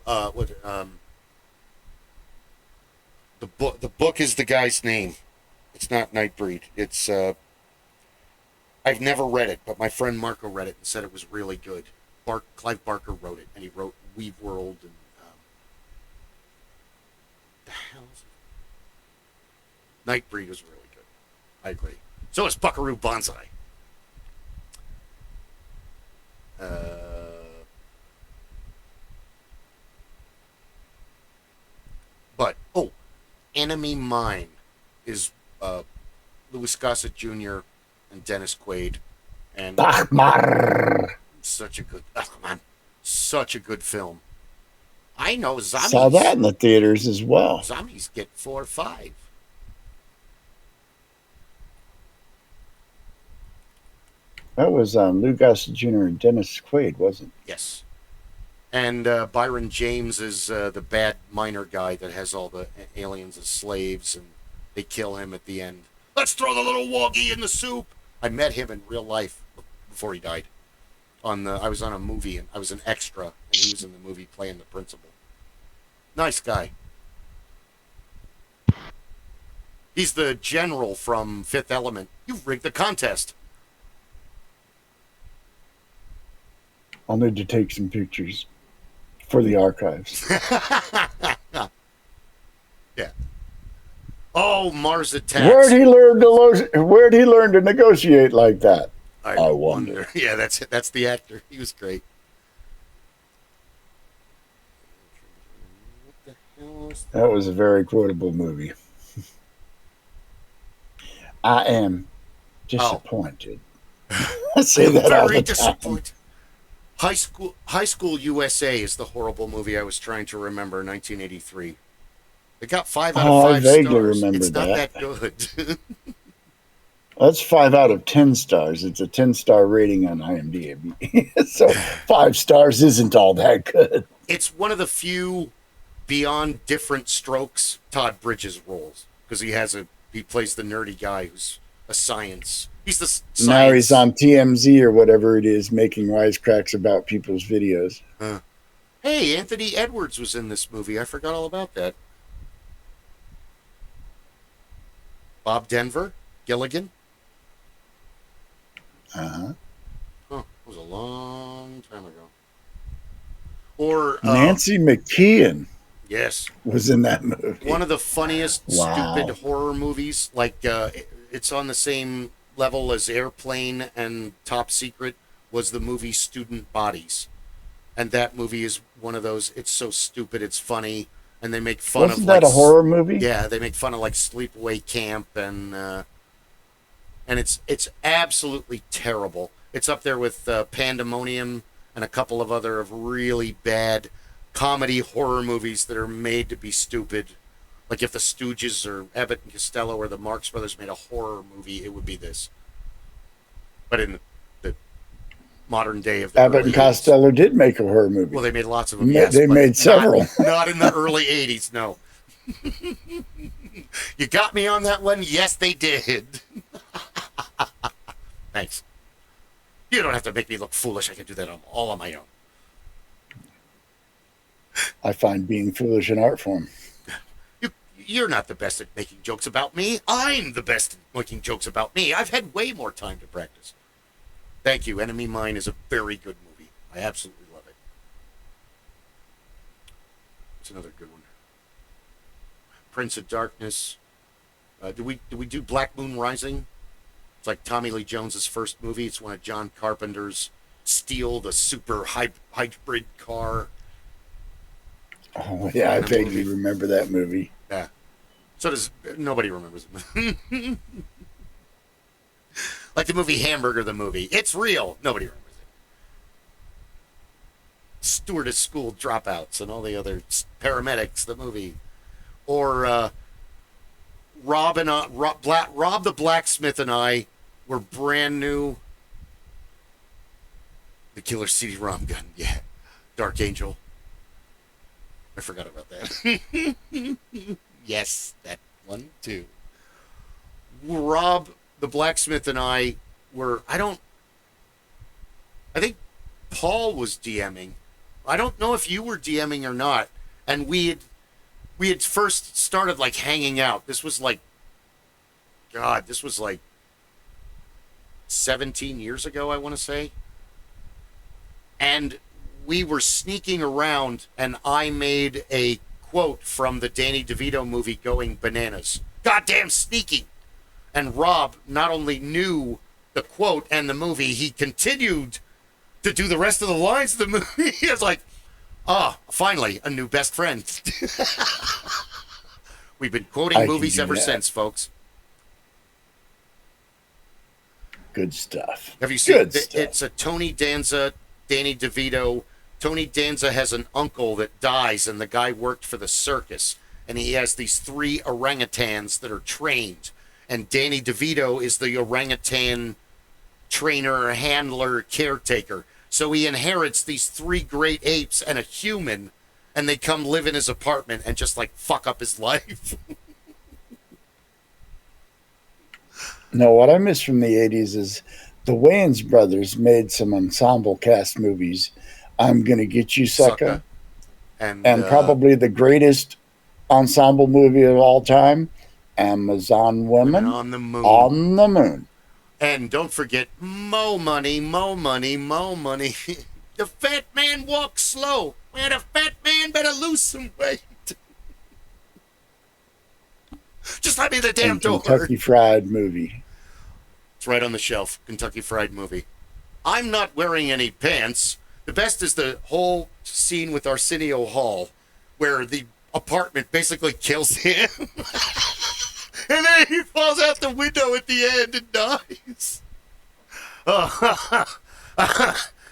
Speaker 1: book is the guy's name. It's not Nightbreed. It's... I've never read it, but my friend Marco read it and said it was really good. Clive Barker wrote it, and he wrote Weave World and the hell is it? Nightbreed was really good. I agree. So is Buckaroo Banzai. But Enemy Mine is Louis Gossett Jr. and Dennis Quaid, and such a good film. I know zombies.
Speaker 2: Saw that in the theaters as well.
Speaker 1: Zombies get 4 or 5.
Speaker 2: That was Lou Gossett Jr. and Dennis Quaid, wasn't it?
Speaker 1: Yes. And Byron James is the bad miner guy that has all the aliens as slaves, and they kill him at the end. Let's throw the little woggy in the soup. I met him in real life before he died. I was on a movie, and I was an extra, and he was in the movie playing the principal. Nice guy. He's the general from Fifth Element. You've rigged the contest.
Speaker 2: I'll need to take some pictures for the archives.
Speaker 1: Yeah. Oh, Mars Attacks.
Speaker 2: Where'd he learn to negotiate like that? I wonder.
Speaker 1: Yeah, that's the actor. He was great. What the hell is that?
Speaker 2: That was a very quotable movie. I am disappointed. I say that all
Speaker 1: Very
Speaker 2: the time.
Speaker 1: disappointed. High School USA is the horrible movie I was trying to remember. 1983. It got 5 out of 5
Speaker 2: I vaguely
Speaker 1: stars.
Speaker 2: remember
Speaker 1: It's not
Speaker 2: that.
Speaker 1: that good.
Speaker 2: That's 5 out of 10 stars. It's a 10-star rating on IMDb. So 5 stars isn't all that good.
Speaker 1: It's one of the few beyond different strokes Todd Bridges roles, because he plays the nerdy guy who's a science. He's the science.
Speaker 2: Now he's on TMZ or whatever it is, making wisecracks about people's videos.
Speaker 1: Hey, Anthony Edwards was in this movie. I forgot all about that. Bob Denver, Gilligan.
Speaker 2: Uh-huh.
Speaker 1: Oh, it was a long time ago. Or
Speaker 2: Nancy McKeon
Speaker 1: yes,
Speaker 2: was in that movie.
Speaker 1: one of the funniest
Speaker 2: Wow.
Speaker 1: stupid horror movies. Like it's on the same level as Airplane and Top Secret was the movie Student Bodies, and that movie is one of those. It's so stupid, it's funny, and they make fun
Speaker 2: Wasn't
Speaker 1: of
Speaker 2: that
Speaker 1: like
Speaker 2: a horror movie?
Speaker 1: Yeah, they make fun of like Sleepaway Camp and it's absolutely terrible. It's up there with Pandemonium and a couple of other really bad comedy horror movies that are made to be stupid. Like if the Stooges or Abbott and Costello or the Marx Brothers made a horror movie, it would be this. But in the modern day of the
Speaker 2: Abbott
Speaker 1: early
Speaker 2: and
Speaker 1: 80s.
Speaker 2: Costello did make a horror movie.
Speaker 1: Well, they made lots of them.
Speaker 2: They
Speaker 1: Yes, but
Speaker 2: made several.
Speaker 1: Not in the early 80s, no. You got me on that one? Yes, they did. Thanks. You don't have to make me look foolish. I can do that all on my own.
Speaker 2: I find being foolish an art form.
Speaker 1: You're not the best at making jokes about me. I'm the best at making jokes about me. I've had way more time to practice. Thank you. Enemy Mine is a very good movie. I absolutely love it. It's another good one. Prince of Darkness. Do we do Black Moon Rising? It's like Tommy Lee Jones's first movie. It's one of John Carpenter's Steel, the super hybrid car.
Speaker 2: Oh, yeah, I vaguely remember that movie.
Speaker 1: Yeah. So does nobody remembers it. Like the movie Hamburger, the movie. It's real. Nobody remembers it. Stewardess School Dropouts and all the other paramedics, the movie. Or Rob the Blacksmith and I were brand new. The Killer CD-ROM gun, yeah. Dark Angel. I forgot about that. Yes, that one too. Rob the Blacksmith and I were, I think Paul was DMing. I don't know if you were DMing or not. And we had first started like hanging out. This was like 17 years ago, I want to say. And we were sneaking around, and I made a quote from the Danny DeVito movie Going Bananas. Goddamn sneaking! And Rob not only knew the quote and the movie, he continued to do the rest of the lines of the movie. He was like, finally, a new best friend. We've been quoting movies ever since, folks.
Speaker 2: Good stuff.
Speaker 1: Have you seen
Speaker 2: it?
Speaker 1: It's a Tony Danza, Danny DeVito. Tony Danza has an uncle that dies, and the guy worked for the circus, and he has these 3 orangutans that are trained, and Danny DeVito is the orangutan trainer, handler, caretaker. So he inherits these 3 great apes and a human, and they come live in his apartment and just like fuck up his life.
Speaker 2: No, what I miss from the 80s is the Wayans brothers made some ensemble cast movies. I'm Gonna Get You, Sucker. And probably the greatest ensemble movie of all time, Amazon Women
Speaker 1: on the Moon.
Speaker 2: On the Moon.
Speaker 1: And don't forget Mo Money, Mo Money, Mo Money. The fat man walks slow. Man, a fat man better lose some weight. Just let me in the damn
Speaker 2: And
Speaker 1: door.
Speaker 2: Kentucky Fried Movie.
Speaker 1: It's right on the shelf. Kentucky Fried Movie. I'm not wearing any pants. The best is the whole scene with Arsenio Hall, where the apartment basically kills him. And then he falls out the window at the end and dies. Oh,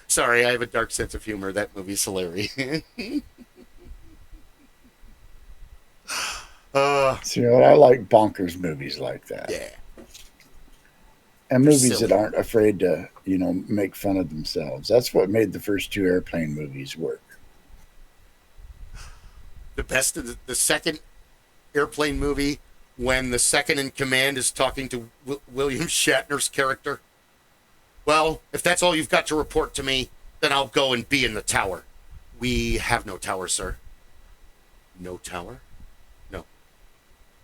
Speaker 1: sorry, I have a dark sense of humor. That movie's hilarious.
Speaker 2: See, I like bonkers movies like that.
Speaker 1: Yeah.
Speaker 2: And
Speaker 1: They're
Speaker 2: movies
Speaker 1: silly.
Speaker 2: that aren't afraid to, make fun of themselves. That's what made the first two airplane movies work.
Speaker 1: The best of the second airplane movie, when the second in command is talking to William Shatner's character. Well, if that's all you've got to report to me, then I'll go and be in the tower. We have no tower, sir. No tower? No.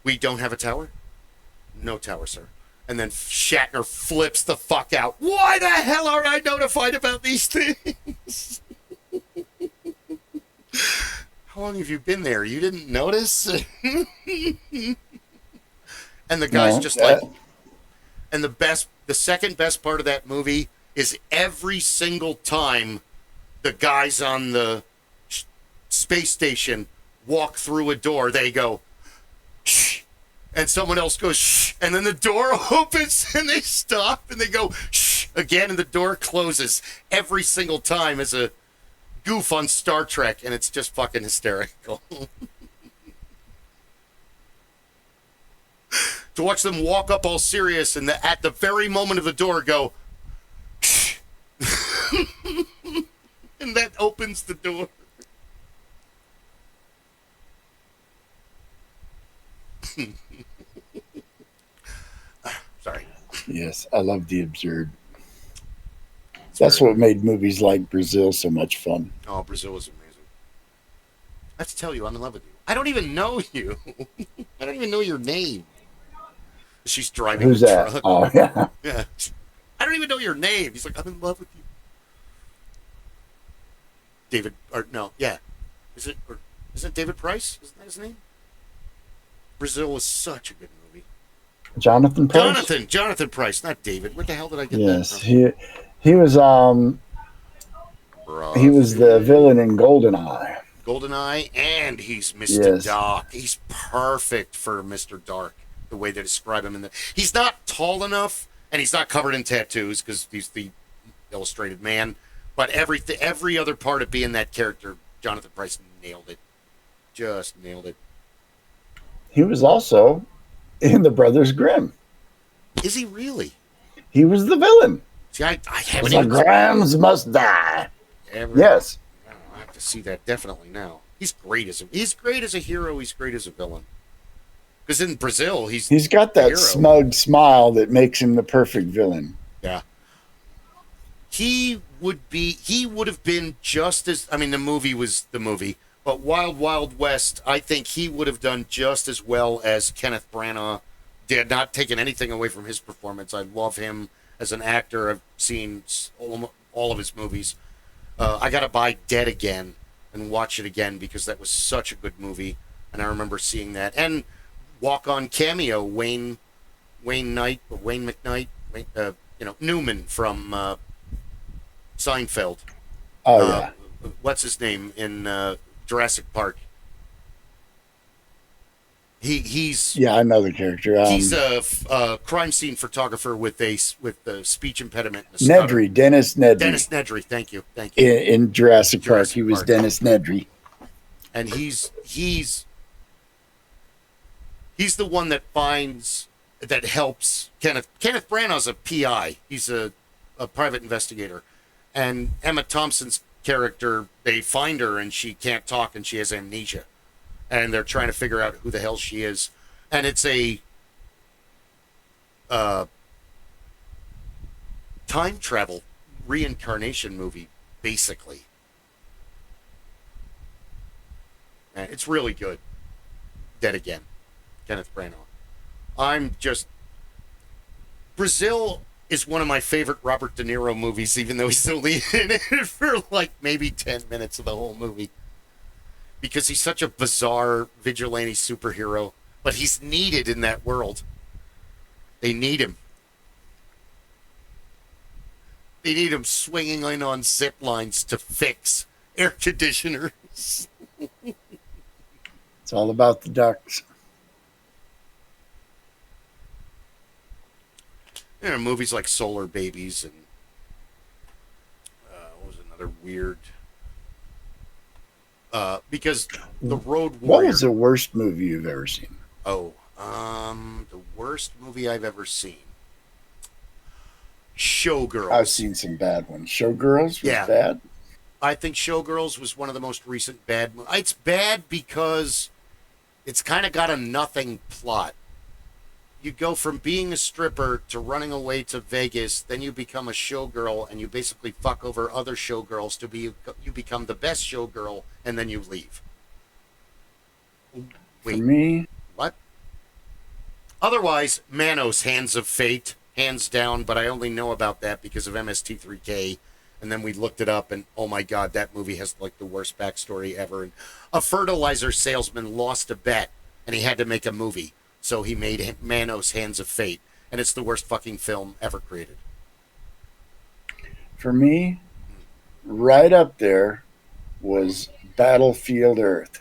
Speaker 1: We don't have a tower? No tower, sir. And then Shatner flips the fuck out. Why the hell are I notified about these things? How long have you been there? You didn't notice? And the guy's just like, and the second best part of that movie is every single time the guys on the space station walk through a door, they go, shh, and someone else goes, shh, and then the door opens and they stop and they go, shh, again, and the door closes every single time as a goof on Star Trek, and it's just fucking hysterical. To watch them walk up all serious and at the very moment of the door go, shh. And that opens the door. Sorry.
Speaker 2: Yes, I love the absurd. That's what made movies like Brazil so much fun.
Speaker 1: Oh, Brazil was amazing. I have to tell you, I'm in love with you. I don't even know you. I don't even know your name. She's driving
Speaker 2: Who's
Speaker 1: the
Speaker 2: that?
Speaker 1: truck.
Speaker 2: Oh, yeah.
Speaker 1: Yeah. I don't even know your name. He's like, I'm in love with you. David, or no, yeah. Is it David Price? Isn't that his name? Brazil was such a good movie.
Speaker 2: Jonathan Price?
Speaker 1: Jonathan Price, not David. Where the hell did I get that
Speaker 2: Yes,
Speaker 1: from?
Speaker 2: he was he was the villain in Goldeneye.
Speaker 1: Goldeneye, and he's Mr.
Speaker 2: Yes.
Speaker 1: Dark. He's perfect for Mr. Dark. The way they describe him he's not tall enough, and he's not covered in tattoos because he's the illustrated man. But every other part of being that character, Jonathan Price nailed it. Just nailed it.
Speaker 2: He was also in The Brothers Grimm.
Speaker 1: Is he really?
Speaker 2: He was the villain.
Speaker 1: See, I haven't
Speaker 2: The
Speaker 1: even
Speaker 2: Grams must die.
Speaker 1: ever.
Speaker 2: Yes.
Speaker 1: I have to see that definitely now. He's great as a hero. He's great as a villain. Because in Brazil,
Speaker 2: He's got
Speaker 1: the
Speaker 2: that
Speaker 1: hero.
Speaker 2: smug smile that makes him the perfect villain.
Speaker 1: Yeah. He would have been just as, I mean, the movie was the movie, but Wild Wild West, I think he would have done just as well as Kenneth Branagh did, not taking anything away from his performance. I love him as an actor. I've seen all of his movies. I got to buy Dead Again and watch it again because that was such a good movie, and I remember seeing that. And walk-on cameo, Wayne McKnight, Newman from Seinfeld.
Speaker 2: Oh, yeah.
Speaker 1: What's his name in Jurassic Park? He's
Speaker 2: Yeah, I know the character.
Speaker 1: he's a crime scene photographer with a speech impediment. And a stutter.
Speaker 2: Nedry, Dennis Nedry.
Speaker 1: Dennis Nedry, thank you.
Speaker 2: In Jurassic Park,
Speaker 1: Jurassic
Speaker 2: he was
Speaker 1: Park.
Speaker 2: Dennis Nedry.
Speaker 1: And he's the one that helps Kenneth Branagh's a PI. He's a private investigator, and Emma Thompson's character, they find her and she can't talk and she has amnesia, and they're trying to figure out who the hell she is, and it's a time travel reincarnation movie basically. And it's really good. Dead Again, Kenneth Branagh. Brazil is one of my favorite Robert De Niro movies, even though he's only in it for like maybe 10 minutes of the whole movie. Because he's such a bizarre vigilante superhero, but he's needed in that world. They need him. They need him swinging in on zip lines to fix air conditioners.
Speaker 2: It's all about the ducks.
Speaker 1: You know, movies like Solar Babies and what was another weird? Because The Road Warrior.
Speaker 2: What was the worst movie you've ever seen?
Speaker 1: Oh, the worst movie I've ever seen. Showgirls.
Speaker 2: I've seen some bad ones. Showgirls was bad.
Speaker 1: I think Showgirls was one of the most recent bad. It's bad because it's kind of got a nothing plot. You go from being a stripper to running away to Vegas, then you become a showgirl, and you basically fuck over other showgirls to be. You become the best showgirl, and then you leave. Wait,
Speaker 2: For me,
Speaker 1: what? Otherwise, Manos, Hands of Fate, hands down. But I only know about that because of MST3K, and then we looked it up, and oh my god, that movie has like the worst backstory ever. And a fertilizer salesman lost a bet, and he had to make a movie. So he made Manos, Hands of Fate, and it's the worst fucking film ever created.
Speaker 2: for me, right up there was Battlefield Earth.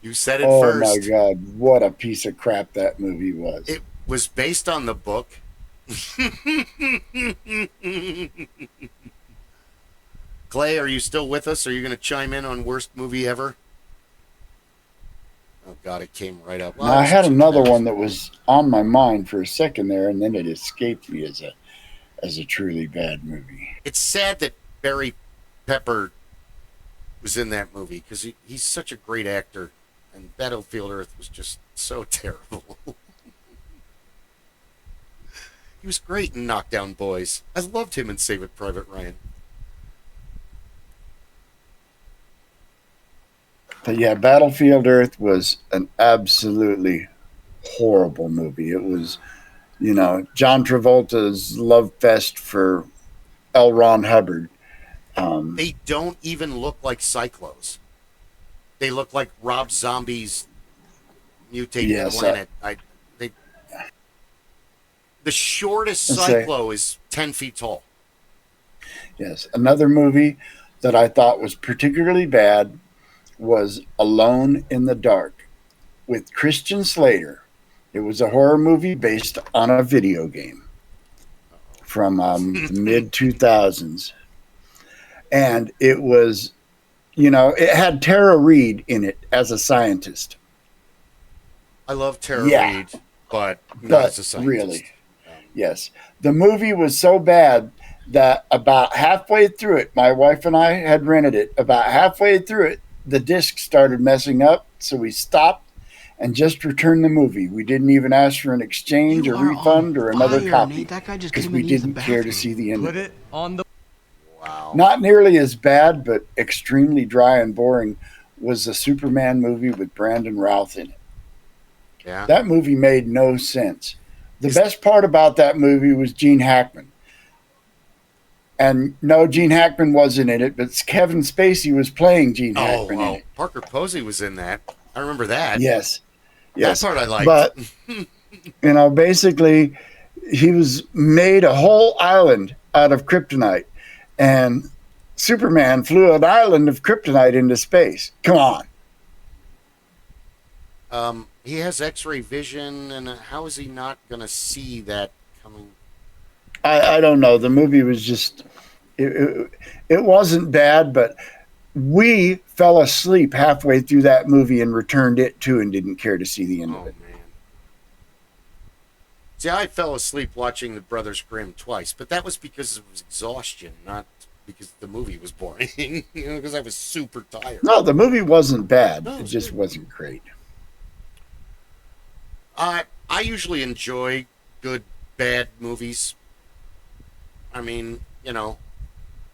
Speaker 1: You said it
Speaker 2: Oh
Speaker 1: first.
Speaker 2: my god, what a piece of crap that movie was.
Speaker 1: It was based on the book. Clay, are you still with us? Are you going to chime in on worst movie ever? Oh god, it came right up. Well,
Speaker 2: Now, I had another
Speaker 1: minutes.
Speaker 2: one that was on my mind for a second there, and then it escaped me as a truly bad movie.
Speaker 1: It's sad that Barry Pepper was in that movie because he's such a great actor, and Battlefield Earth was just so terrible. He was great in Knockdown Boys. I loved him in Save It Private Ryan.
Speaker 2: But yeah, Battlefield Earth was an absolutely horrible movie. It was, John Travolta's love fest for L. Ron Hubbard.
Speaker 1: They don't even look like Cyclos. They look like Rob Zombie's mutated planet. The shortest Cyclo is 10 feet tall.
Speaker 2: Yes. Another movie that I thought was particularly bad was Alone in the Dark with Christian Slater. It was a horror movie based on a video game from the mid 2000s. And it was, it had Tara Reid in it as a scientist.
Speaker 1: I love Tara Reid, but not as a scientist.
Speaker 2: Really, yes. The movie was so bad that about halfway through it, my wife and I had rented it. About halfway through it, the disc started messing up, so we stopped and just returned the movie. We didn't even ask for an exchange or refund or another copy because we didn't care to see the end.
Speaker 5: Put it on the.
Speaker 1: Wow.
Speaker 2: Not nearly as bad, but extremely dry and boring was the Superman movie with Brandon Routh in it.
Speaker 1: Yeah.
Speaker 2: That movie made no sense. The best part about that movie was Gene Hackman. And no, Gene Hackman wasn't in it, but Kevin Spacey was playing Gene Hackman in it.
Speaker 1: Parker Posey was in that. I remember that.
Speaker 2: Yes.
Speaker 1: That part I liked.
Speaker 2: But, basically, he was made a whole island out of kryptonite. And Superman flew an island of kryptonite into space. Come on.
Speaker 1: He has X-ray vision, and how is he not going to see that coming?
Speaker 2: I don't know. The movie was just, it wasn't bad, but we fell asleep halfway through that movie and returned it too and didn't care to see the end of it.
Speaker 1: Man. See, I fell asleep watching The Brothers Grimm twice, but that was because of exhaustion, not because the movie was boring, because I was super tired.
Speaker 2: No, the movie wasn't bad.
Speaker 1: No,
Speaker 2: it just wasn't great.
Speaker 1: I usually enjoy good, bad movies. I mean,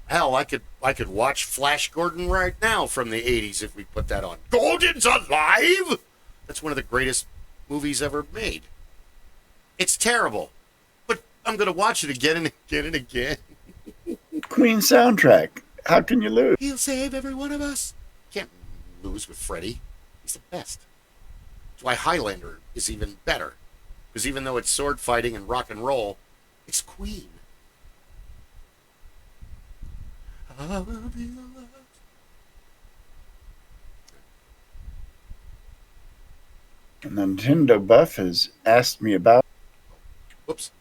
Speaker 1: hell, I could watch Flash Gordon right now from the 80s if we put that on. Gordon's alive! That's one of the greatest movies ever made. It's terrible, but I'm gonna watch it again and again and again.
Speaker 2: Queen soundtrack. How can you lose?
Speaker 1: He'll save every one of us. Can't lose with Freddy. He's the best. That's why Highlander is even better. Because even though it's sword fighting and rock and roll, it's Queen. I will be loved.
Speaker 2: And Nintendo Buff has asked me about
Speaker 1: Whoops.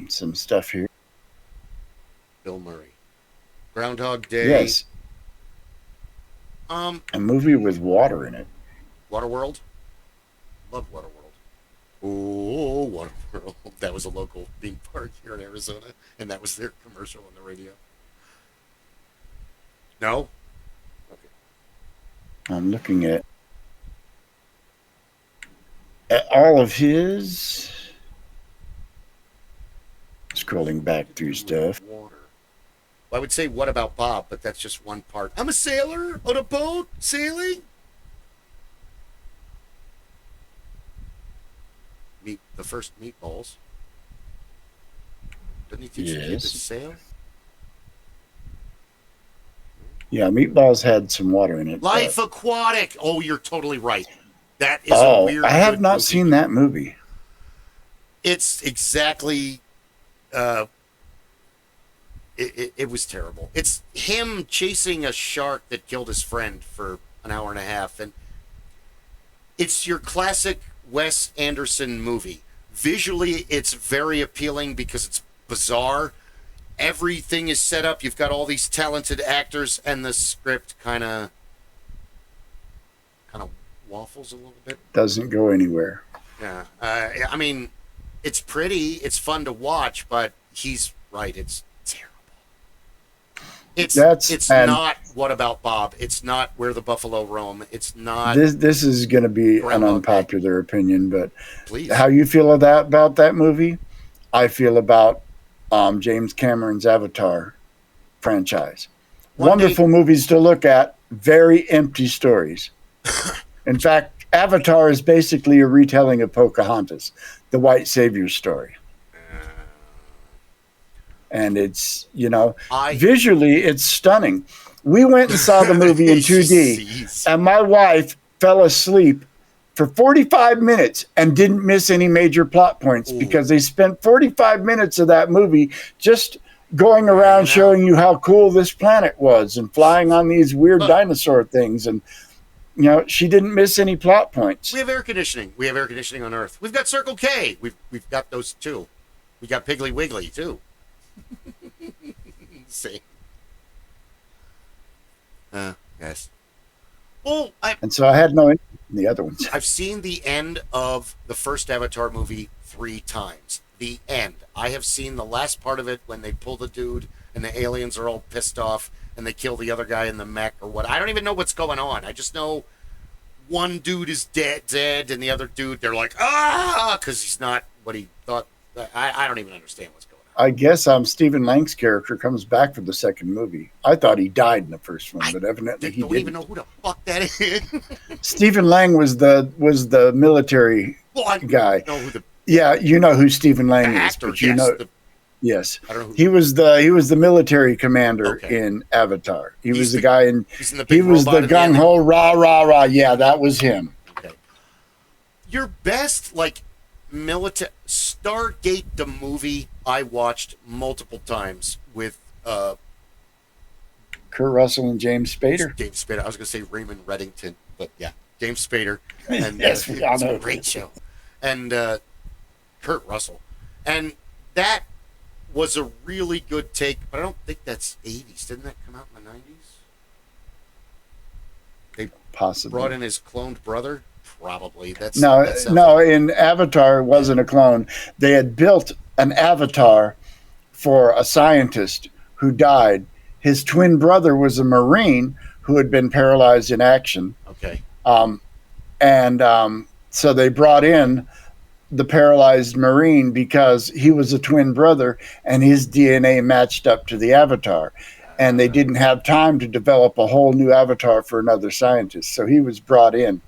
Speaker 2: some stuff here.
Speaker 1: Bill Murray. Groundhog Day.
Speaker 2: Yes,
Speaker 1: Um,
Speaker 2: a movie with water in it.
Speaker 1: Waterworld. Love Waterworld. Oh, Waterworld. That was a local theme park here in Arizona, and that was their commercial on the radio. No? Okay.
Speaker 2: I'm looking at all of his. Scrolling back through stuff.
Speaker 1: Water. Well, I would say, what about Bob? But that's just one part. I'm a sailor on a boat sailing. Meet the first meatballs. Doesn't he teach the kid to
Speaker 2: Yes.
Speaker 1: sail?
Speaker 2: Yeah, Meatballs had some water in it.
Speaker 1: Life Aquatic. Oh, you're totally right. That is a
Speaker 2: Oh,
Speaker 1: weird.
Speaker 2: I have
Speaker 1: good
Speaker 2: not
Speaker 1: movie.
Speaker 2: seen that movie.
Speaker 1: It's exactly. It was terrible. It's him chasing a shark that killed his friend for an hour and a half, and it's your classic Wes Anderson movie. Visually, it's very appealing because it's bizarre. Everything is set up. You've got all these talented actors, and the script kind of waffles a little bit.
Speaker 2: Doesn't go anywhere.
Speaker 1: Yeah, I mean, it's pretty. It's fun to watch, but he's right. It's terrible. It's
Speaker 2: and-
Speaker 1: not What About Bob. It's not Where the Buffalo Roam. It's not.
Speaker 2: This is going to be an
Speaker 1: Groundhog Day.
Speaker 2: unpopular opinion, but
Speaker 1: Please.
Speaker 2: how you feel about that movie? I feel about James Cameron's Avatar franchise.
Speaker 1: One
Speaker 2: Wonderful movies to look at, very empty stories. In fact, Avatar is basically a retelling of Pocahontas, the white savior story. And it's, visually, it's stunning. We went and saw the movie in 2D,
Speaker 1: Jeez.
Speaker 2: and my wife fell asleep for 45 minutes and didn't miss any major plot points because they spent 45 minutes of that movie just going around showing you how cool this planet was and flying on these weird dinosaur things. And, she didn't miss any plot points.
Speaker 1: We have air conditioning. We have air conditioning on Earth. We've got Circle K. We've got those too. We got Piggly Wiggly too. See. Yes. Well,
Speaker 2: And so I had no interest in the other ones.
Speaker 1: I've seen the end of the first Avatar movie 3 times. The end. I have seen the last part of it when they pull the dude and the aliens are all pissed off and they kill the other guy in the mech or what. I don't even know what's going on. I just know one dude is dead, and the other dude, they're like, because he's not what he thought. I don't even understand what's going on.
Speaker 2: I guess Stephen Lang's character comes back for the second movie. I thought he died in the first one, but evidently he
Speaker 1: don't
Speaker 2: didn't.
Speaker 1: even know who the fuck that is.
Speaker 2: Stephen Lang was the military
Speaker 1: Well, I
Speaker 2: guy.
Speaker 1: know who the
Speaker 2: Yeah, you know who Stephen Lang is,
Speaker 1: actor,
Speaker 2: but you
Speaker 1: yes.
Speaker 2: know, yes,
Speaker 1: I don't know who,
Speaker 2: he was the military commander in Avatar. He was the guy in.
Speaker 1: he's in the
Speaker 2: He
Speaker 1: big
Speaker 2: was the
Speaker 1: robot at the end.
Speaker 2: gung ho rah rah rah. Yeah, that was him.
Speaker 1: Okay. Your best, military Stargate, the movie, I watched multiple times with
Speaker 2: Kurt Russell and James Spader.
Speaker 1: James Spader. I was going to say Raymond Reddington, but yeah, James Spader. And
Speaker 2: Yes, we all
Speaker 1: it's
Speaker 2: know.
Speaker 1: a great show. And Kurt Russell. And that was a really good take, but I don't think that's 80s. Didn't that come out in the 90s? They
Speaker 2: Possibly.
Speaker 1: brought in his cloned brother? Probably. That
Speaker 2: No,
Speaker 1: sounds
Speaker 2: no. In Avatar, it wasn't a clone. They had built an avatar for a scientist who died. His twin brother was a Marine who had been paralyzed in action.
Speaker 1: Okay.
Speaker 2: So they brought in the paralyzed Marine because he was a twin brother and his DNA matched up to the avatar. And they didn't have time to develop a whole new avatar for another scientist. So he was brought in.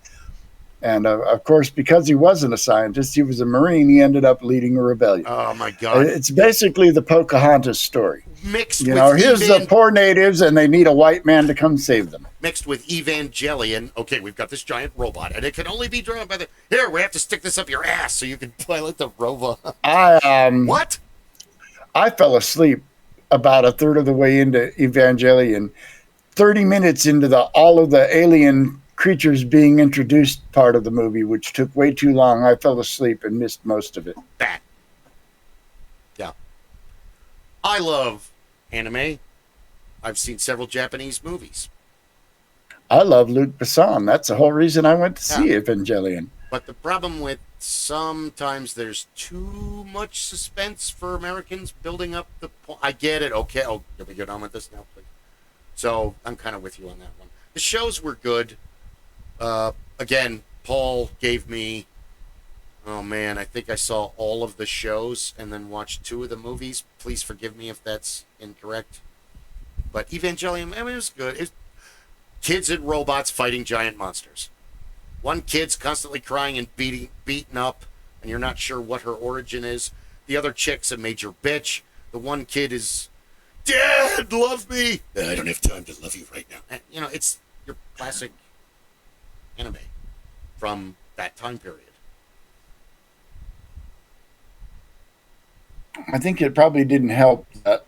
Speaker 2: And of course, because he wasn't a scientist, he was a Marine. He ended up leading a rebellion.
Speaker 1: Oh my God!
Speaker 2: It's basically the Pocahontas story.
Speaker 1: Mixed
Speaker 2: You
Speaker 1: with
Speaker 2: know, here's the poor natives, and they need a white man to come save them.
Speaker 1: mixed with Evangelion. Okay, we've got this giant robot, and it can only be drawn by the. Here, we have to stick this up your ass so you can pilot the robot. What?
Speaker 2: I fell asleep about a third of the way into Evangelion. 30 minutes into all of the alien creatures being introduced part of the movie, which took way too long. I fell asleep and missed most of it.
Speaker 1: That. Yeah. I love anime. I've seen several Japanese movies.
Speaker 2: I love Luc Besson. That's the whole reason I went to see Evangelion.
Speaker 1: But the problem with sometimes there's too much suspense for Americans building up the point. I get it. Okay. Oh, can we get on with this now, please? So I'm kind of with you on that one. The shows were good. Again, Paul gave me, oh man, I think I saw all of the shows and then watched 2 of the movies. Please forgive me if that's incorrect. But Evangelion, I mean, it was good. It was kids and robots fighting giant monsters. One kid's constantly crying and beaten up, and you're not sure what her origin is. The other chick's a major bitch. The one kid is, Dad, love me. I don't have time to love you right now. And, you know, it's your classic anime from that time period.
Speaker 2: I think it probably didn't help that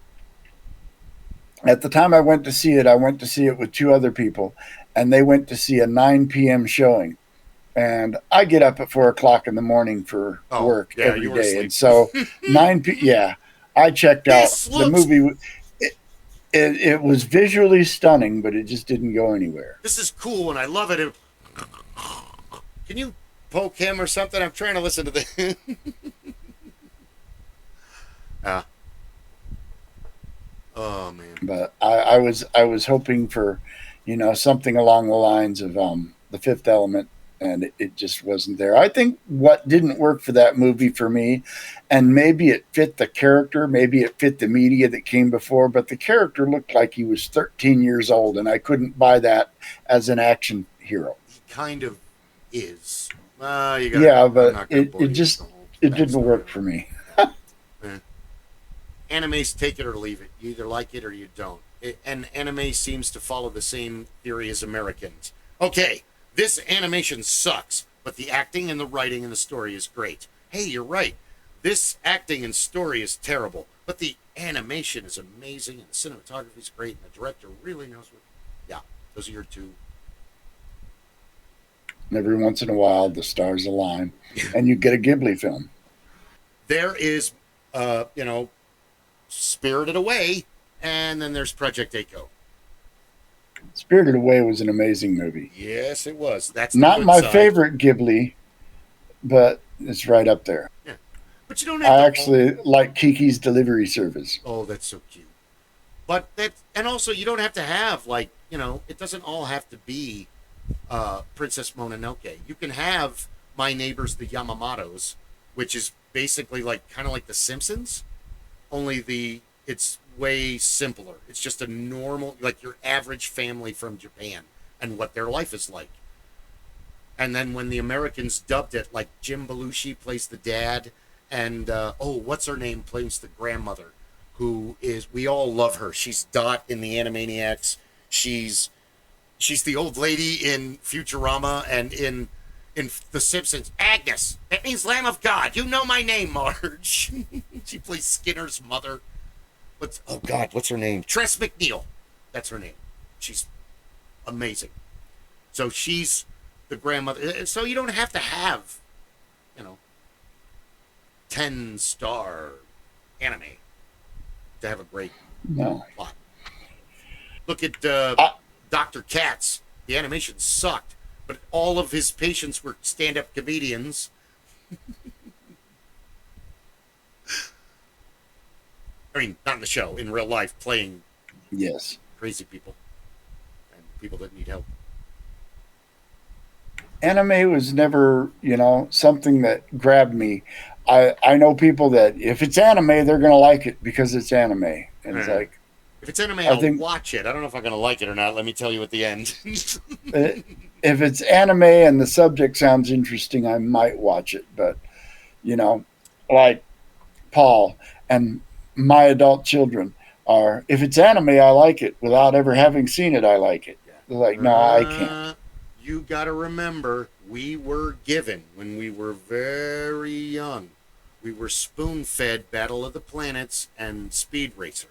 Speaker 2: at the time I went to see it with 2 other people, and they went to see a 9 p.m. showing. And I get up at 4 o'clock in the morning for work every day.
Speaker 1: Asleep.
Speaker 2: And so I checked out. The movie, it was visually stunning, but it just didn't go anywhere.
Speaker 1: This is cool and I love it. Can you poke him or something? I'm trying to listen to the oh man.
Speaker 2: But I was hoping for, something along the lines of The Fifth Element, and it just wasn't there. I think what didn't work for that movie for me, and maybe it fit the character, maybe it fit the media that came before, but the character looked like he was 13 years old, and I couldn't buy that as an action hero.
Speaker 1: He kind of is.
Speaker 2: But it didn't work for me.
Speaker 1: Animes, take it or leave it. You either like it or you don't. And anime seems to follow the same theory as Americans. Okay, this animation sucks, but the acting and the writing and the story is great. Hey, you're right. This acting and story is terrible, but the animation is amazing and the cinematography is great and the director really knows what. Yeah, those are your 2.
Speaker 2: And every once in a while, the stars align, and you get a Ghibli film.
Speaker 1: There is, Spirited Away, and then there's Project A-ko.
Speaker 2: Spirited Away was an amazing movie.
Speaker 1: Yes, it was. That's
Speaker 2: not my favorite Ghibli, but it's right up there.
Speaker 1: Yeah, but you don't have.
Speaker 2: I actually like Kiki's Delivery Service.
Speaker 1: Oh, that's so cute. But and also you don't have to have it doesn't all have to be Princess Mononoke. You can have My Neighbors the Yamamotos, which is basically kind of like The Simpsons, only it's way simpler. It's just a normal, your average family from Japan and what their life is like. And then when the Americans dubbed it, Jim Belushi plays the dad, and what's her name plays the grandmother, we all love her. She's Dot in the Animaniacs. She's the old lady in Futurama and in The Simpsons. Agnes, that means Lamb of God. You know my name, Marge. She plays Skinner's mother. What's her name? Tress McNeil. That's her name. She's amazing. So she's the grandmother. So you don't have to have, 10-star anime to have a great plot. Look at Dr. Katz. The animation sucked, but all of his patients were stand-up comedians. I mean, not in the show, in real life, playing crazy people and people that need help.
Speaker 2: Anime was never, something that grabbed me. I know people that if it's anime, they're going to like it because it's anime. And it's like,
Speaker 1: if it's anime, I'll watch it. I don't know if I'm going to like it or not. Let me tell you at the end.
Speaker 2: if it's anime and the subject sounds interesting, I might watch it. But like Paul and my adult children are. If it's anime, I like it. Without ever having seen it, I like it. They're like, no, I can't.
Speaker 1: You got to remember, we were given when we were very young. We were spoon-fed Battle of the Planets and Speed Racer.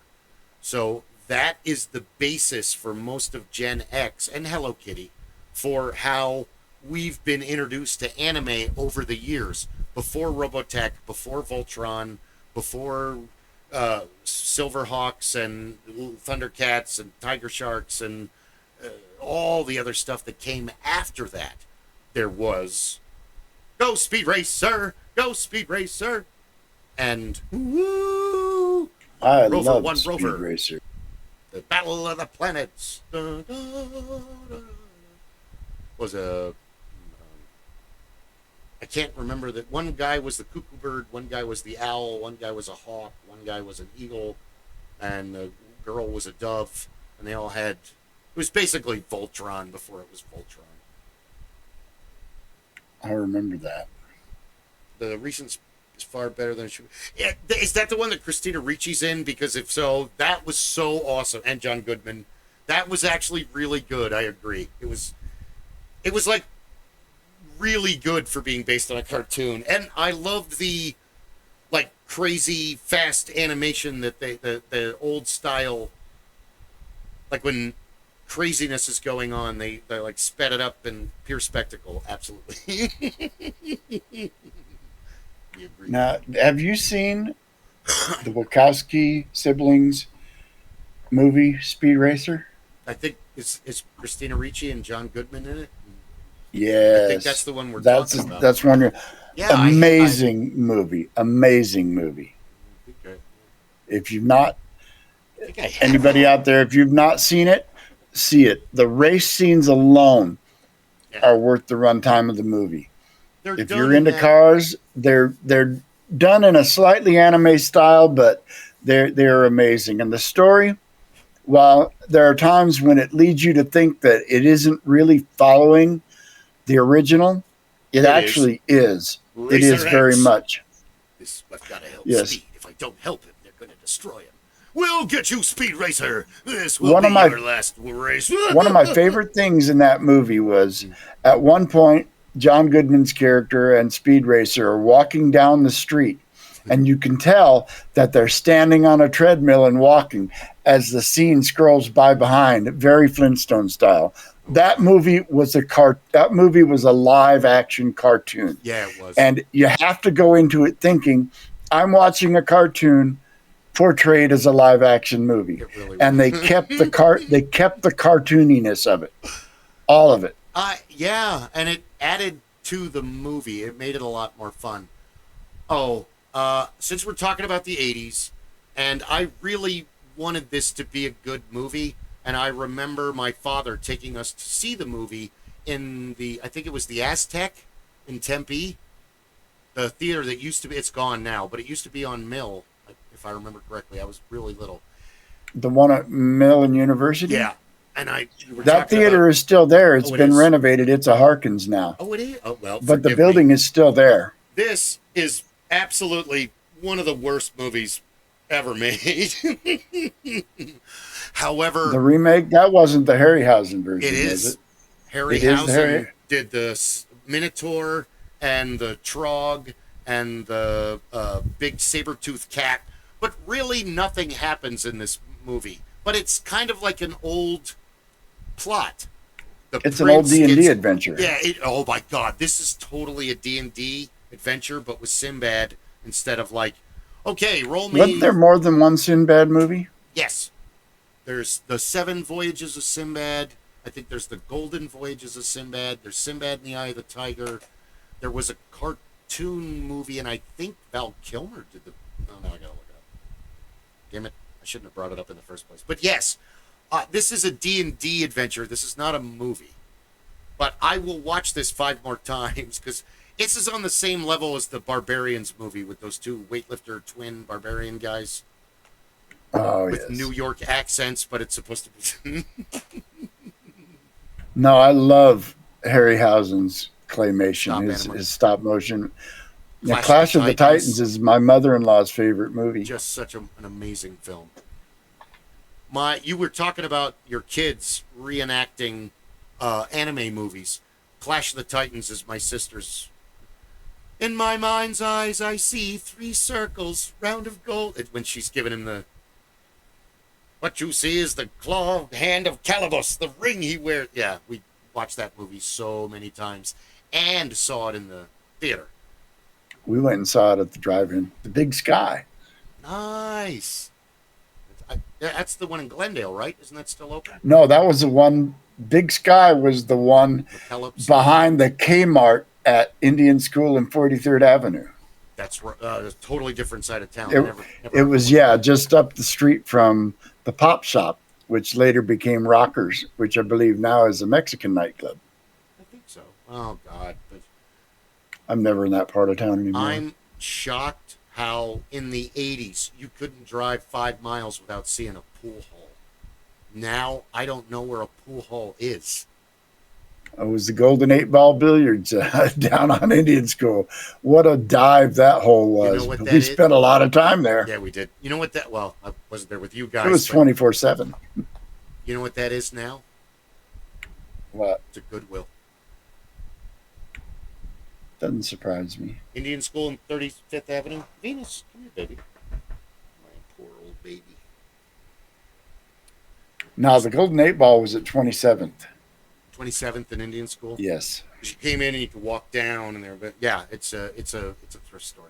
Speaker 1: So that is the basis for most of Gen X and Hello Kitty for how we've been introduced to anime over the years. Before Robotech, before Voltron, before Silverhawks and Thundercats and Tiger Sharks and all the other stuff that came after that. There was Go Speed Racer, Go Speed Racer, and woo,
Speaker 2: I
Speaker 1: Rover
Speaker 2: love
Speaker 1: One
Speaker 2: Speed
Speaker 1: Rover,
Speaker 2: Racer.
Speaker 1: the Battle of the Planets. Was a I can't remember that. One guy was the cuckoo bird, one guy was the owl, one guy was a hawk, one guy was an eagle, and the girl was a dove, and they all had. It was basically Voltron before it was Voltron.
Speaker 2: I remember that.
Speaker 1: The recent is far better than it should. Yeah, is that the one that Christina Ricci's in? Because if so, that was so awesome. And John Goodman, that was actually really good. I agree. It was like really good for being based on a cartoon, and I loved the like crazy fast animation that the old style, like when craziness is going on, they like sped it up in pure spectacle. Absolutely.
Speaker 2: Now, have you seen the Wachowski siblings movie Speed Racer?
Speaker 1: I think it's Christina Ricci and John Goodman in it.
Speaker 2: Yes,
Speaker 1: I think that's the one we're talking about.
Speaker 2: That's one.
Speaker 1: Yeah,
Speaker 2: amazing movie. Amazing movie.
Speaker 1: Okay.
Speaker 2: If you've not,
Speaker 1: I
Speaker 2: anybody out there, if you've not seen it, see it. The race scenes alone are worth the runtime of the movie. If you're into cars, they're done in a slightly anime style, but they're amazing. And the story, while there are times when it leads you to think that it isn't really following the original, it actually is. It is very much.
Speaker 1: I've got to help Speed. If I don't help him, they're going to destroy him. We'll get you, Speed Racer. This will be your last race.
Speaker 2: One of my favorite things in that movie was at one point, John Goodman's character and Speed Racer are walking down the street, and you can tell that they're standing on a treadmill and walking as the scene scrolls by behind, very Flintstone style. That movie was a live action cartoon.
Speaker 1: Yeah, it was.
Speaker 2: And you have to go into it thinking, I'm watching a cartoon portrayed as a live action movie. It really was. And they kept the cartooniness of it. All of it.
Speaker 1: Yeah, and it added to the movie. It made it a lot more fun. Since we're talking about the 80s, and I really wanted this to be a good movie, and I remember my father taking us to see the movie in I think it was the Aztec in Tempe, the theater that used to be, it's gone now, but it used to be on Mill, if I remember correctly. I was really little.
Speaker 2: The one at Mill and University?
Speaker 1: Yeah. And
Speaker 2: that theater is still there. It's been renovated. It's a Harkins now.
Speaker 1: Oh, it is? Oh, well,
Speaker 2: but the building is still there.
Speaker 1: This is absolutely one of the worst movies ever made. However,
Speaker 2: the remake, that wasn't the Harryhausen version.
Speaker 1: It is.
Speaker 2: Was it?
Speaker 1: Harryhausen did the Minotaur and the Trog and the big saber-toothed cat, but really nothing happens in this movie. But it's kind of like an old plot.
Speaker 2: It's an old D&D adventure.
Speaker 1: Yeah. Oh my God, this is totally a D&D adventure, but with Sinbad instead of like, okay, roll me.
Speaker 2: Wasn't there more than one Sinbad movie?
Speaker 1: Yes. There's the 7 Voyages of Sinbad. I think there's the Golden Voyages of Sinbad. There's Sinbad in the Eye of the Tiger. There was a cartoon movie, and I think Val Kilmer did the. Oh no, I gotta look it up. Damn it! I shouldn't have brought it up in the first place. But yes, this is a D&D adventure. This is not a movie. But I will watch this 5 more times because this is on the same level as the Barbarians movie with those 2 weightlifter twin barbarian guys.
Speaker 2: Oh,
Speaker 1: with New York accents, but it's supposed to be.
Speaker 2: No, I love Harryhausen's claymation,
Speaker 1: Stop
Speaker 2: his,
Speaker 1: animation.
Speaker 2: his stop motion. Yeah,
Speaker 1: Clash
Speaker 2: Clash
Speaker 1: of
Speaker 2: of
Speaker 1: the
Speaker 2: the Titans
Speaker 1: Titans.
Speaker 2: is my mother-in-law's favorite movie.
Speaker 1: Just such an amazing film. You were talking about your kids reenacting anime movies. Clash of the Titans is my sister's. In my mind's eyes, I see 3 circles, round of gold. When she's giving him the. What you see is the clawed hand of Calibos, the ring he wears. Yeah, we watched that movie so many times and saw it in the theater.
Speaker 2: We went and saw it at the drive-in. The Big Sky.
Speaker 1: Nice. That's the one in Glendale, right? Isn't that still open?
Speaker 2: No, that was the one. Big Sky was the one
Speaker 1: McKellips?
Speaker 2: behind the Kmart at Indian School and 43rd Avenue.
Speaker 1: That's a totally different side of town.
Speaker 2: It was, yeah, just up the street from the Pop Shop, which later became Rockers, which I believe now is a Mexican nightclub.
Speaker 1: I think so. Oh, God. But
Speaker 2: I'm never in that part of town anymore.
Speaker 1: I'm shocked how in the 80s you couldn't drive 5 miles without seeing a pool hall. Now I don't know where a pool hall is.
Speaker 2: It was the Golden 8-Ball Billiards down on Indian School. What a dive that hole was.
Speaker 1: You know what that
Speaker 2: we
Speaker 1: is?
Speaker 2: spent a lot of time there.
Speaker 1: Yeah, we did. You know what that... Well, I wasn't there with you guys.
Speaker 2: It was
Speaker 1: but
Speaker 2: 24/7.
Speaker 1: You know what that is now?
Speaker 2: What?
Speaker 1: It's a Goodwill.
Speaker 2: Doesn't surprise me.
Speaker 1: Indian School and 35th Avenue. Venus, come here, baby. My poor old baby.
Speaker 2: No, the Golden 8-Ball was at 27th.
Speaker 1: 27th and Indian School.
Speaker 2: Yes.
Speaker 1: You came in and you could walk down and there, but yeah, it's a thrift store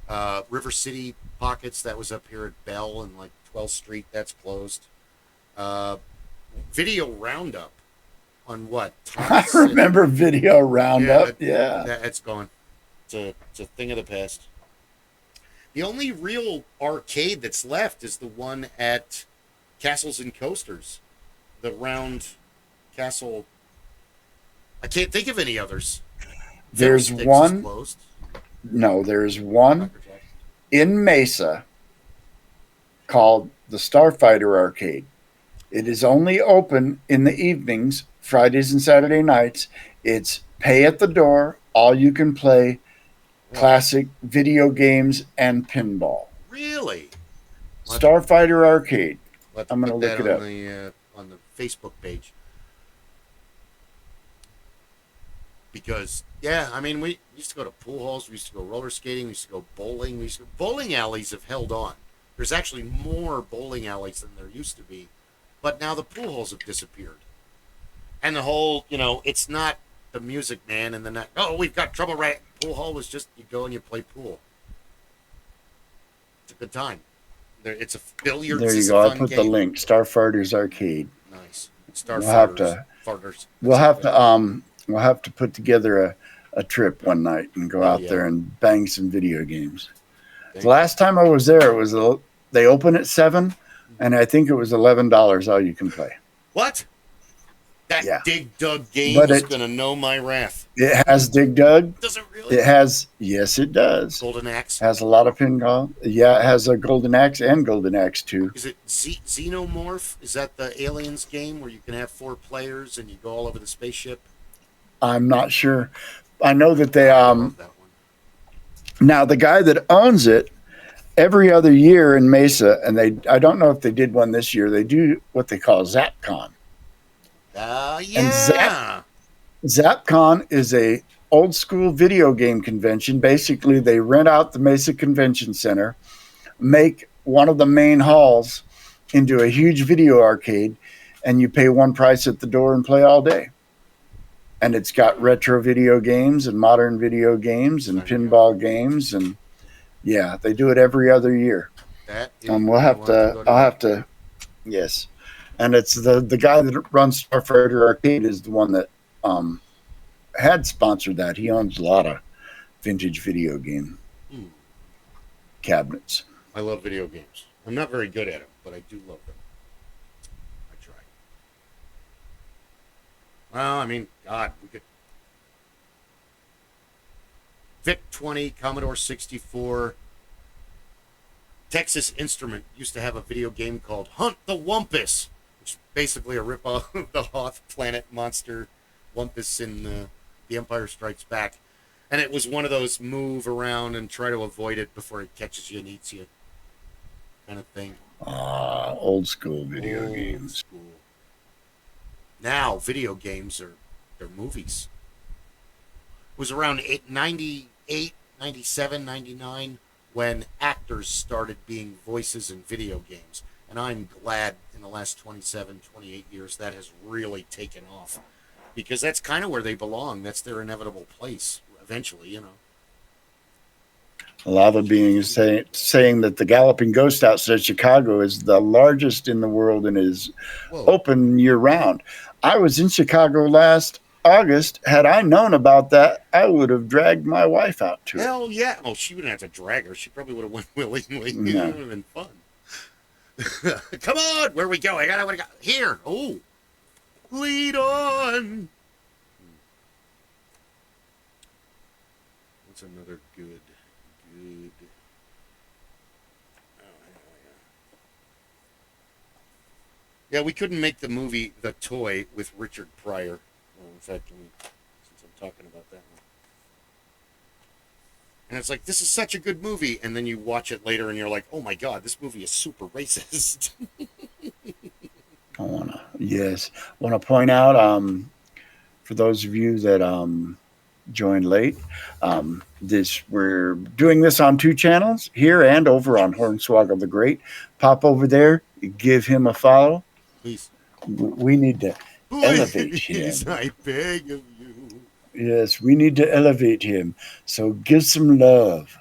Speaker 1: now. River City Pockets, that was up here at Bell and like 12th Street, that's closed. Video Roundup on what?
Speaker 2: I remember Video Roundup. Yeah.
Speaker 1: That's gone. It's a thing of the past. The only real arcade that's left is the one at Castles and Coasters. The round castle. I can't think of any others.
Speaker 2: There's
Speaker 1: Fiddlesticks is
Speaker 2: one.
Speaker 1: closed.
Speaker 2: No, there's one
Speaker 1: Dr. Jack.
Speaker 2: in Mesa called the Starfighter Arcade. It is only open in the evenings, Fridays and Saturday nights. It's pay at the door, all you can play, classic video games and pinball.
Speaker 1: Really?
Speaker 2: Starfighter Arcade.
Speaker 1: Let's
Speaker 2: I'm gonna
Speaker 1: put
Speaker 2: look
Speaker 1: that
Speaker 2: it
Speaker 1: on
Speaker 2: up.
Speaker 1: On the Facebook page. Because yeah, I mean, we used to go to pool halls, we used to go roller skating, we used to go bowling, bowling alleys have held on. There's actually more bowling alleys than there used to be, but now the pool halls have disappeared. And the whole, it's not the Music Man and the night. Oh, we've got trouble. Right? Pool hall was just you go and you play pool. It's a good time. It's a billiards.
Speaker 2: There you
Speaker 1: is
Speaker 2: go.
Speaker 1: a
Speaker 2: I
Speaker 1: fun
Speaker 2: put
Speaker 1: game.
Speaker 2: the link. Starfighters Arcade.
Speaker 1: Nice.
Speaker 2: We'll have to.
Speaker 1: Farters.
Speaker 2: We'll have to put together a trip one night and go out there and bang some video games. The last time I was there, they open at 7, and I think it was $11 all you can play.
Speaker 1: What? That Dig Dug game
Speaker 2: But
Speaker 1: is going to know my wrath.
Speaker 2: It has Dig Dug.
Speaker 1: Does it really?
Speaker 2: It has, yes, it does.
Speaker 1: Golden Axe.
Speaker 2: Has a lot of pinball. Yeah, it has a Golden Axe and Golden Axe 2.
Speaker 1: Is it Xenomorph? Is that the Aliens game where you can have 4 players and you go all over the spaceship?
Speaker 2: I'm not sure. I know that they
Speaker 1: I love that one.
Speaker 2: now the guy that owns it every other year in Mesa, and I don't know if they did one this year. They do what they call ZapCon.
Speaker 1: Yeah.
Speaker 2: ZapCon is a old school video game convention. Basically, they rent out the Mesa Convention Center, make one of the main halls into a huge video arcade, and you pay one price at the door and play all day. And it's got retro video games and modern video games and pinball games, and yeah, they do it every other year. I'll have to, yes. And it's the guy that runs Starfighter Arcade is the one that had sponsored that. He owns a lot of vintage video game cabinets.
Speaker 1: I love video games. I'm not very good at them, but I do love them. I try. Well, I mean, God, we could. VIC-20, Commodore 64. Texas Instrument used to have a video game called Hunt the Wumpus, which is basically a ripoff of the Hoth Planet Monster Wumpus in The Empire Strikes Back. And it was one of those move around and try to avoid it before it catches you and eats you kind of thing.
Speaker 2: Old school video
Speaker 1: Old
Speaker 2: games.
Speaker 1: school. Now, video games they're movies. It was around 98, 97, 99 when actors started being voices in video games. And I'm glad in the last 27, 28 years that has really taken off. Because that's kind of where they belong. That's their inevitable place eventually, you know.
Speaker 2: A lot of being saying that the Galloping Ghost outside Chicago is the largest in the world and is open year round. I was in Chicago last August. Had I known about that, I would have dragged my wife out to it.
Speaker 1: Hell yeah. Oh, she wouldn't have to drag her. She probably would have went willingly.
Speaker 2: No.
Speaker 1: It would have been fun. Come on. Where are we going? I want to go. Here. Oh. Lead on. What's another good? Yeah, we couldn't make the movie The Toy with Richard Pryor. Well, in fact, since I'm talking about that one. And it's like, this is such a good movie. And then you watch it later and you're like, oh my God, this movie is super racist.
Speaker 2: I want to point out, for those of you that joined late, we're doing this on 2 channels, here and over on Hornswoggle the Great. Pop over there, give him a follow.
Speaker 1: Please.
Speaker 2: We need to elevate him.
Speaker 1: I beg of you.
Speaker 2: Yes, we need to elevate him. So give some love.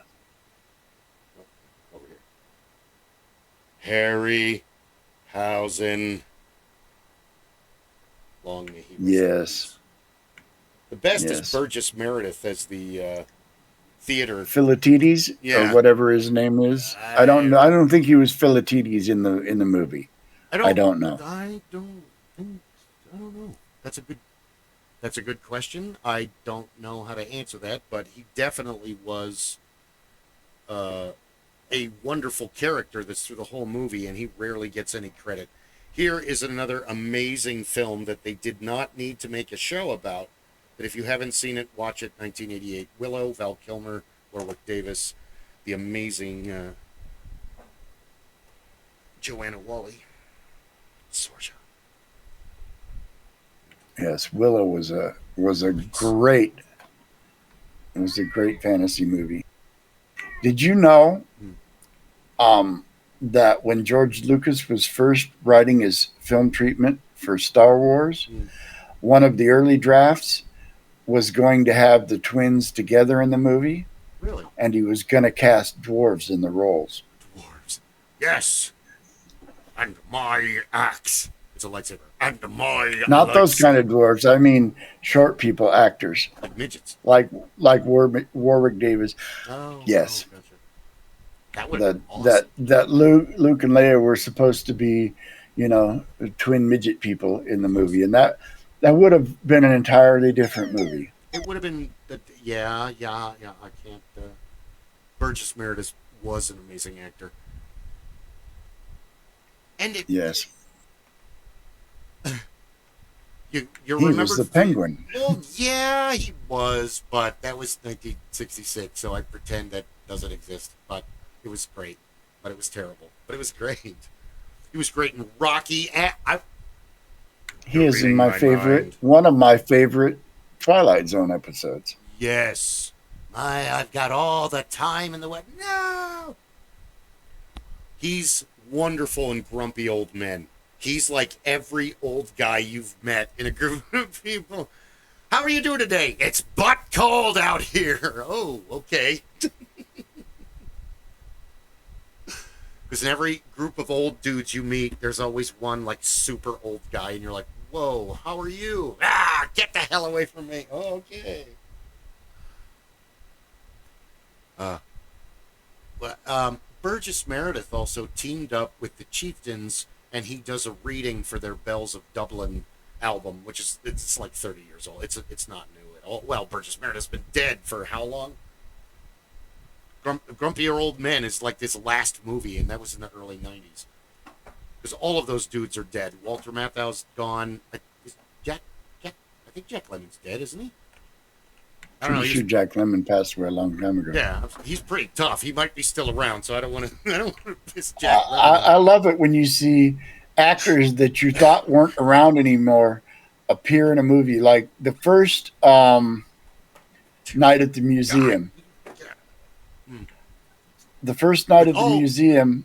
Speaker 1: Over here. Harryhausen. Long may he rest in peace. The best is Burgess Meredith as the theater.
Speaker 2: Philatides, or whatever his name is. I don't know. I don't think he was Philatides in the movie. I don't know.
Speaker 1: I don't know. That's a good question. I don't know how to answer that, but he definitely was a wonderful character that's through the whole movie, and he rarely gets any credit. Here is another amazing film that they did not need to make a show about. But if you haven't seen it, watch it. 1988. Willow, Val Kilmer, Warwick Davis, the amazing Joanna Wally. Sorja.
Speaker 2: Yes, Willow was a great fantasy movie. Did you know that when George Lucas was first writing his film treatment for Star Wars, one of the early drafts was going to have the twins together in the movie?
Speaker 1: Really?
Speaker 2: And he was going to cast dwarves in the roles.
Speaker 1: Dwarves. Yes. And my axe. It's a lightsaber. And my
Speaker 2: Not
Speaker 1: lightsaber.
Speaker 2: those kind of dwarves. I mean short people, actors.
Speaker 1: Like midgets.
Speaker 2: Like Warwick Davis.
Speaker 1: Oh.
Speaker 2: Yes.
Speaker 1: Oh, gotcha. That would have been awesome.
Speaker 2: That Luke and Leia were supposed to be, twin midget people in the movie, and that would have been an entirely different movie.
Speaker 1: It would have been, I can't. Burgess Meredith was an amazing actor, and
Speaker 2: yes,
Speaker 1: you
Speaker 2: he
Speaker 1: remember
Speaker 2: was the Penguin.
Speaker 1: Well, yeah, he was, but that was 1966, so I pretend that doesn't exist. But it was great, but it was terrible. But it was great. He was great in Rocky.
Speaker 2: He is in one of my favorite Twilight Zone episodes.
Speaker 1: Yes. I've got all the time in the world. No. He's wonderful in Grumpy Old Men. He's like every old guy you've met in a group of people. How are you doing today? It's butt cold out here. Oh, okay. Because in every group of old dudes you meet, there's always one like super old guy, and you're like, whoa, how are you? Ah, get the hell away from me. Oh, okay. Burgess Meredith also teamed up with the Chieftains, and he does a reading for their Bells of Dublin album, which is it's like 30 years old. It's not new at all. Well, Burgess Meredith's been dead for how long? Grumpier Old Men is like this last movie, and that was in the early 90s. Because all of those dudes are dead. Walter Matthau's gone. I think Jack Lemmon's dead, isn't he? I don't know.
Speaker 2: Pretty sure Jack Lemmon passed away a long time ago.
Speaker 1: Yeah, he's pretty tough. He might be still around, so I don't want to. I don't want to piss Jack Lemmon off.
Speaker 2: I love it when you see actors that you thought weren't around anymore appear in a movie. Like the first night at the museum. The first night at the museum,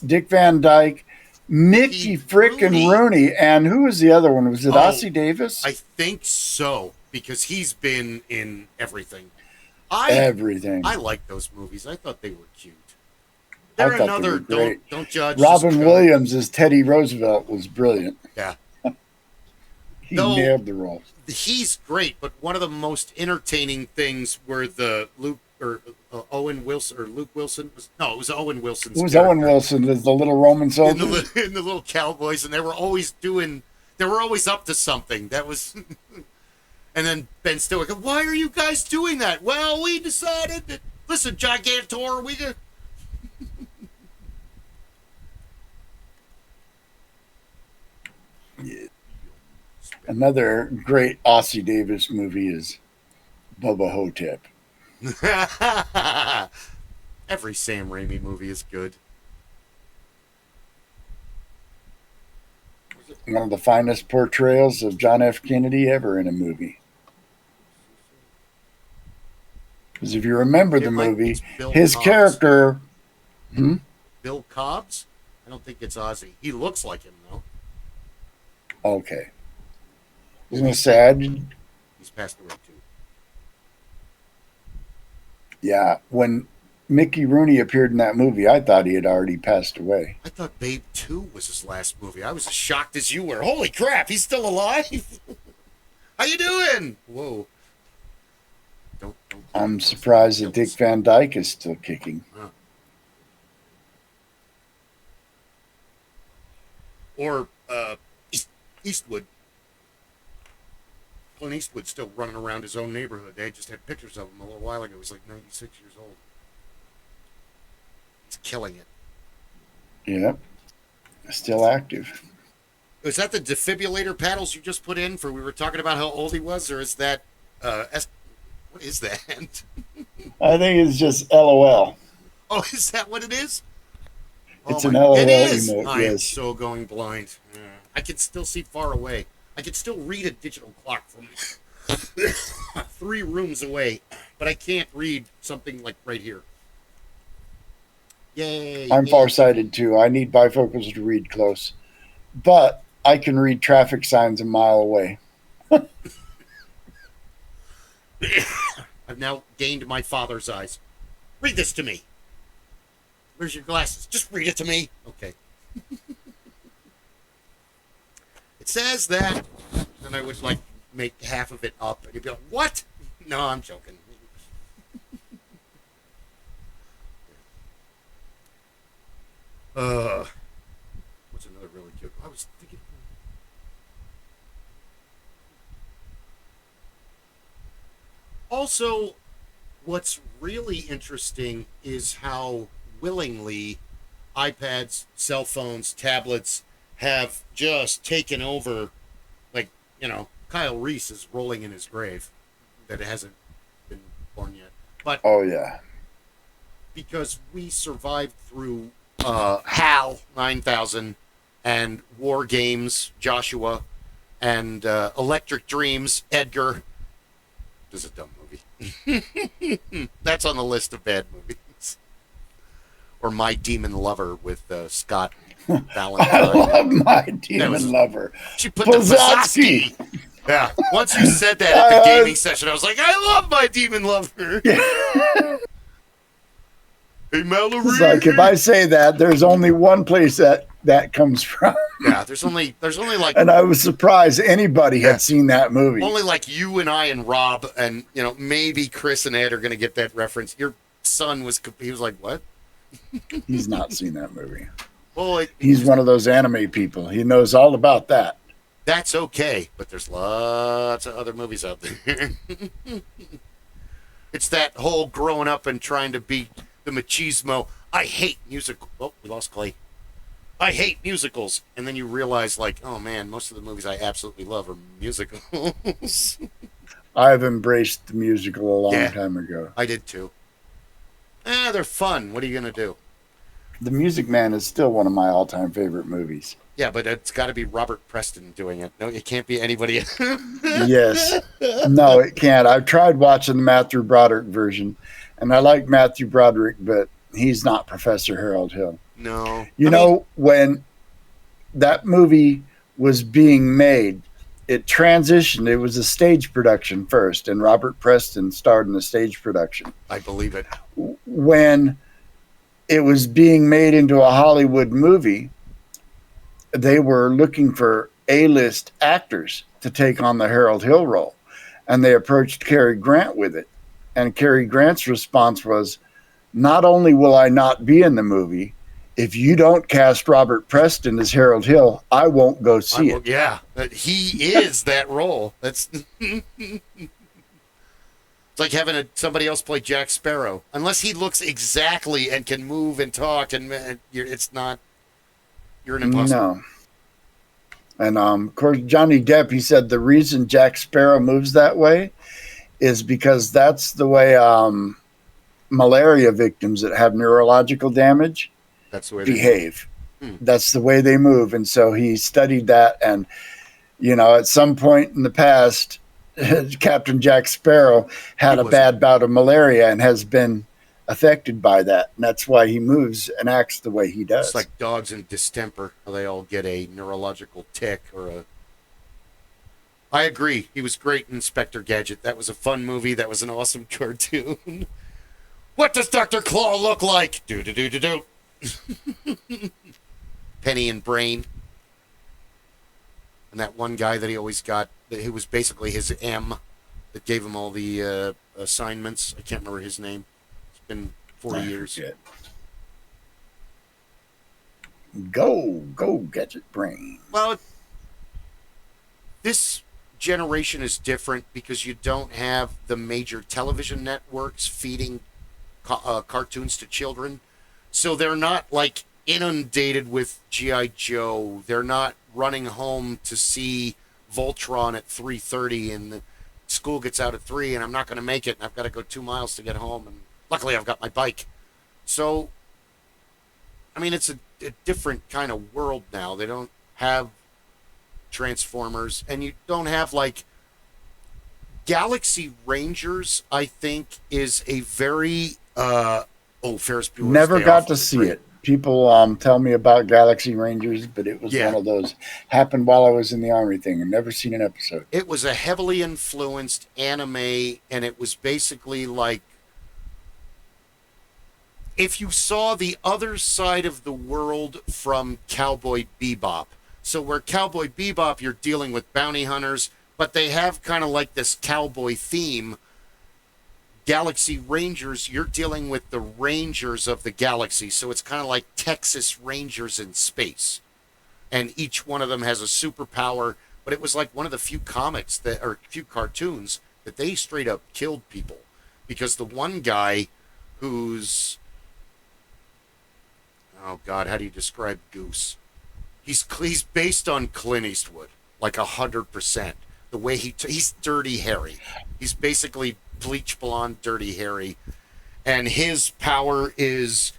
Speaker 2: Dick Van Dyke, Mickey frickin' Rooney, and who was the other one? Was it Ossie Davis?
Speaker 1: I think so, because he's been in everything.
Speaker 2: Everything.
Speaker 1: I like those movies. I thought they were cute.
Speaker 2: I
Speaker 1: They're
Speaker 2: thought
Speaker 1: another
Speaker 2: they were great.
Speaker 1: Don't judge.
Speaker 2: Robin Williams as Teddy Roosevelt was brilliant.
Speaker 1: Yeah.
Speaker 2: He nailed the role.
Speaker 1: He's great, but one of the most entertaining things were the Owen Wilson or Luke Wilson was it was Owen Wilson's.
Speaker 2: It was Owen Wilson as the little Roman soldier
Speaker 1: in the little cowboys, and they were always up to something. That was, and then Ben Stiller goes, "Why are you guys doing that?" Well, we decided that. Listen, Gigantor, we just.
Speaker 2: Yeah. Another great Ossie Davis movie is Bubba Hotep.
Speaker 1: Every Sam Raimi movie is good.
Speaker 2: One of the finest portrayals of John F. Kennedy ever in a movie. Because if you remember the movie, his character...
Speaker 1: Bill Cobbs? I don't think it's Ozzy. He looks like him, though.
Speaker 2: Okay. I was going to say,
Speaker 1: he's passed away, too.
Speaker 2: Yeah, when Mickey Rooney appeared in that movie, I thought he had already passed away.
Speaker 1: I thought Babe 2 was his last movie. I was as shocked as you were. Holy crap, he's still alive? How you doing? Whoa.
Speaker 2: I'm surprised that Dick Van Dyke is still kicking.
Speaker 1: Huh. Or Eastwood. Clint Eastwood's still running around his own neighborhood. They just had pictures of him a little while ago. He's like 96 years old. He's killing it.
Speaker 2: Yep. Still active.
Speaker 1: Is that the defibrillator paddles you just put in for we were talking about how old he was? Or is that... what is that?
Speaker 2: I think it's just LOL.
Speaker 1: Oh, is that what it is?
Speaker 2: It's an LOL
Speaker 1: it is.
Speaker 2: emote,
Speaker 1: I am
Speaker 2: yes.
Speaker 1: so going blind. I can still see far away. I can still read a digital clock from 3 rooms away, but I can't read something like right here. Yay!
Speaker 2: I'm farsighted too. I need bifocals to read close, but I can read traffic signs a mile away.
Speaker 1: I've now gained my father's eyes. Read this to me. Where's your glasses? Just read it to me. Okay. It says that, and I would like make half of it up, and you'd be like, "What?" No, I'm joking. What's another really cute? I was thinking. Also, what's really interesting is how willingly iPads, cell phones, tablets have just taken over. Like, Kyle Reese is rolling in his grave that it hasn't been born yet. But
Speaker 2: oh yeah,
Speaker 1: because we survived through HAL 9000 and War Games, Joshua, and Electric Dreams, Edgar. This is a dumb movie. That's on the list of bad movies. Or My Demon Lover with Scott Valentine.
Speaker 2: I love My Demon Lover.
Speaker 1: She put the Pazowski. Yeah. Once you said that at the gaming session, I was like, I love My Demon Lover. Hey, Mallory.
Speaker 2: It's like if I say that, there's only one place that comes from.
Speaker 1: Yeah, there's only like.
Speaker 2: And I was surprised anybody had seen that movie.
Speaker 1: Only like you and I and Rob and maybe Chris and Ed are gonna get that reference. Your son was like, what?
Speaker 2: He's not seen that movie.
Speaker 1: Well,
Speaker 2: he's one of those anime people. He knows all about that.
Speaker 1: That's okay, but there's lots of other movies out there. It's that whole growing up and trying to beat the machismo. I hate musical. Oh, we lost Clay. I hate musicals. And then you realize, like, oh man, most of the movies I absolutely love are musicals.
Speaker 2: I've embraced the musical a long
Speaker 1: Yeah.
Speaker 2: time ago.
Speaker 1: I did too. They're fun. What are you going to do?
Speaker 2: The Music Man is still one of my all-time favorite movies.
Speaker 1: Yeah, but it's got to be Robert Preston doing it. No, it can't be anybody else.
Speaker 2: Yes. No, it can't. I've tried watching the Matthew Broderick version, and I like Matthew Broderick, but he's not Professor Harold Hill.
Speaker 1: No.
Speaker 2: You know, when that movie was being made, it transitioned. It was a stage production first, and Robert Preston starred in the stage production.
Speaker 1: I believe it.
Speaker 2: When it was being made into a Hollywood movie, they were looking for A-list actors to take on the Harold Hill role, and they approached Cary Grant with it. And Cary Grant's response was, not only will I not be in the movie, if you don't cast Robert Preston as Harold Hill, I won't go see it.
Speaker 1: Yeah, but he is that role. That's it's like having somebody else play Jack Sparrow. Unless he looks exactly and can move and talk, and it's not. You're an imposter.
Speaker 2: No. And of course, Johnny Depp, he said the reason Jack Sparrow moves that way is because that's the way malaria victims that have neurological damage
Speaker 1: That's the way
Speaker 2: behave. That's the way they move. And so he studied that. And, you know, at some point in the past, Captain Jack Sparrow had a bad bout of malaria and has been affected by that. And that's why he moves and acts the way he does.
Speaker 1: It's like dogs in distemper. They all get a neurological tick or a... I agree. He was great in Inspector Gadget. That was a fun movie. That was an awesome cartoon. What does Dr. Claw look like? Do-do-do-do-do. Penny and Brain. And that one guy that he always got, who was basically his M, that gave him all the assignments. I can't remember his name. It's been 40 years.
Speaker 2: Go, Gadget Brain.
Speaker 1: Well, this generation is different because you don't have the major television networks feeding cartoons to children. So they're not like inundated with G.I. Joe. They're not running home to see Voltron at 3:30 and the school gets out at 3 and I'm not going to make it and I've got to go 2 miles to get home. And luckily I've got my bike. So, I mean, it's a different kind of world now. They don't have Transformers and you don't have like Galaxy Rangers. I think is a very Ferris Bueller's
Speaker 2: Never
Speaker 1: Day
Speaker 2: got
Speaker 1: Off
Speaker 2: to
Speaker 1: was
Speaker 2: see
Speaker 1: great.
Speaker 2: it. People tell me about Galaxy Rangers, but it was one of those happened while I was in the Army thing. I've never seen an episode.
Speaker 1: It was a heavily influenced anime, and it was basically like if you saw the other side of the world from Cowboy Bebop. So where Cowboy Bebop, you're dealing with bounty hunters, but they have kind of like this cowboy theme. Galaxy Rangers, you're dealing with the Rangers of the galaxy. So it's kind of like Texas Rangers in space. And each one of them has a superpower. But it was like one of the few comics that, or few cartoons that they straight up killed people. Because the one guy who's, oh God, how do you describe Goose? He's based on Clint Eastwood, like 100%. The way he's Dirty Harry. He's basically bleach blonde Dirty Harry, and his power is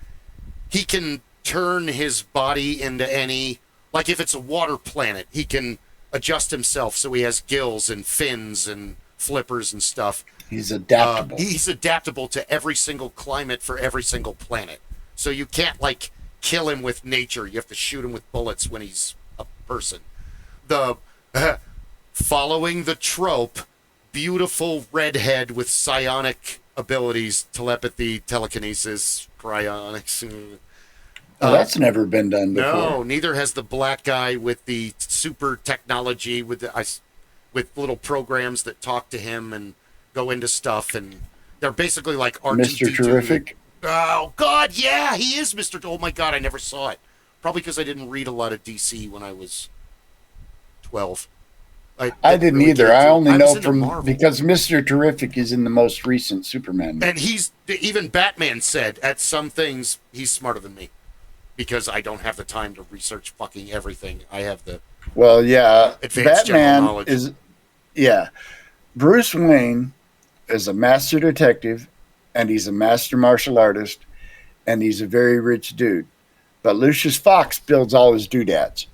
Speaker 1: he can turn his body into any, like if it's a water planet, he can adjust himself so he has gills and fins and flippers and stuff.
Speaker 2: He's adaptable.
Speaker 1: He's adaptable to every single climate for every single planet. So you can't like kill him with nature. You have to shoot him with bullets when he's a person. The following the trope, beautiful redhead with psionic abilities, telepathy, telekinesis, cryonics.
Speaker 2: That's never been done before.
Speaker 1: No, neither has the black guy with the super technology with little programs that talk to him and go into stuff, and they're basically like R2-D2.
Speaker 2: Mr. Terrific.
Speaker 1: Oh God, yeah, he is Mr. Oh my God, I never saw it. Probably because I didn't read a lot of DC when I was 12.
Speaker 2: I didn't
Speaker 1: really
Speaker 2: either. I only know from
Speaker 1: Marvel.
Speaker 2: because Mr. Terrific is in the most recent Superman movie.
Speaker 1: And even Batman said at some things he's smarter than me. because I don't have the time to research fucking everything. I have the
Speaker 2: Well, yeah,
Speaker 1: advanced general
Speaker 2: Batman
Speaker 1: knowledge.
Speaker 2: is, yeah. Bruce Wayne is a master detective, and he's a master martial artist, and he's a very rich dude. But Lucius Fox builds all his doodads.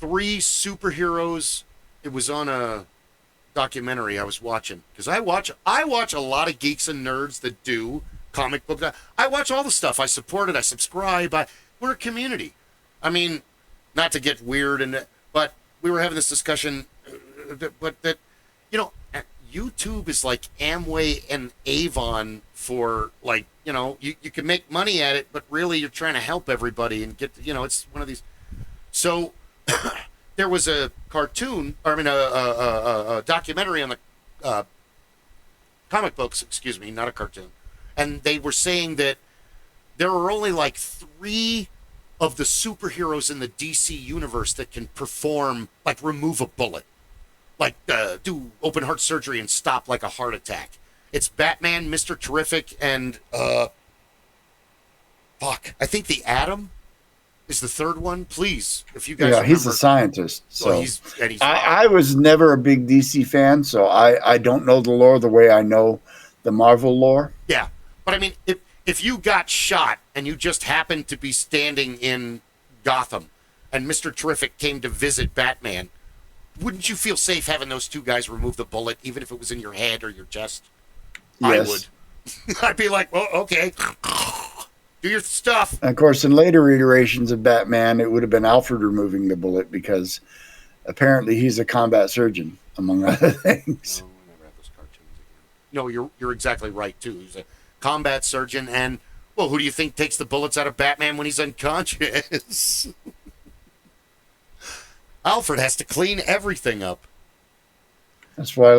Speaker 1: 3 superheroes. It was on a documentary I was watching because I watch a lot of geeks and nerds that do comic book. I watch all the stuff. I support it. I subscribe. We're a community. I mean, not to get weird, but we were having this discussion. But that, you know, YouTube is like Amway and Avon for, like, you know, you can make money at it, but really you're trying to help everybody and get, you know, it's one of these. So there was a cartoon, or I mean, a documentary on the comic books, excuse me, not a cartoon. And they were saying that there are only like 3 of the superheroes in the DC universe that can perform, like remove a bullet, like do open heart surgery and stop like a heart attack. It's Batman, Mr. Terrific, and I think the Atom is the 3rd one. Please, if you guys remember.
Speaker 2: He's a scientist. So
Speaker 1: he's
Speaker 2: I was never a big DC fan, so I don't know the lore the way I know the Marvel lore.
Speaker 1: Yeah, but I mean, if you got shot and you just happened to be standing in Gotham and Mr. Terrific came to visit Batman, wouldn't you feel safe having those 2 guys remove the bullet, even if it was in your head or your chest?
Speaker 2: Yes.
Speaker 1: I would. I'd be like, well, okay. Do your stuff.
Speaker 2: And of course, in later iterations of Batman, it would have been Alfred removing the bullet because apparently he's a combat surgeon, among other things.
Speaker 1: No, I never had those cartoons again. No, you're exactly right, too. He's a combat surgeon, and, well, who do you think takes the bullets out of Batman when he's unconscious? Alfred has to clean everything up.
Speaker 2: That's why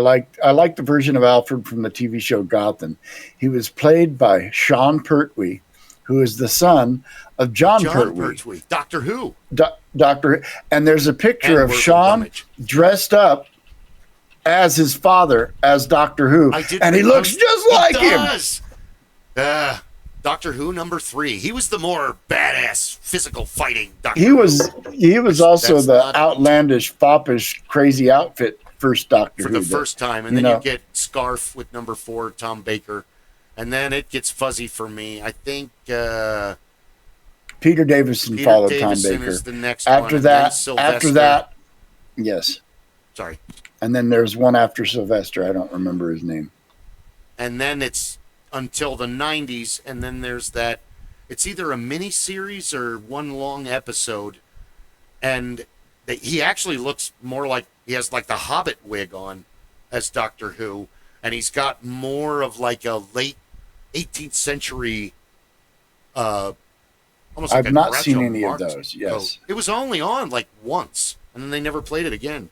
Speaker 2: I like the version of Alfred from the TV show Gotham. He was played by Sean Pertwee, who is the son of John Pertwee.
Speaker 1: Doctor Who.
Speaker 2: Doctor, and there's a picture of Sean dressed up as his father, as Doctor Who, and he looks just like him.
Speaker 1: Doctor Who number 3. He was the more badass physical fighting Doctor
Speaker 2: He
Speaker 1: Who.
Speaker 2: He was also the outlandish, foppish, crazy outfit first Doctor
Speaker 1: for
Speaker 2: Who.
Speaker 1: the first time, and then you get Scarf with number 4, Tom Baker, and then it gets fuzzy for me. I think
Speaker 2: Peter Davison followed Tom Baker.
Speaker 1: Is the next
Speaker 2: after
Speaker 1: one,
Speaker 2: that, yes.
Speaker 1: Sorry.
Speaker 2: And then there's one after Sylvester. I don't remember his name.
Speaker 1: And then it's until the 90s, and then there's that. It's either a mini series or one long episode, and he actually looks more like he has like the Hobbit wig on as Doctor Who, and he's got more of like a late 18th century. Almost like
Speaker 2: I've not
Speaker 1: Groucho
Speaker 2: seen any
Speaker 1: Marx
Speaker 2: of those. Yes,
Speaker 1: it was only on like once, and then they never played it again.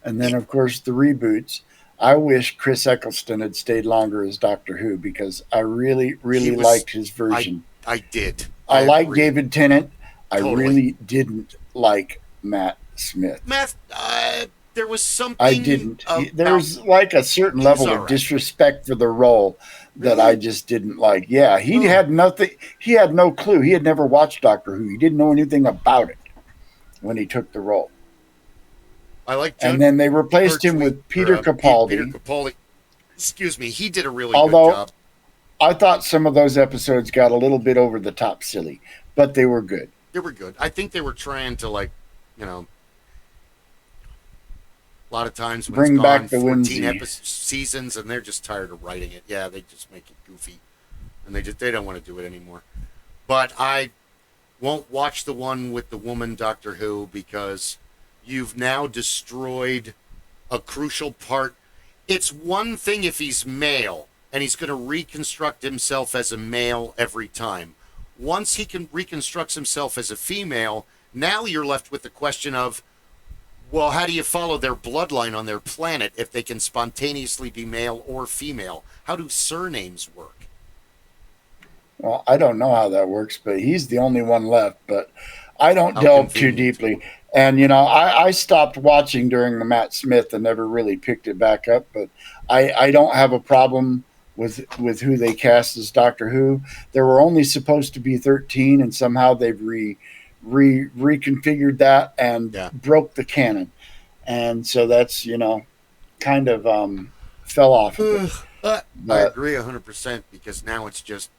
Speaker 2: And then of course the reboots. I wish Chris Eccleston had stayed longer as Doctor Who because I really liked his version.
Speaker 1: I did.
Speaker 2: I like David Tennant.
Speaker 1: Totally.
Speaker 2: I really didn't like Matt Smith.
Speaker 1: There was something.
Speaker 2: I didn't. There's like a certain level of disrespect for the role that I just didn't like. Yeah, he had nothing. He had no clue. He had never watched Doctor Who. He didn't know anything about it when he took the role.
Speaker 1: I like.
Speaker 2: And then they replaced him with Peter Capaldi.
Speaker 1: Peter Capaldi. Excuse me. He did a really good job.
Speaker 2: I thought some of those episodes got a little bit over the top silly, but they were good.
Speaker 1: They were good. I think they were trying to, like, you know, a lot of times when
Speaker 2: bring
Speaker 1: it's
Speaker 2: back
Speaker 1: gone
Speaker 2: the
Speaker 1: 14 seasons and they're just tired of writing it. Yeah, they just make it goofy, and they don't want to do it anymore. But I won't watch the one with the woman Doctor Who because you've now destroyed a crucial part. It's one thing if he's male and he's going to reconstruct himself as a male every time. Once he can reconstruct himself as a female, now you're left with the question of, well, how do you follow their bloodline on their planet if they can spontaneously be male or female? How do surnames work?
Speaker 2: Well, I don't know how that works, but he's the only one left. But I don't delve too deeply. And, you know, I stopped watching during the Matt Smith and never really picked it back up. But I don't have a problem with who they cast as Doctor Who. There were only supposed to be 13, and somehow they've reconfigured that and broke the canon. And so that's, kind of fell off of it.
Speaker 1: I agree 100% because now it's just,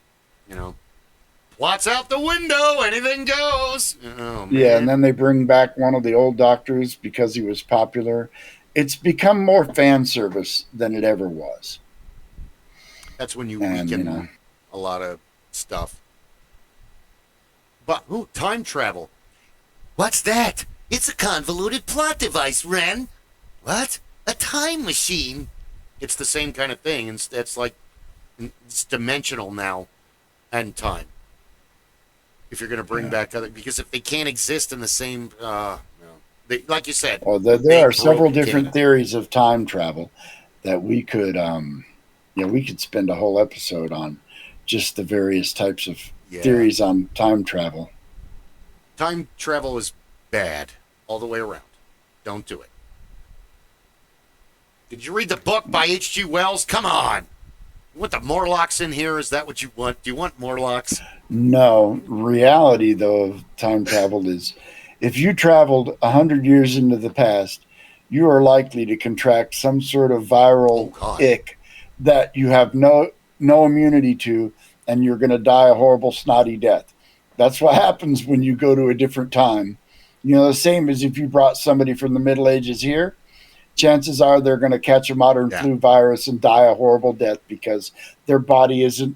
Speaker 1: plots out the window, anything goes. Oh, man.
Speaker 2: Yeah, and then they bring back one of the old doctors because he was popular. It's become more fan service than it ever was.
Speaker 1: That's when you weaken a lot of stuff. But, time travel. What's that? It's a convoluted plot device, Ren. What? A time machine? It's the same kind of thing. It's like, it's dimensional now and time. If you're going to bring back other, because if they can't exist in the same, like you said.
Speaker 2: Well, there are several different theories of time travel that we could, we could spend a whole episode on just the various types of theories on time travel.
Speaker 1: Time travel is bad all the way around. Don't do it. Did you read the book by H.G. Wells? Come on. You want the Morlocks in here? Is that what you want? Do you want Morlocks?
Speaker 2: No. Reality, though, of time travel is if you traveled 100 years into the past, you are likely to contract some sort of viral ick that you have no immunity to, and you're going to die a horrible, snotty death. That's what happens when you go to a different time. The same as if you brought somebody from the Middle Ages here, chances are they're going to catch a modern flu virus and die a horrible death because their body isn't,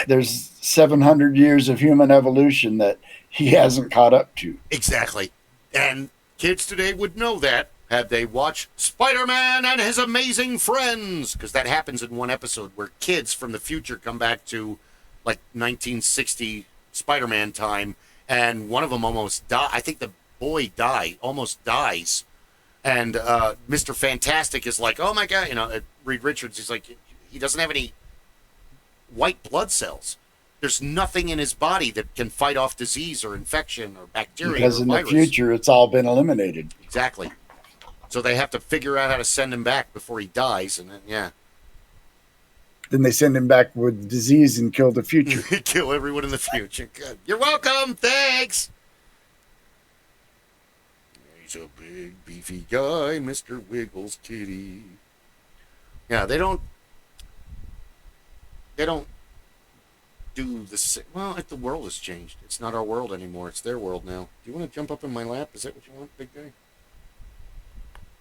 Speaker 2: there's 700 years of human evolution that he hasn't caught up to.
Speaker 1: Exactly. And kids today would know that had they watched Spider-Man and His Amazing Friends, because that happens in one episode where kids from the future come back to like 1960 Spider-Man time, and one of them almost died. I think the boy almost dies. And Mr. Fantastic is like, oh my God, Reed Richards, he's like, he doesn't have any white blood cells. There's nothing in his body that can fight off disease or infection or bacteria.
Speaker 2: Because
Speaker 1: or
Speaker 2: in
Speaker 1: virus.
Speaker 2: The future, it's all been eliminated.
Speaker 1: Exactly. So they have to figure out how to send him back before he dies, and then,
Speaker 2: Then they send him back with disease and kill the future.
Speaker 1: Kill everyone in the future. Good. You're welcome. Thanks. He's a big, beefy guy, Mr. Wiggles kitty. Yeah, they don't do the same. Well, the world has changed. It's not our world anymore. It's their world now. Do you want to jump up in my lap? Is that what you want, big guy?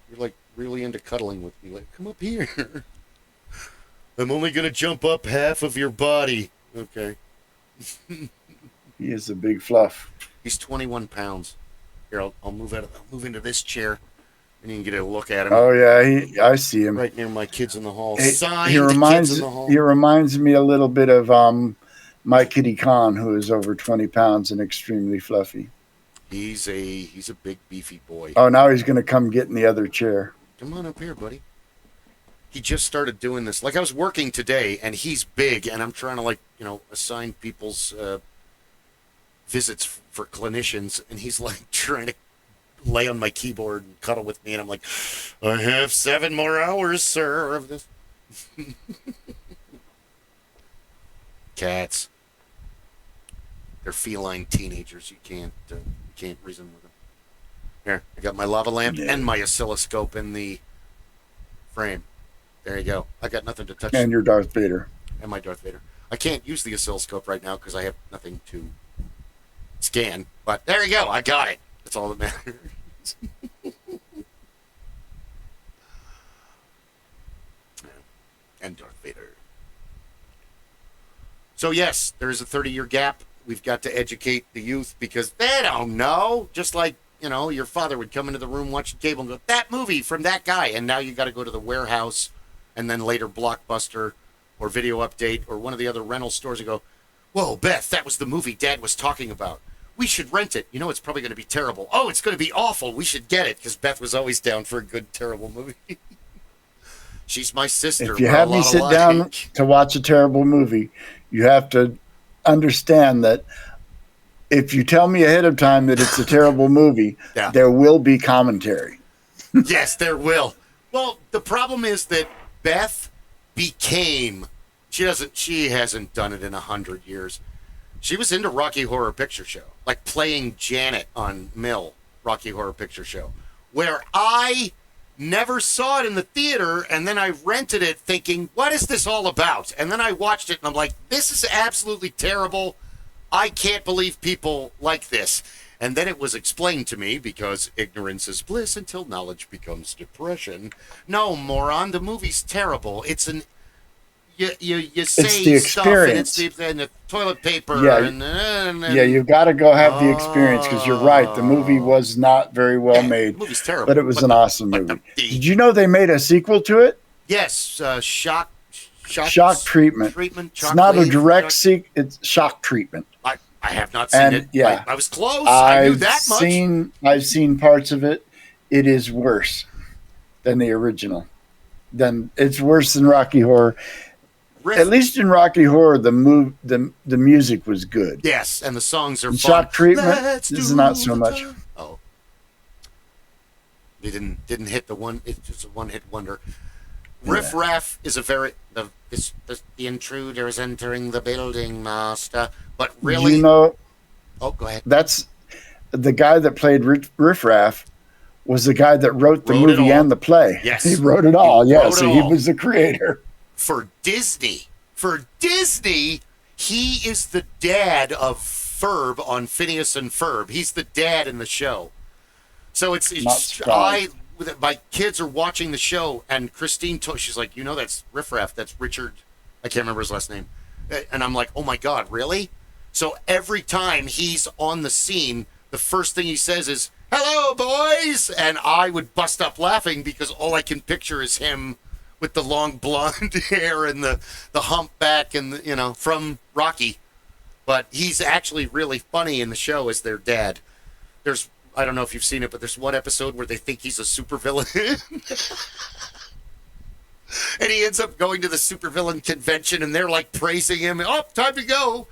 Speaker 1: You're like really into cuddling with me. Like, come up here. I'm only going to jump up half of your body. Okay.
Speaker 2: He is a big fluff.
Speaker 1: He's 21 pounds. Here, I'll move into this chair, and you can get a look at him.
Speaker 2: Oh yeah, I see him
Speaker 1: right near my kids in the hall.
Speaker 2: He reminds me a little bit of my kitty Khan, who is over 20 pounds and extremely fluffy.
Speaker 1: He's a big beefy boy.
Speaker 2: Oh, now he's going to come get in the other chair.
Speaker 1: Come on up here, buddy. He just started doing this. Like, I was working today, and he's big, and I'm trying to, assign people's visits for clinicians, and he's, trying to lay on my keyboard and cuddle with me, and I'm like, I have 7 more hours, sir, of this. Cats. They're feline teenagers. You can't reason with them. Here, I got my lava lamp and my oscilloscope in the frame. There you go. I got nothing to touch.
Speaker 2: And your Darth Vader.
Speaker 1: And my Darth Vader. I can't use the oscilloscope right now because I have nothing to scan. But there you go. I got it. That's all that matters. And Darth Vader. So yes, there is a 30-year gap. We've got to educate the youth because they don't know. Just like, your father would come into the room watching cable and go, that movie from that guy. And now you got to go to the warehouse and then later Blockbuster or Video Update or one of the other rental stores and go, whoa, Beth, that was the movie Dad was talking about. We should rent it. It's probably going to be terrible. Oh, it's going to be awful. We should get it because Beth was always down for a good, terrible movie. She's my sister.
Speaker 2: If you have me sit down to watch a terrible movie, you have to understand that if you tell me ahead of time that it's a terrible movie, there will be commentary.
Speaker 1: Yes, there will. Well, the problem is that Beth became, she hasn't done it in 100 years. She was into Rocky Horror Picture Show, like playing Janet on Mill, Rocky Horror Picture Show, where I never saw it in the theater, and then I rented it thinking, what is this all about? And then I watched it, and I'm like, this is absolutely terrible. I can't believe people like this. And then it was explained to me, because ignorance is bliss until knowledge becomes depression. No, moron, the movie's terrible. It's an... You say
Speaker 2: the
Speaker 1: stuff,
Speaker 2: experience.
Speaker 1: and the toilet paper,
Speaker 2: Yeah,
Speaker 1: and
Speaker 2: Yeah, you got to go have the experience, because you're right. The movie was not very well made,
Speaker 1: the movie's terrible,
Speaker 2: but it was an awesome
Speaker 1: but
Speaker 2: movie.
Speaker 1: the-
Speaker 2: Did you know they made a sequel to it?
Speaker 1: Yes, shock
Speaker 2: Treatment. It's not a direct sequel. It's Shock Treatment.
Speaker 1: I have not seen
Speaker 2: And,
Speaker 1: it.
Speaker 2: yeah.
Speaker 1: I was close. I knew
Speaker 2: I've
Speaker 1: that much.
Speaker 2: I've seen parts of it. It is worse than the original. It's worse than Rocky Horror. At least in Rocky Horror, the music was good.
Speaker 1: Yes, and the songs are fun.
Speaker 2: Shock Treatment
Speaker 1: Let's
Speaker 2: is
Speaker 1: do
Speaker 2: not so
Speaker 1: the
Speaker 2: much.
Speaker 1: time. Oh, they didn't hit the one. It's just a one-hit wonder. Riff Raff is a very the intruder is entering the building, master. But really,
Speaker 2: You know,
Speaker 1: oh, go ahead.
Speaker 2: that's the guy that played Riff Raff was the guy that wrote the
Speaker 1: Wrote it
Speaker 2: movie
Speaker 1: all.
Speaker 2: and the play.
Speaker 1: Yes.
Speaker 2: He wrote it all.
Speaker 1: He
Speaker 2: Yeah,
Speaker 1: wrote
Speaker 2: so
Speaker 1: it
Speaker 2: he
Speaker 1: all.
Speaker 2: was the creator.
Speaker 1: For Disney, he is the dad of Ferb on Phineas and Ferb. He's the dad in the show. So
Speaker 2: Not surprised.
Speaker 1: my kids are watching the show, and Christine she's like, that's Riff Raff, that's Richard, I can't remember his last name. And I'm like, oh my God, really? So every time he's on the scene, the first thing he says is, hello, boys! And I would bust up laughing, because all I can picture is him with the long blonde hair and the humpback and, from Rocky. But he's actually really funny in the show as their dad. I don't know if you've seen it, but there's one episode where they think he's a supervillain. And he ends up going to the supervillain convention, and they're like praising him. Oh, time to go.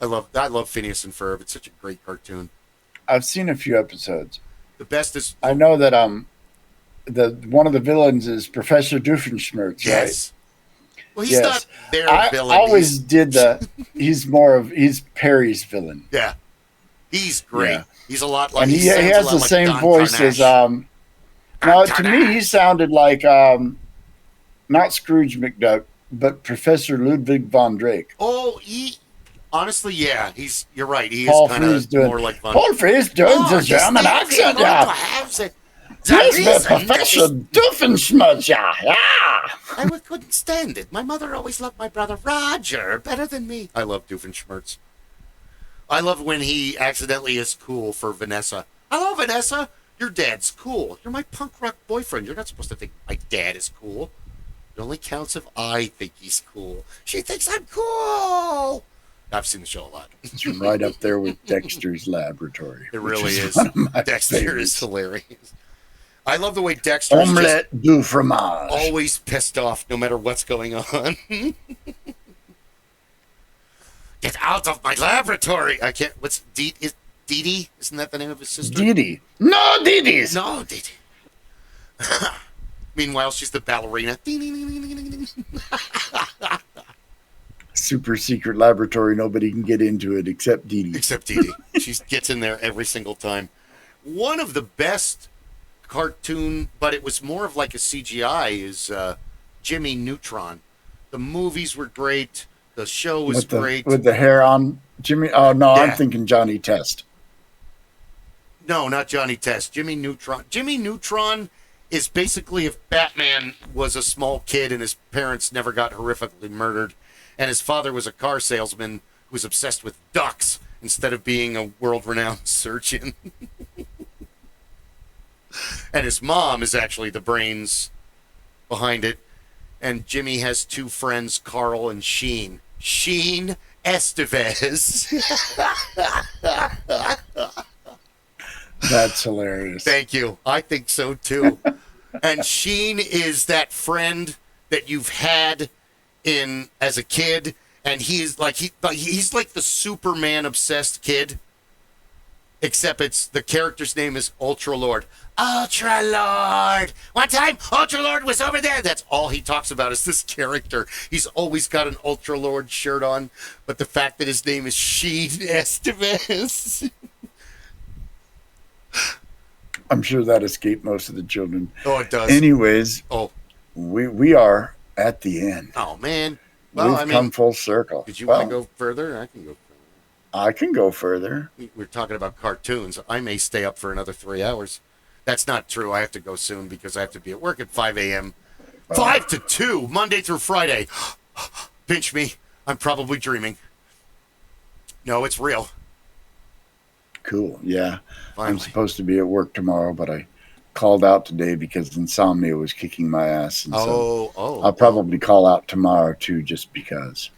Speaker 1: I love Phineas and Ferb. It's such a great cartoon.
Speaker 2: I've seen a few episodes.
Speaker 1: The best is...
Speaker 2: I know that one of the villains is Professor Doofenshmirtz,
Speaker 1: Yes.
Speaker 2: right?
Speaker 1: Well, he's not their
Speaker 2: I
Speaker 1: villain.
Speaker 2: always did he's Perry's villain.
Speaker 1: Yeah. He's great.
Speaker 2: Yeah.
Speaker 1: He's a lot like...
Speaker 2: And he
Speaker 1: sounds a
Speaker 2: has
Speaker 1: lot
Speaker 2: the
Speaker 1: like
Speaker 2: same
Speaker 1: Don
Speaker 2: voice
Speaker 1: Carnash.
Speaker 2: as no, to me he sounded like not Scrooge McDuck, but Professor Ludwig von Drake.
Speaker 1: Oh, honestly, yeah. You're right. He
Speaker 2: Paul
Speaker 1: is kind of
Speaker 2: Frees
Speaker 1: more like Von...
Speaker 2: Paul Frees doing the German accent, yeah. Yes, the Professor Doofenshmirtz, yeah.
Speaker 1: I couldn't stand it. My mother always loved my brother Roger better than me. I love Doofenshmirtz. I love when he accidentally is cool for Vanessa. Hello, Vanessa. Your dad's cool. You're my punk rock boyfriend. You're not supposed to think my dad is cool. It only counts if I think he's cool. She thinks I'm cool. I've seen the show a lot.
Speaker 2: It's right up there with Dexter's Laboratory.
Speaker 1: It really is.
Speaker 2: One of my
Speaker 1: Dexter
Speaker 2: favorites.
Speaker 1: is hilarious. I love the way Dexter is just
Speaker 2: Omelette du fromage.
Speaker 1: always pissed off no matter what's going on. Get out of my laboratory! I can't. What's Dee Dee? Isn't that the name of his sister?
Speaker 2: Dee Dee. No Dee-Dees.
Speaker 1: No, Dee Dee. Meanwhile, she's the ballerina.
Speaker 2: Super secret laboratory. Nobody can get into it except Dee Dee.
Speaker 1: Except Dee Dee. She gets in there every single time. One of the best cartoon, but it was more of like a CGI, is Jimmy Neutron. The movies were great. The show was great.
Speaker 2: With the hair on Jimmy. Oh, no,
Speaker 1: Yeah.
Speaker 2: I'm thinking Johnny Test.
Speaker 1: No, not Johnny Test. Jimmy Neutron. Jimmy Neutron is basically if Batman was a small kid and his parents never got horrifically murdered, and his father was a car salesman who was obsessed with ducks instead of being a world-renowned surgeon. And his mom is actually the brains behind it. And Jimmy has two friends, Carl and Sheen. Sheen Estevez.
Speaker 2: That's hilarious.
Speaker 1: Thank you. I think so too. And Sheen is that friend that you've had in as a kid, and he's like the Superman obsessed kid. except it's the character's name is Ultra Lord. Ultra Lord. One time, Ultra Lord was over there. That's all he talks about is this character. He's always got an Ultra Lord shirt on, but the fact that his name is Shehan Estevez.
Speaker 2: I'm sure that escaped most of the children.
Speaker 1: Oh, it does.
Speaker 2: Anyways,
Speaker 1: Oh,
Speaker 2: we are at the end.
Speaker 1: oh man. Well,
Speaker 2: We've come full circle.
Speaker 1: Did you want to go further? I can go further.
Speaker 2: I can go further.
Speaker 1: We're talking about cartoons. I may stay up for another 3 hours. That's not true. I have to go soon because I have to be at work at 5 a.m. 5 to 2, Monday through Friday. Pinch me. I'm probably dreaming. No, it's real.
Speaker 2: Cool. Yeah.
Speaker 1: Finally.
Speaker 2: I'm supposed to be at work tomorrow, but I called out today because insomnia was kicking my ass. And so I'll probably call out tomorrow too, just because.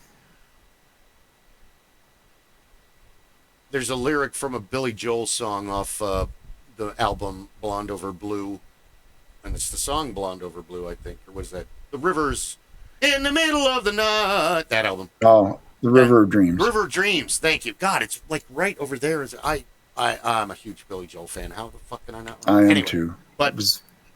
Speaker 1: There's a lyric from a Billy Joel song off the album Blonde Over Blue. And it's the song Blonde Over Blue, I think. Or was that? The Rivers in the Middle of the Night. That album.
Speaker 2: Oh, The River of Dreams.
Speaker 1: River of Dreams. Thank you. God, it's like right over there. I'm a huge Billy Joel fan. How the fuck can I not?
Speaker 2: I am too. But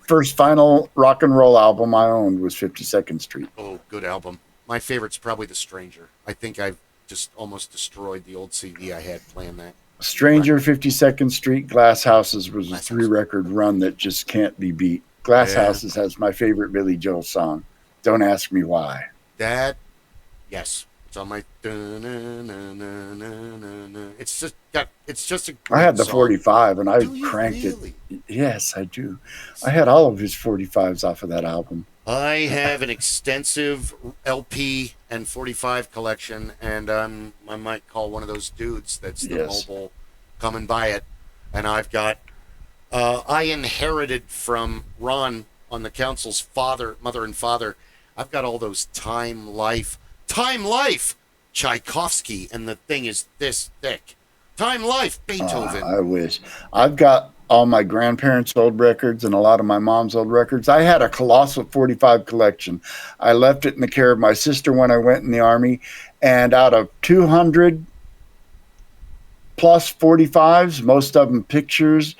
Speaker 2: first final rock and roll album I owned was 52nd Street.
Speaker 1: Oh, good album. My favorite's probably The Stranger. I think I've just almost destroyed the old CD I had playing that.
Speaker 2: Stranger, 52nd Street, Glass Houses was a 3-record run that just can't be beat. Glass Houses has my favorite Billy Joel song. Don't ask me why.
Speaker 1: That, yes. It's on my. It's just a great
Speaker 2: I had the
Speaker 1: song.
Speaker 2: 45 and I
Speaker 1: Do you
Speaker 2: cranked
Speaker 1: really?
Speaker 2: it. Yes, I do. I had all of his 45s off of that album.
Speaker 1: I have an extensive LP and 45 collection, and I might call one of those dudes that's the mobile come and buy it. And I've got, I inherited from Ron on the council's mother and father. I've got all those Time Life, Tchaikovsky, and the thing is this thick. Time Life, Beethoven.
Speaker 2: I wish. I've got all my grandparents' old records and a lot of my mom's old records. I had a colossal 45 collection. I left it in the care of my sister when I went in the Army, and out of 200 plus 45s, most of them pictures,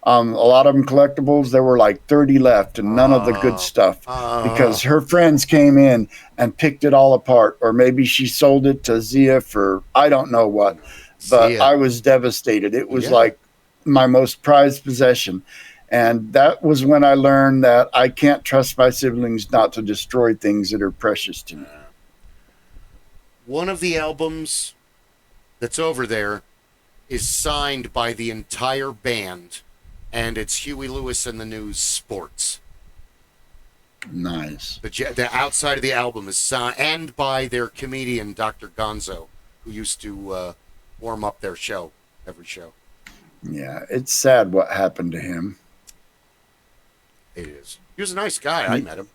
Speaker 2: a lot of them collectibles, there were like 30 left and none of the good stuff because her friends came in and picked it all apart, or maybe she sold it to Zia for I don't know what, but I was devastated. It was like my most prized possession. And that was when I learned that I can't trust my siblings not to destroy things that are precious to me.
Speaker 1: One of the albums that's over there is signed by the entire band, and it's Huey Lewis and the News Sports.
Speaker 2: Nice.
Speaker 1: The outside of the album is signed, and by their comedian, Dr. Gonzo, who used to warm up their show, every show.
Speaker 2: Yeah, it's sad what happened to him.
Speaker 1: It is. He was a nice guy. I met him.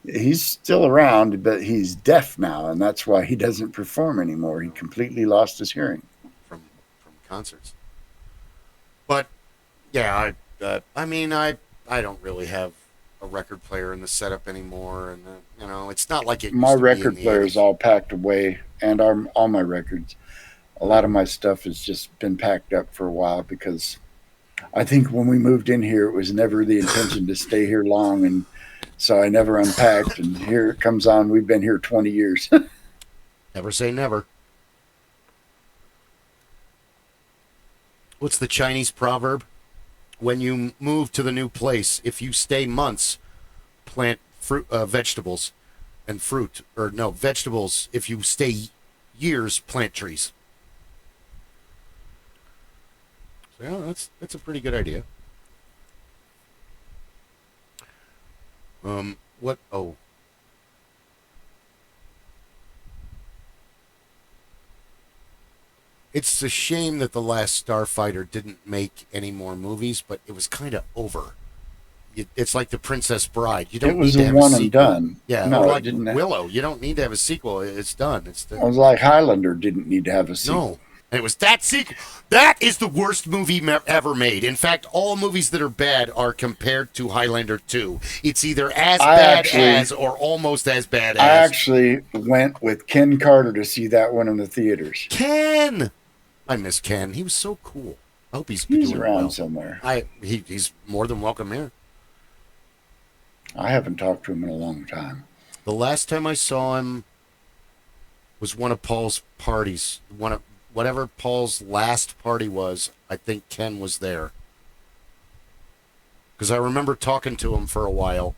Speaker 2: He's still around, but he's deaf now, and that's why he doesn't perform anymore. He completely lost his hearing
Speaker 1: from concerts. But yeah, I mean, I don't really have a record player in the setup anymore, and you know, it's not like it.
Speaker 2: My record player is all packed away, and all my records. A lot of my stuff has just been packed up for a while because I think when we moved in here, it was never the intention to stay here long, and so I never unpacked. And here it comes on. We've been here 20 years.
Speaker 1: Never say never. What's the Chinese proverb? When you move to the new place, if you stay months, plant fruit, vegetables, and fruit. Or no, vegetables. If you stay years, plant trees. So, yeah, that's a pretty good idea. What? Oh. It's a shame that The Last Starfighter didn't make any more movies, but it was kind of over. It's like The Princess Bride. You don't need to have a sequel. It was a one and done. Yeah, no, like Willow. You don't need to have a sequel. It's done.
Speaker 2: It was like Highlander didn't need to have a sequel.
Speaker 1: No. And it was that sequel. That is the worst movie ever made. In fact, all movies that are bad are compared to Highlander 2. It's either as bad as or almost as bad as.
Speaker 2: I actually went with Ken Carter to see that one in the theaters.
Speaker 1: Ken! I miss Ken. He was so cool. I hope he's
Speaker 2: He's
Speaker 1: doing
Speaker 2: around
Speaker 1: well.
Speaker 2: somewhere.
Speaker 1: He's more than welcome here.
Speaker 2: I haven't talked to him in a long time.
Speaker 1: The last time I saw him was one of Paul's parties. Whatever Paul's last party was, I think Ken was there. Because I remember talking to him for a while,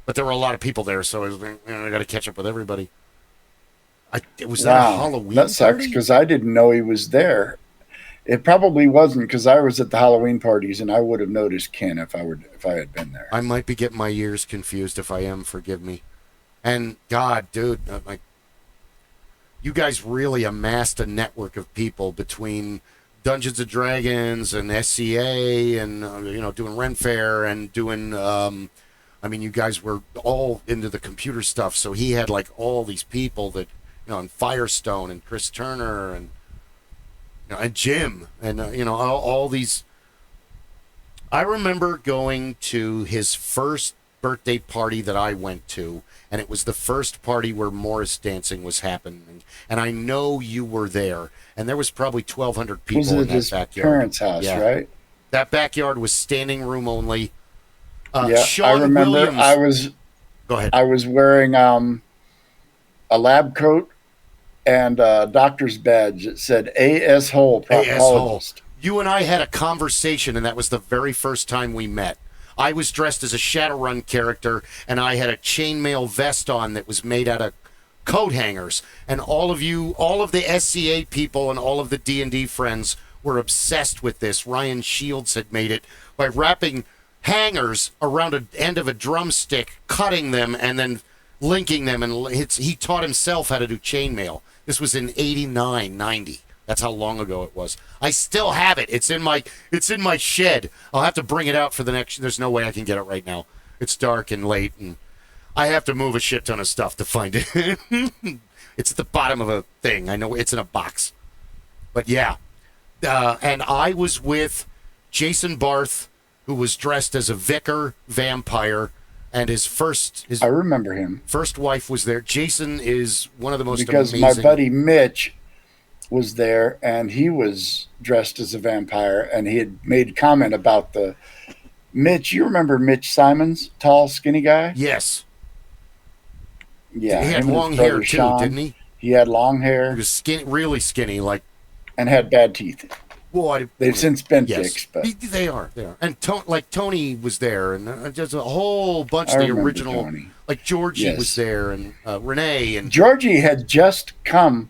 Speaker 1: but there were a lot of people there, so I was like, I got to catch up with everybody. Was that a Halloween
Speaker 2: that sucks
Speaker 1: party?
Speaker 2: because I didn't know he was there. It probably wasn't because I was at the Halloween parties and I would have noticed Ken if I had been there.
Speaker 1: I might be getting my years confused. If I am, forgive me. And God, dude, you guys really amassed a network of people between Dungeons and Dragons and SCA and doing Ren Fair and doing. You guys were all into the computer stuff, so he had like all these people that and Firestone and Chris Turner and Jim and all these. I remember going to his first birthday party that I went to, and it was the first party where Morris dancing was happening, and I know you were there, and there was probably 1,200 people
Speaker 2: was it
Speaker 1: in
Speaker 2: at
Speaker 1: that
Speaker 2: his
Speaker 1: backyard.
Speaker 2: parents' house, right?
Speaker 1: That backyard was standing room only.
Speaker 2: Yeah,
Speaker 1: Sean
Speaker 2: I remember.
Speaker 1: Williams, go ahead.
Speaker 2: I was wearing a lab coat and a doctor's badge that said A.S. Hole, proctologist.
Speaker 1: You and I had a conversation, and that was the very first time we met. I was dressed as a Shadowrun character, and I had a chainmail vest on that was made out of coat hangers. And all of the SCA people and all of the D&D friends were obsessed with this. Ryan Shields had made it by wrapping hangers around an end of a drumstick, cutting them, and then linking them. And he taught himself how to do chainmail. This was in 89, 90. That's how long ago it was. I still have it. It's in my shed. I'll have to bring it out for the next. There's no way I can get it right now. It's dark and late, and I have to move a shit ton of stuff to find it. It's at the bottom of a thing. I know it's in a box. But yeah. And I was with Jason Barth, who was dressed as a vicar vampire, and I
Speaker 2: remember him.
Speaker 1: First wife was there. Jason is one of the most
Speaker 2: because
Speaker 1: amazing.
Speaker 2: My buddy Mitch was there, and he was dressed as a vampire, and he had made comment about Mitch. You remember Mitch Simons, tall, skinny guy?
Speaker 1: Yes.
Speaker 2: Yeah,
Speaker 1: he had long hair too, didn't he?
Speaker 2: He had long hair.
Speaker 1: He was skinny, really skinny,
Speaker 2: and had bad teeth.
Speaker 1: Well,
Speaker 2: they've since been fixed, but
Speaker 1: they are. And Tony was there, and just a whole bunch of the original.
Speaker 2: Tony.
Speaker 1: Like Georgie was there, and Renee and
Speaker 2: Georgie had just come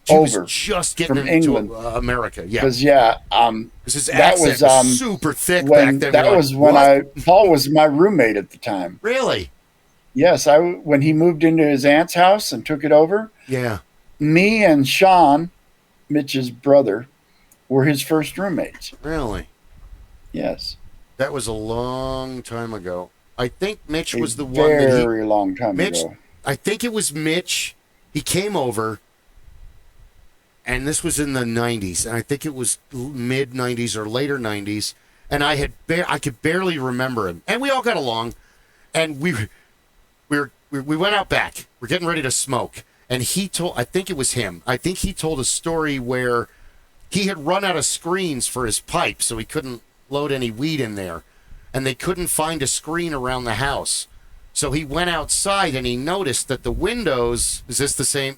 Speaker 2: over
Speaker 1: just getting
Speaker 2: from
Speaker 1: into
Speaker 2: England,
Speaker 1: America. Yeah,
Speaker 2: because
Speaker 1: his accent was super thick back then.
Speaker 2: That was when Paul was my roommate at the time.
Speaker 1: Really?
Speaker 2: Yes, when he moved into his aunt's house and took it over.
Speaker 1: Yeah,
Speaker 2: me and Shehan, Mitch's brother, were his first roommates.
Speaker 1: Really?
Speaker 2: Yes.
Speaker 1: That was a long time ago. I think Mitch was the one
Speaker 2: very long time ago.
Speaker 1: I think it was Mitch. He came over, and this was in the 90s, and I think it was mid 90s or later 90s, and I could barely remember him. And we all got along, and we went out back. We're getting ready to smoke, and I think it was him. I think he told a story where he had run out of screens for his pipe, so he couldn't load any weed in there. And they couldn't find a screen around the house. So he went outside and he noticed that the windows... Is this the same?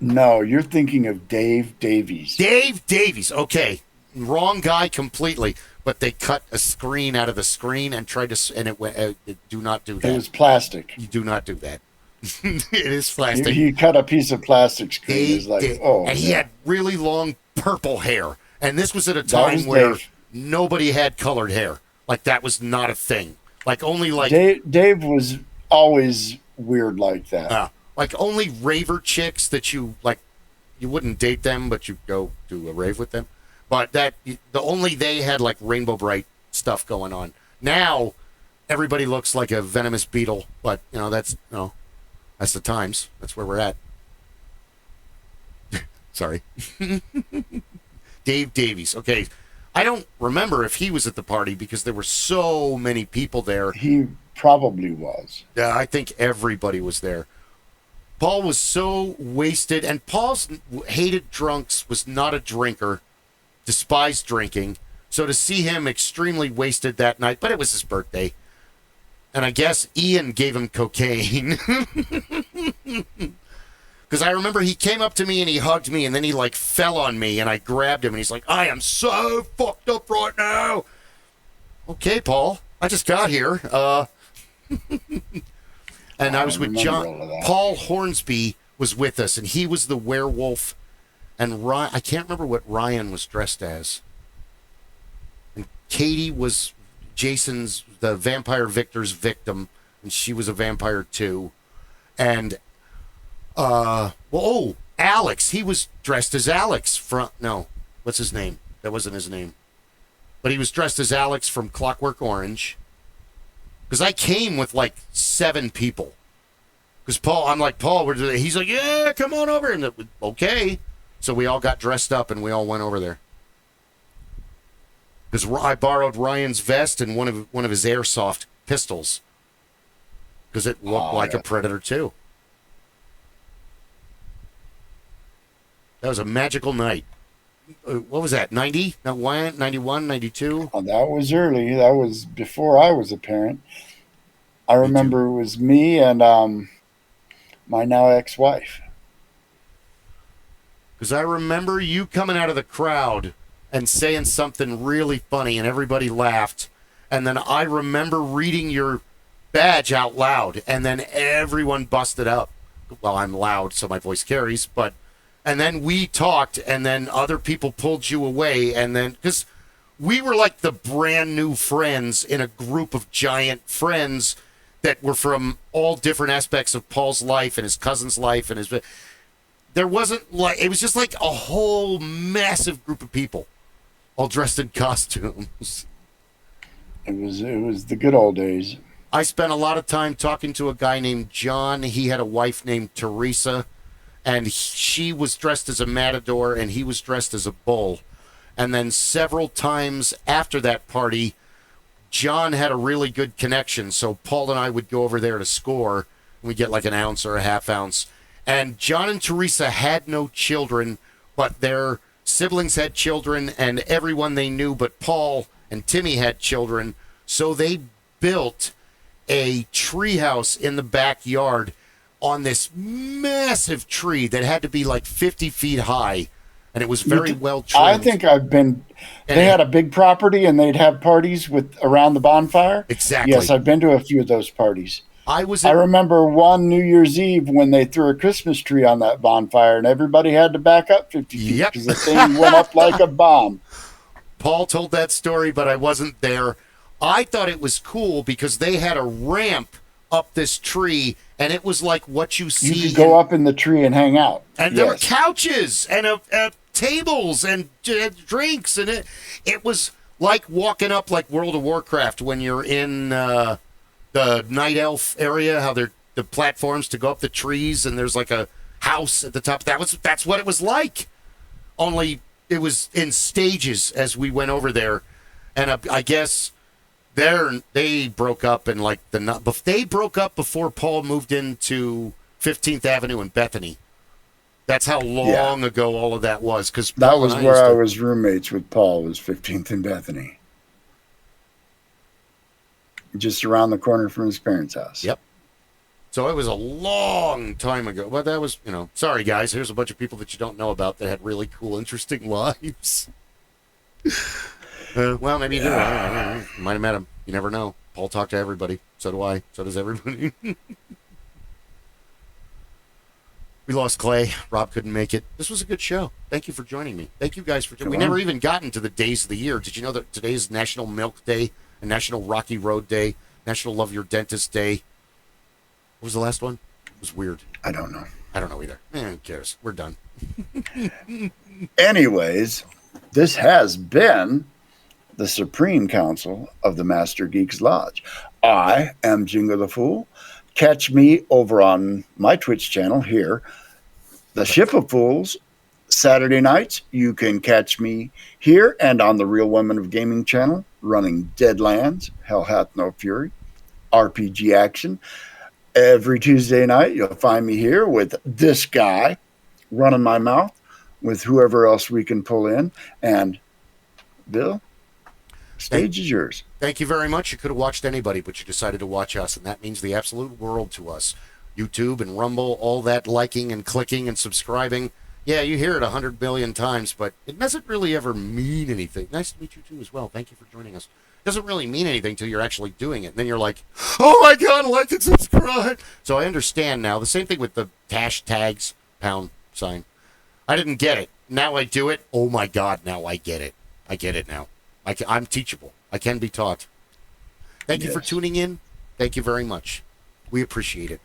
Speaker 2: No, you're thinking of Dave Davies.
Speaker 1: Dave Davies. Okay. Wrong guy completely. But they cut a screen out of the screen and tried to... And it went... do not do that.
Speaker 2: It was plastic.
Speaker 1: You do not do that. It is plastic.
Speaker 2: He cut a piece of plastic screen.
Speaker 1: And he had really long purple hair. And this was at a time where nobody had colored hair. Like, that was not a thing. Like, only like...
Speaker 2: Dave was always weird like that.
Speaker 1: Like, only raver chicks that you wouldn't date them, but you go do a rave with them. But only they had, like, Rainbow Bright stuff going on. Now, everybody looks like a venomous beetle. But, that's the times. That's where we're at. Sorry. Dave Davies. Okay. I don't remember if he was at the party because there were so many people there.
Speaker 2: He probably was.
Speaker 1: Yeah, I think everybody was there. Paul was so wasted, and Paul's hated drunks was not a drinker. despised drinking. So to see him extremely wasted that night, but it was his birthday. And I guess Ian gave him cocaine. Because I remember he came up to me and he hugged me and then he like fell on me and I grabbed him and he's like, I am so fucked up right now. Okay, Paul, I just got here. And I was with John. Paul Hornsby was with us and he was the werewolf. And I can't remember what Ryan was dressed as. And Katie was the vampire Victor's victim, and she was a vampire too. And Alex, he was dressed as Alex what's his name? That wasn't his name. But he was dressed as Alex from Clockwork Orange. Because I came with like 7 people. Because I'm like, Paul, he's like, yeah, come on over. And okay. So we all got dressed up and we all went over there. Because I borrowed Ryan's vest and one of his airsoft pistols. Because it looked like a Predator too. That was a magical night. What was that, 90? 91, 92?
Speaker 2: Oh, that was early. That was before I was a parent. I remember it was me and my now ex-wife.
Speaker 1: Because I remember you coming out of the crowd and saying something really funny and everybody laughed. And then I remember reading your badge out loud and then everyone busted up. Well, I'm loud, so my voice carries, and then we talked and then other people pulled you away. And then, because we were like the brand new friends in a group of giant friends that were from all different aspects of Paul's life and his cousin's life and there wasn't like, it was just like a whole massive group of people all dressed in costumes.
Speaker 2: It was the good old days.
Speaker 1: I spent a lot of time talking to a guy named John. He had a wife named Teresa, and she was dressed as a matador, and he was dressed as a bull. And then several times after that party, John had a really good connection, so Paul and I would go over there to score. We'd get like an ounce or a half ounce. And John and Teresa had no children, but their siblings had children, and everyone they knew but Paul and Timmy had children. So they built a treehouse in the backyard on this massive tree that had to be like 50 feet high, and it was very well trimmed.
Speaker 2: I think I've been. They had a big property, and they'd have parties around the bonfire.
Speaker 1: Exactly.
Speaker 2: Yes, I've been to a few of those parties.
Speaker 1: I
Speaker 2: remember one New Year's Eve when they threw a Christmas tree on that bonfire, and everybody had to back up 50 feet because the thing went up like a bomb.
Speaker 1: Paul told that story, but I wasn't there. I thought it was cool because they had a ramp up this tree, and it was like what you see.
Speaker 2: You could go up in the tree and hang out.
Speaker 1: And there were couches and tables and drinks, and it was like walking up like World of Warcraft when you're in the Night Elf area, how they're the platforms to go up the trees, and there's like a house at the top. That's what it was like. Only it was in stages as we went over there, and I guess they broke up in like they broke up before Paul moved into 15th Avenue in Bethany. That's how long ago all of that was. Because
Speaker 2: that was where I was roommates with Paul. Was 15th and Bethany, just around the corner from his parents' house.
Speaker 1: Yep. So it was a long time ago. But that was, sorry guys, here's a bunch of people that you don't know about that had really cool, interesting lives. Well, maybe you do. I don't know. You might have met him. You never know. Paul talked to everybody. So do I. So does everybody. We lost Clay. Rob couldn't make it. This was a good show. Thank you for joining me. Thank you guys for. We never even gotten to the days of the year. Did you know that today is National Milk Day and National Rocky Road Day, National Love Your Dentist Day? What was the last one? It was weird.
Speaker 2: I don't know.
Speaker 1: I don't know either. Who cares? We're done.
Speaker 2: Anyways, this has been the Supreme Council of the Master Geeks Lodge. I am Jingo the Fool. Catch me over on my Twitch channel here, The Ship of Fools. Saturday nights, you can catch me here and on the Real Women of Gaming channel, running Deadlands, Hell Hath No Fury, RPG action. Every Tuesday night, you'll find me here with this guy running my mouth with whoever else we can pull in. And Bill, stage is yours.
Speaker 1: Thank you very much. You could have watched anybody, but you decided to watch us, and that means the absolute world to us. YouTube and Rumble, all that liking and clicking and subscribing. Yeah, you hear it 100 million times, but it doesn't really ever mean anything. Nice to meet you, too, as well. Thank you for joining us. It doesn't really mean anything until you're actually doing it. And then you're like, oh, my God, like and subscribe. So I understand now. The same thing with the hashtags, #. I didn't get it. Now I do it. Oh, my God, now I get it. I get it now. I'm teachable. I can be taught. Thank you for tuning in. Thank you very much. We appreciate it.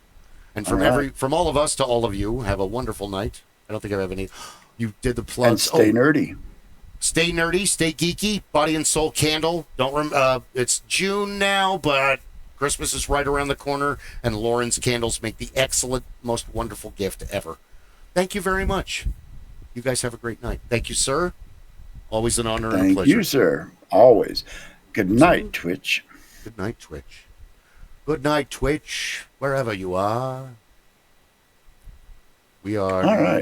Speaker 1: And from all of us to all of you, have a wonderful night. I don't think I have any. You did the plugs.
Speaker 2: And stay nerdy.
Speaker 1: Stay nerdy. Stay geeky. Body and Soul Candle. It's June now, but Christmas is right around the corner, and Lauren's candles make the excellent, most wonderful gift ever. Thank you very much. You guys have a great night. Thank you, sir. Always an honor and a pleasure.
Speaker 2: Thank you, sir. Always. Good night, Twitch.
Speaker 1: Good night, Twitch. Good night, Twitch. Wherever you are. We are.
Speaker 2: All right.